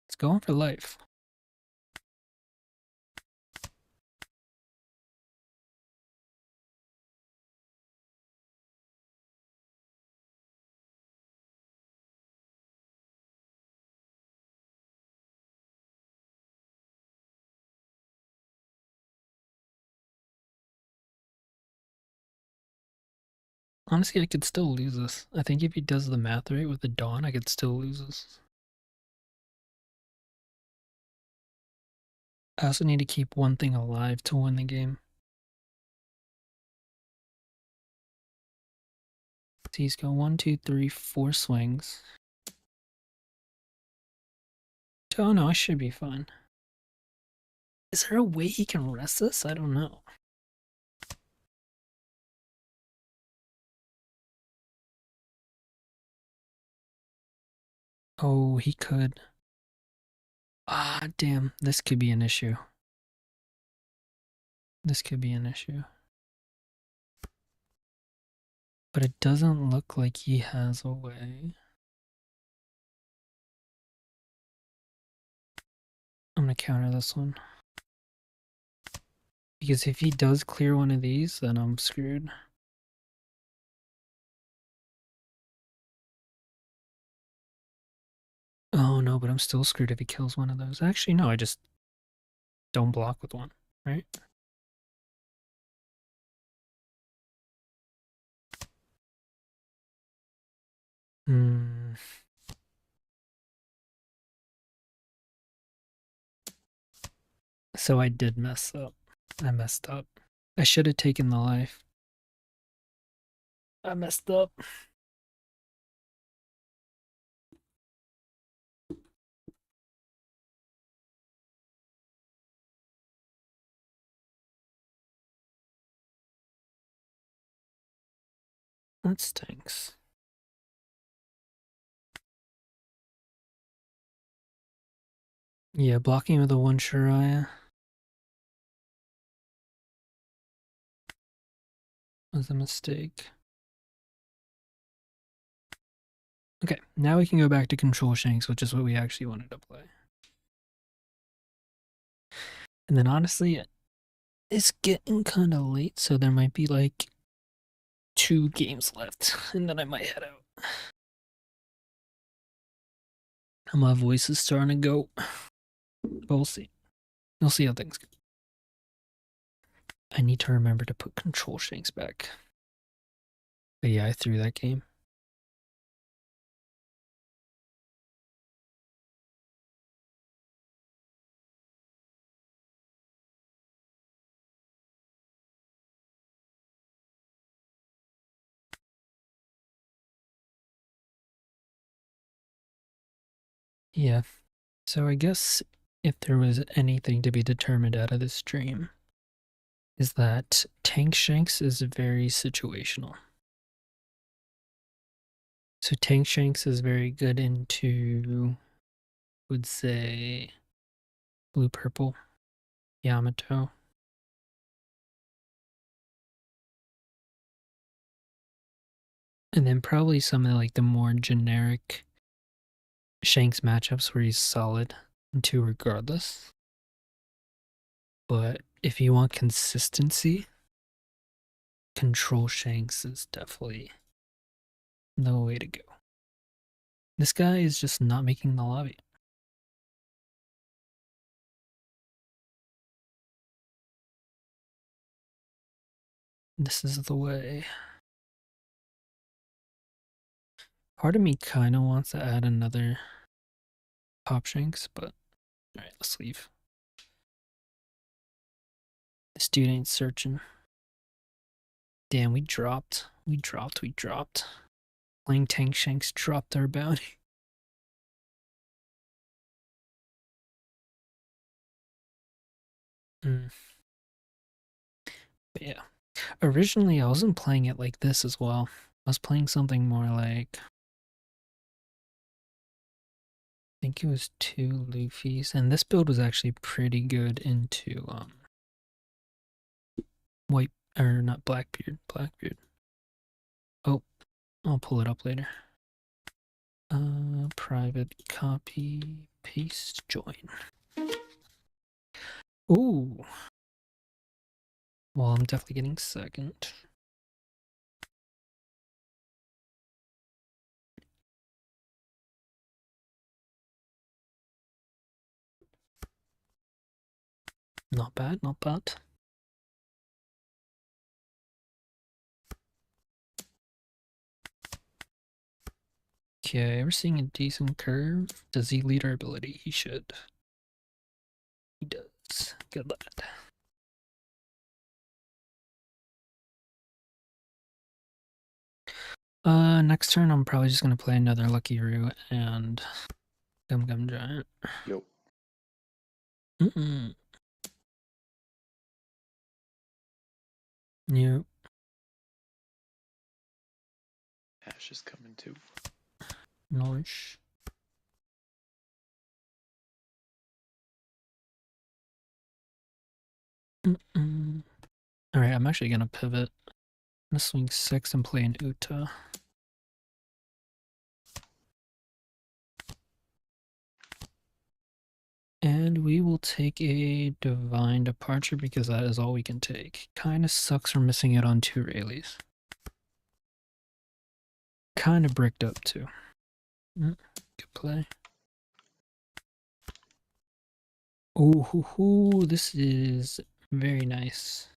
It's going for life. Honestly, I could still lose this. I think if he does the math right with the Dawn, I could still lose this. I also need to keep one thing alive to win the game. So he's got 1, 2, 3, 4 swings. Oh no, I should be fine. Is there a way he can rest this? I don't know. Oh, he could. Ah, damn. This could be an issue. This could be an issue. But it doesn't look like he has a way. I'm gonna counter this one. Because if he does clear one of these, then I'm screwed. Oh no, but I'm still screwed if he kills one of those. Actually, no, I just don't block with one, right? Hmm. So I did mess up. I messed up. I should have taken the life. I messed up. That stinks. Yeah, blocking with a one Shariah was a mistake. Okay, now we can go back to control Shanks, which is what we actually wanted to play. And then honestly, it's getting kind of late, so there might be like 2 games left, and then I might head out. My voice is starting to go, but we'll see. We'll see how things go. I need to remember to put control Shanks back. But yeah, I threw that game. Yeah, so I guess if there was anything to be determined out of this stream, is that Tank Shanks is very situational. So Tank Shanks is very good into, would say, blue purple, Yamato. And then probably some of like the more generic Shanks matchups where he's solid into regardless. But if you want consistency, control Shanks is definitely the way to go. This guy is just not making the lobby. This is the way. Part of me kind of wants to add another Pop Shanks, but alright, let's leave. This dude ain't searching. Damn, we dropped. Playing Tank Shanks dropped our bounty. But yeah. Originally, I wasn't playing it like this as well. I was playing something more like... I think it was 2 Luffys. And this build was actually pretty good into... White... Or not Blackbeard. Oh, I'll pull it up later. Private copy, paste, join. Ooh. Well, I'm definitely getting second. Not bad. Okay, we're seeing a decent curve. Does he lead our ability? He should. He does. Good lad. Next turn I'm probably just gonna play another Lucky Root and Gum Gum Giant. Yo. Yep. Ash is coming too. Nice. Alright, I'm actually gonna pivot. I'm gonna swing 6 and play an Uta. And we will take a Divine Departure because that is all we can take. Kinda sucks we're missing it on 2 Rayleighs. Kinda bricked up too. Good play. Oh, this is very nice.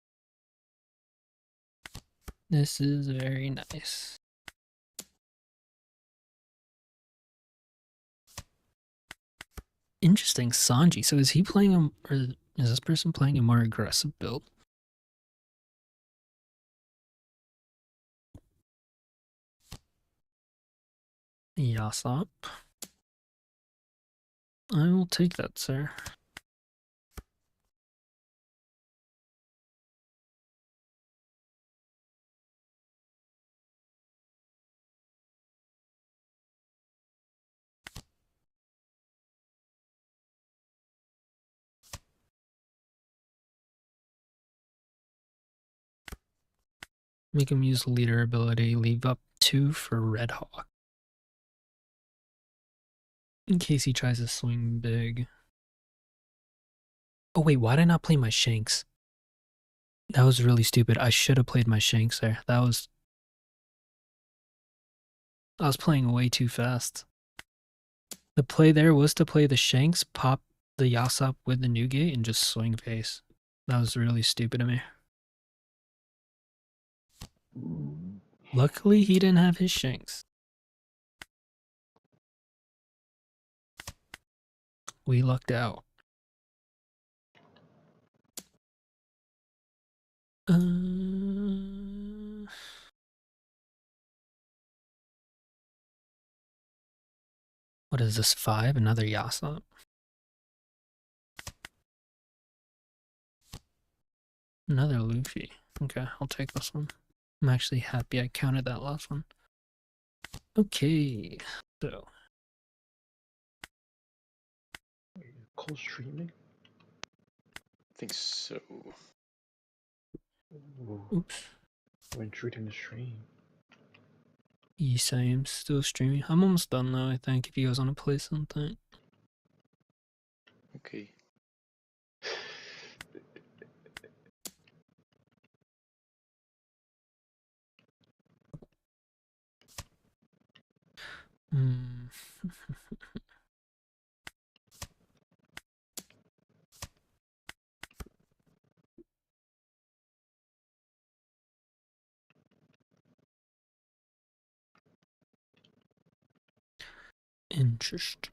This is very nice. Interesting, Sanji. So is he playing a, or is this person playing a more aggressive build? Yasop. I will take that, sir. Make him use leader ability, leave up 2 for Red Hawk. In case he tries to swing big. Oh wait, why did I not play my Shanks? That was really stupid. I should have played my Shanks there. I was playing way too fast. The play there was to play the Shanks, pop the Yasop with the Newgate, and just swing face. That was really stupid of me. Luckily, he didn't have his Shanks. We lucked out. What is this, 5? Another Yasop? Another Luffy. Okay, I'll take this one. I'm actually happy I counted that last one. Okay, so. Cold streaming? I think so. Oops. We're intruding the stream. Yes, I am still streaming. I'm almost done though, I think, if you guys want to play something. Okay. Interesting.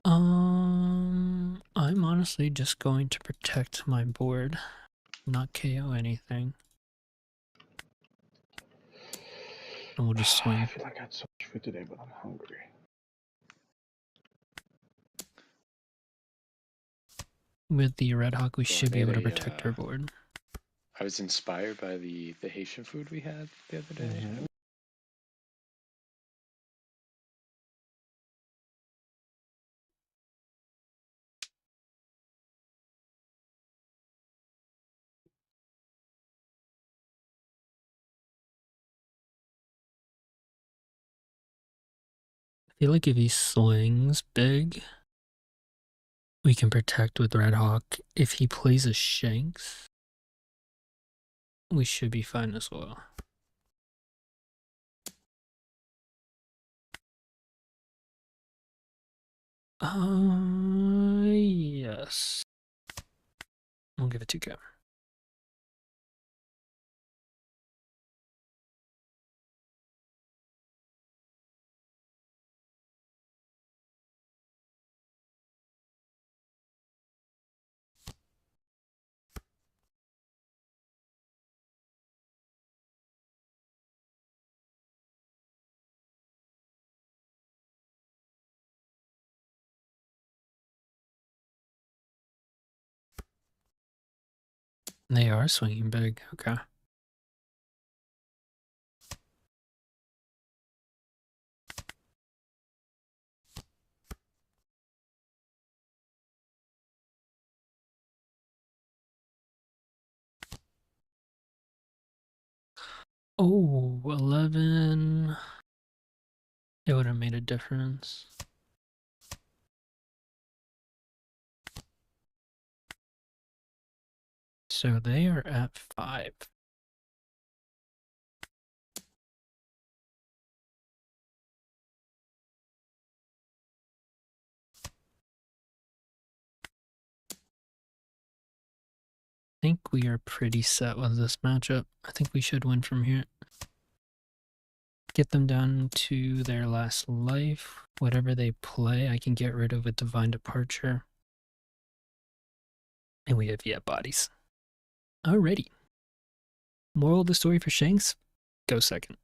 I'm honestly just going to protect my board, not KO anything. And we'll just swing. I feel like I had so much food today, but I'm hungry. With the Red Hawk, we So should be able to protect our board. I was inspired by the Haitian food we had the other day. Mm-hmm. I feel like if he swings big, we can protect with Red Hawk. If he plays a Shanks, we should be fine as well. Yes. We'll give it 2K. They are swinging big. Okay. Oh, 11. It would have made a difference. So they are at 5. I think we are pretty set with this matchup. I think we should win from here. Get them down to their last life. Whatever they play, I can get rid of with Divine Departure. And we have bodies. Alrighty. Moral of the story for Shanks, go second.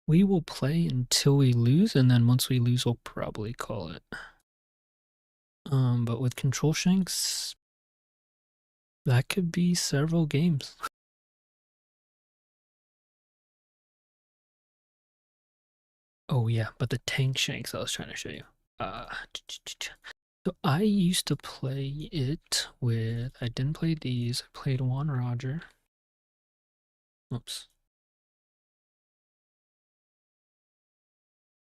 We will play until we lose, and then once we lose, we'll probably call it. But with Control Shanks, that could be several games. Oh yeah, but the Tank Shanks I was trying to show you. So I used to play it with, I didn't play these, I played Juan Roger. Oops.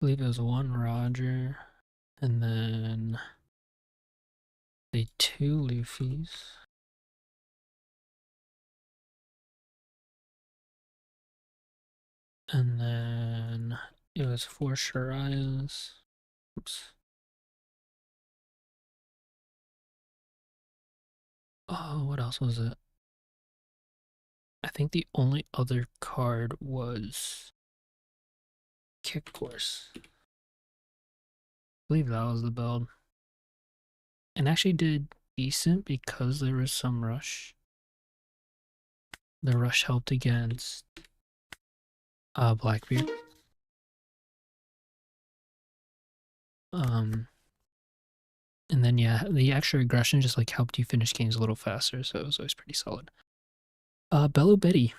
I believe it was Juan Roger, and then the 2 Luffys. And then it was 4 Sharias. Oops. Oh, what else was it? I think the only other card was Kick Course. I believe that was the build. And actually did decent because there was some rush. The rush helped against Blackbeard. And then the extra aggression just like helped you finish games a little faster, so it was always pretty solid. Bello Betty.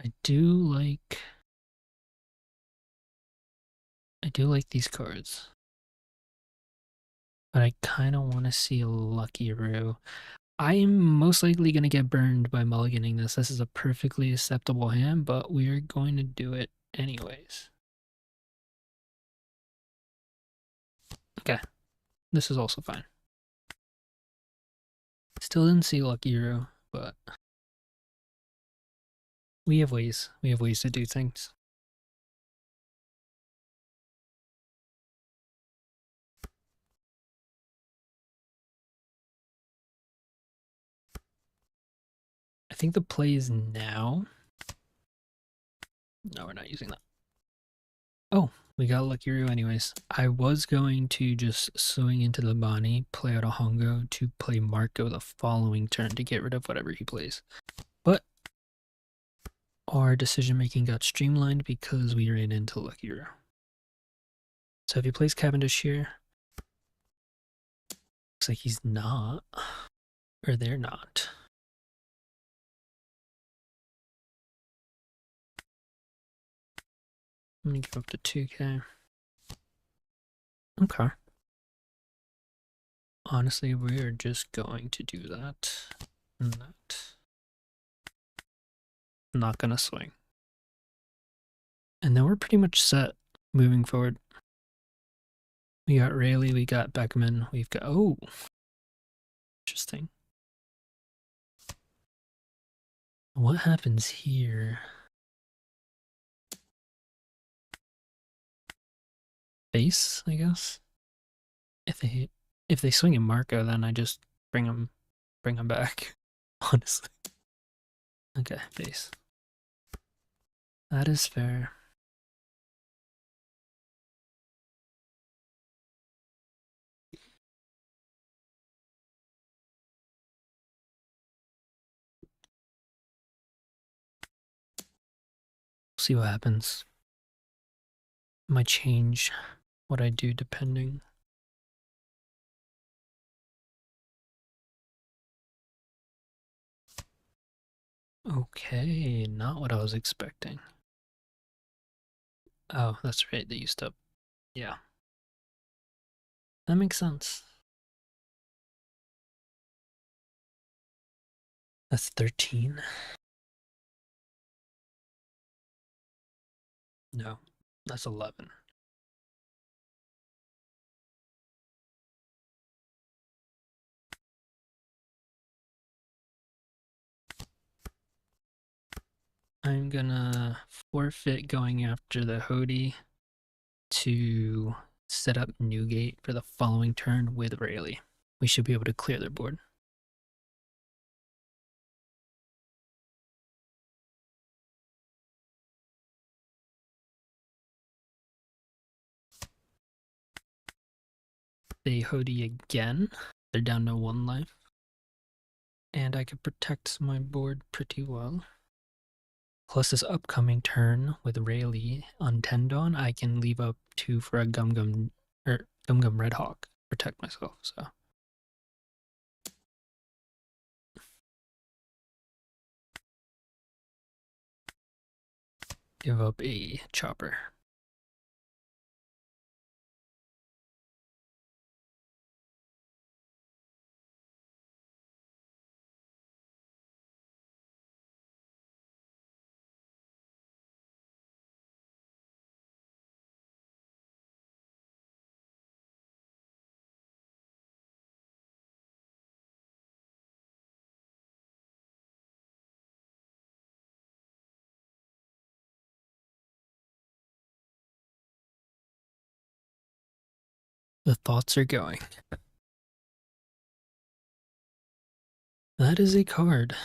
I do like these cards. But I kind of want to see a Lucky Roo. I am most likely going to get burned by mulliganing this. This is a perfectly acceptable hand, but we are going to do it anyways. Okay, this is also fine. Still didn't see Lucky Roo, but we have ways. We have ways to do things. think the play is now. No, we're not using that. Oh, we got Luckyru anyways. I was going to just swing into the Bonnie, play out a Hongo to play Marco the following turn to get rid of whatever he plays. But our decision making got streamlined because we ran into Luckyru. So if he plays Cavendish here, looks like he's not, or they're not. I'm gonna give up to 2K. Okay. Honestly, we are just going to do that and that. I'm not gonna swing. And then we're pretty much set moving forward. We got Rayleigh, we got Beckman, we've got, oh, interesting. What happens here? Face, I guess. If they swing at Marco, then I just bring him back. Honestly. Okay, face. That is fair. See what happens. Might change what I do depending. Okay, not what I was expecting. Oh, that's right, they used up. Yeah. That makes sense. That's 13. No, that's 11. I'm gonna forfeit going after the Hody to set up Newgate for the following turn with Rayleigh. We should be able to clear their board. They Hody again. They're down to 1 life. And I could protect my board pretty well. Plus this upcoming turn with Rayleigh on Tendon, I can leave up 2 for a Gum Gum Red Hawk. Protect myself, so. Give up a Chopper. The thoughts are going. That is a card.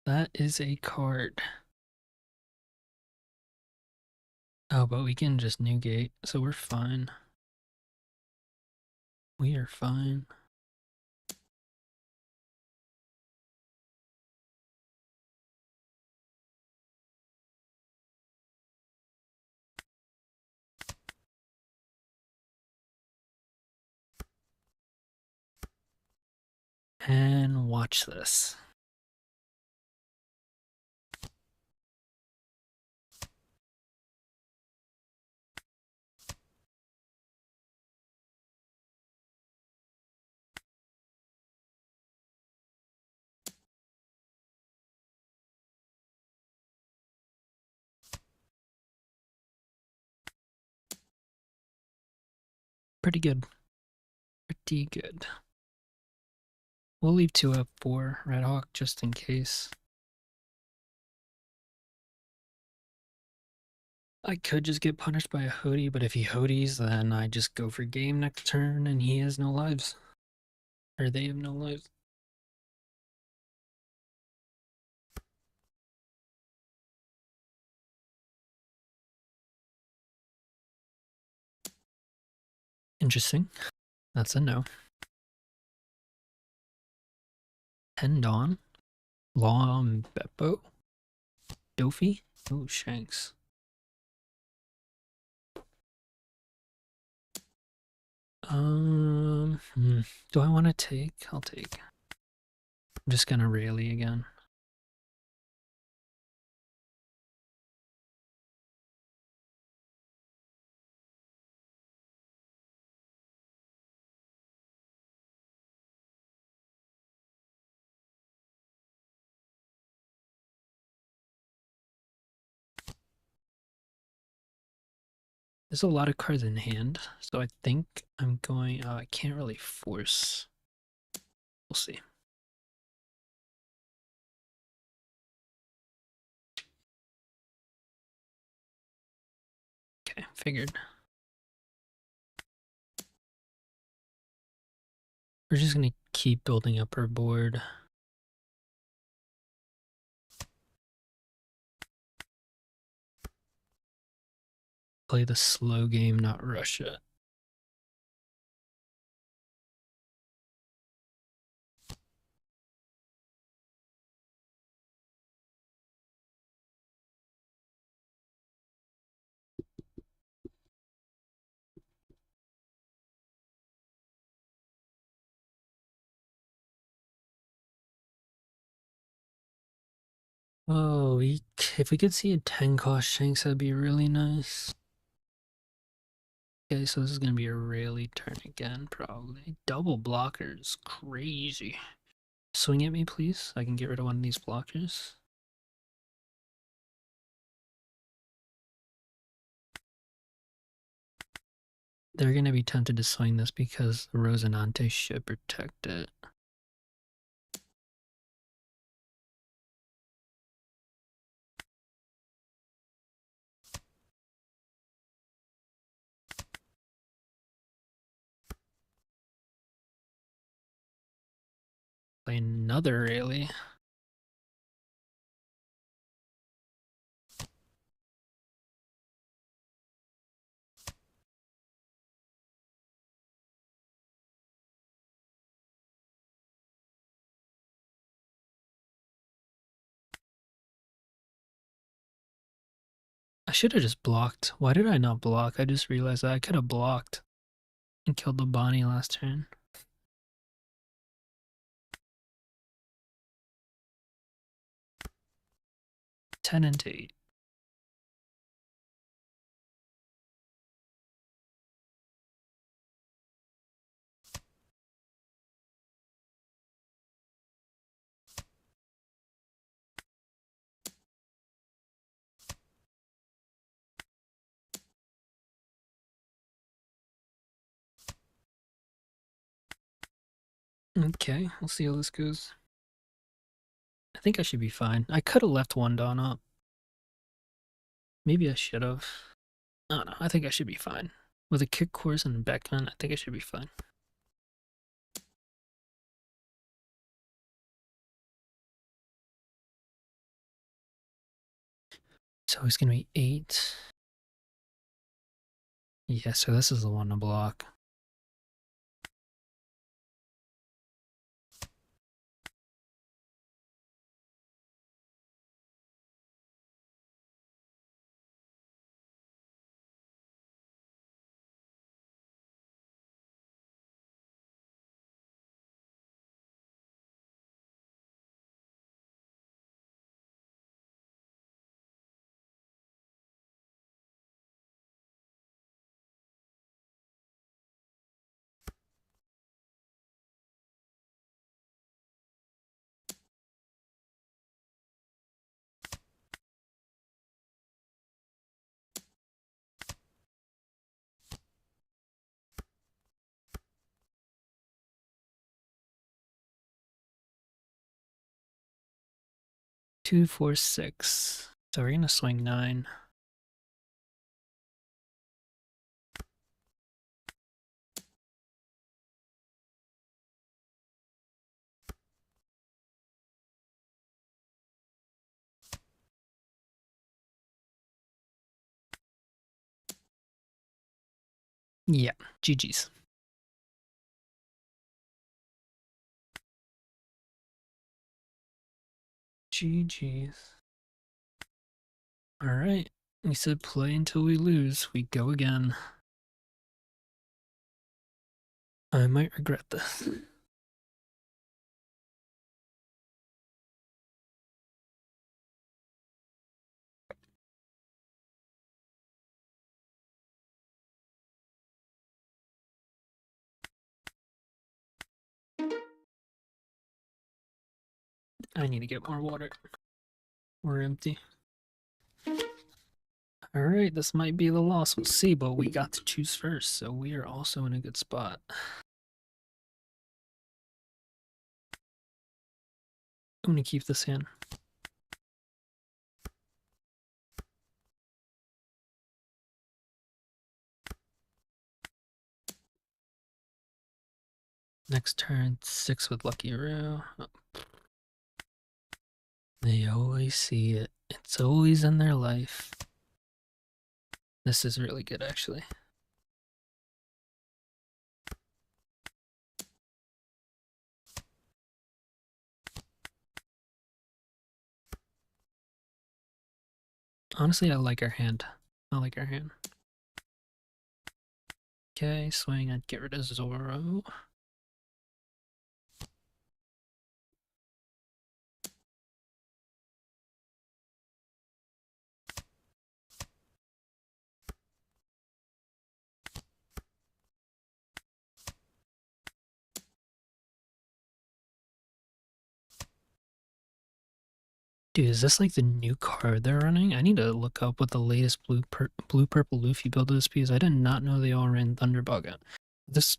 That is a card. Oh, but we can just Newgate, so we're fine. We are fine. And watch this. Pretty good. Pretty good. We'll leave 2 up for Red Hawk just in case. I could just get punished by a Hody, but if he Hodies, then I just go for game next turn and he has no lives. Or they have no lives. Interesting. That's a no. Hendon. Long Beppo. Dofi. Oh, Shanks. Do I want to take? I'll take. I'm just gonna rally again. There's a lot of cards in hand, so I think I'm going. I can't really force. We'll see. Okay, figured. We're just gonna keep building up our board. Play the slow game, not rush it. Oh, if we could see a 10 cost Shanks, that'd be really nice. Okay, so this is gonna be a rally turn again, probably. Double blockers, crazy. Swing at me, please, so I can get rid of one of these blockers. They're gonna be tempted to swing this because Rosinante should protect it. Play another rally. I should have just blocked. Why did I not block? I just realized that I could have blocked and killed the Bonnie last turn. 10 into 8. Okay, we'll see how this goes. I think I should be fine. I could have left one Dawn up. Maybe I should have. I don't know. I think I should be fine. With a kick course and Beckman, I think I should be fine. So it's going to be 8. Yeah, so this is the one to block. Two, 4, 6. So we're going to swing 9. Yeah, GG's. GG's. Alright, we said play until we lose. We go again. I might regret this. I need to get more water. We're empty. Alright, this might be the loss. We'll see, but we got to choose first, so we are also in a good spot. I'm gonna keep this in. Next turn, 6 with Lucky Row. Oh. They always see it. It's always in their life. This is really good, actually. Honestly, I like our hand. Okay, swing, I'd get rid of Zoro. Dude, is this like the new card they're running? I need to look up what the latest blue-purple Luffy build is, because I did not know they all ran Thunderbug. This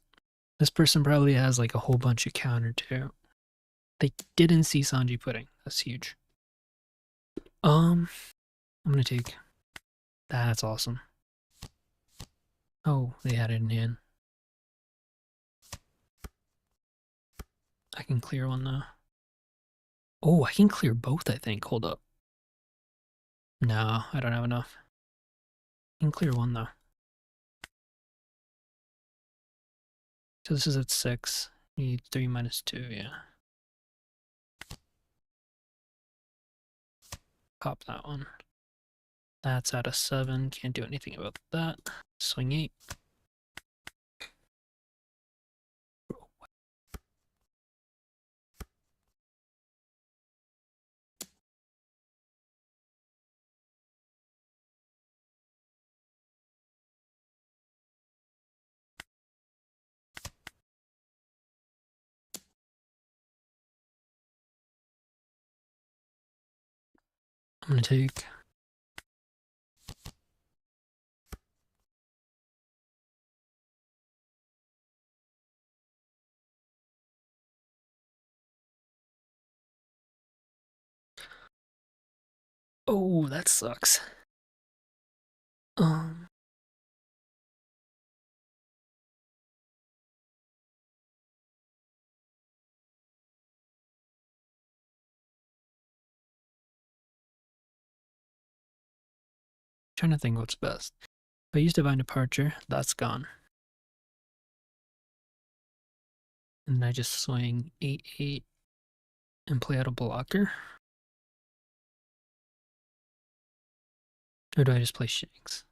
person probably has like a whole bunch of counter too. They didn't see Sanji Pudding. That's huge. I'm gonna take. That's awesome. Oh, they had it in hand. I can clear one though. Oh, I can clear both, I think. Hold up. No, I don't have enough. I can clear one though. So this is at 6. You need 3 minus 2, yeah. Pop that one. That's at a 7. Can't do anything about that. Swing 8. I'm gonna take. Oh, that sucks. Um, Trying to think what's best. If I use Divine Departure, that's gone. And I just swing 8-8 and play out a blocker. Or do I just play Shanks?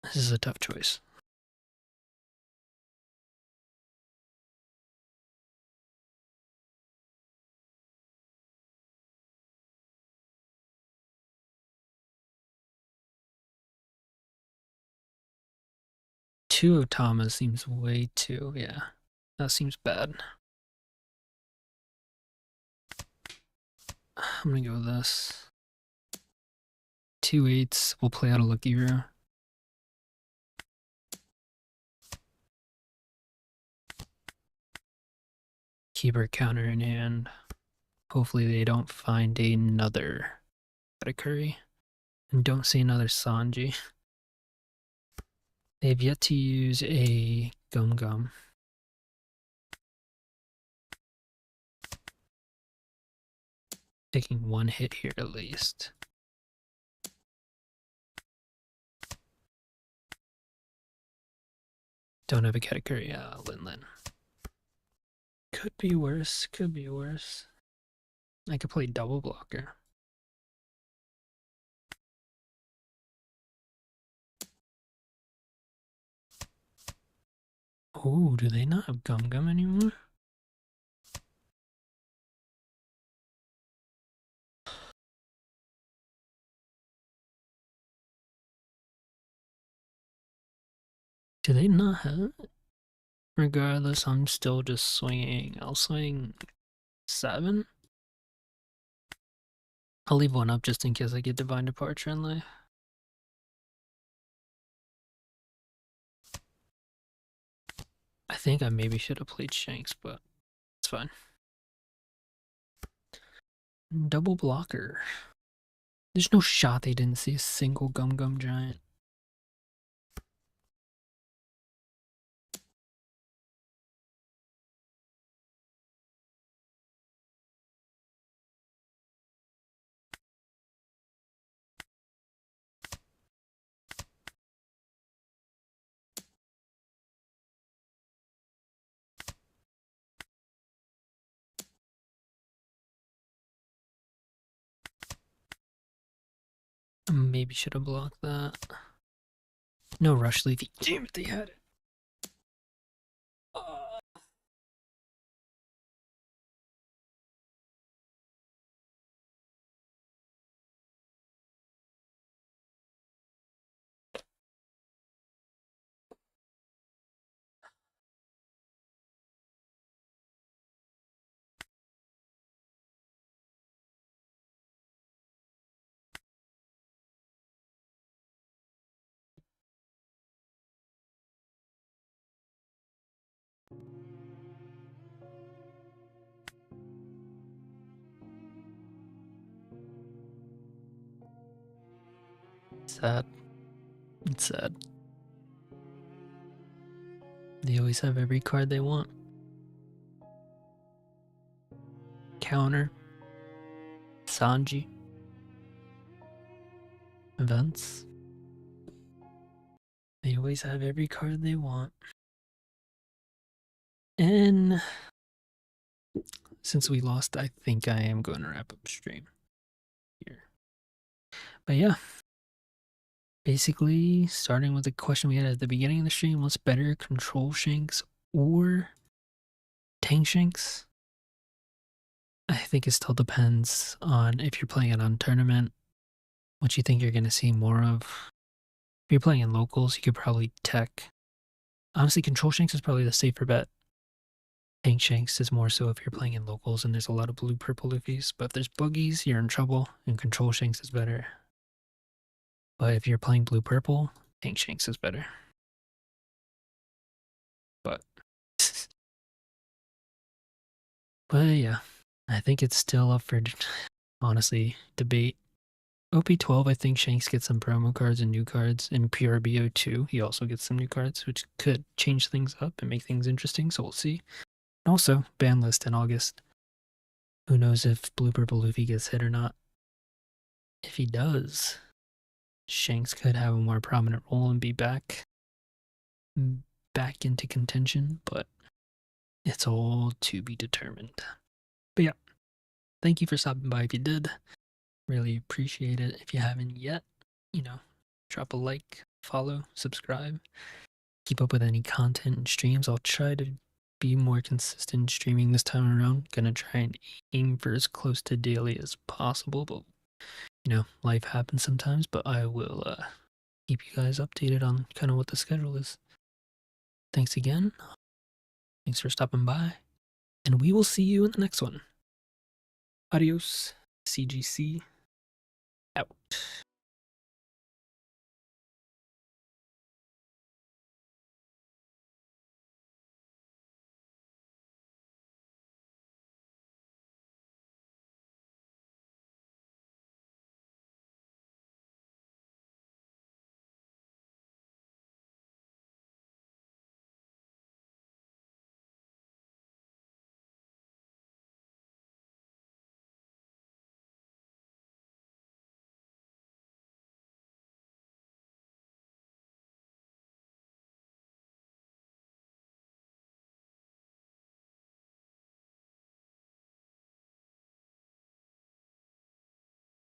This is a tough choice. Two Otama seems way too, yeah. That seems bad. I'm gonna go with this. 2 8s, we'll play out a Lucky Row. Keep our counter in hand. Hopefully they don't find another Katakuri. And don't see another Sanji. They've yet to use a Gum Gum. Taking one hit here at least. Don't have a Katakuri, Lin Lin. Could be worse. Could be worse. I could play double blocker. Oh, do they not have Gum Gum anymore? Do they not have it? Regardless, I'm still just swinging. I'll swing 7. I'll leave one up just in case I get Divine Departure in life. I think I maybe should have played Shanks, but it's fine. Double blocker. There's no shot they didn't see a single Gum Gum Giant. Maybe should have blocked that. No rush Leafy. Damn it, they had it. Sad. It's sad. They always have every card they want. Counter. Sanji. Events. They always have every card they want. And since we lost, I think I am going to wrap up stream here. But yeah. Basically, starting with the question we had at the beginning of the stream, what's better, Control Shanks or Tank Shanks? I think it still depends on if you're playing it on tournament, what you think you're going to see more of. If you're playing in locals, you could probably tech. Honestly, Control Shanks is probably the safer bet. Tank Shanks is more so if you're playing in locals and there's a lot of blue-purple Luffys. But if there's buggies, you're in trouble, and Control Shanks is better. But if you're playing blue-purple, Tank Shanks is better. But yeah, I think it's still up for, honestly, debate. OP12, I think Shanks gets some promo cards and new cards. In PRBO2, he also gets some new cards, which could change things up and make things interesting, so we'll see. And also, ban list in August. Who knows if Blue Purple Luffy gets hit or not. If he does, Shanks could have a more prominent role and be back into contention, but it's all to be determined. But yeah, thank you for stopping by if you did. Really appreciate it. If you haven't yet, drop a like, follow, subscribe. Keep up with any content and streams. I'll try to be more consistent streaming this time around. Gonna try and aim for as close to daily as possible, but life happens sometimes. But I will keep you guys updated on kind of what the schedule is. Thanks again. Thanks for stopping by, and we will see you in the next one. Adios. CGC out.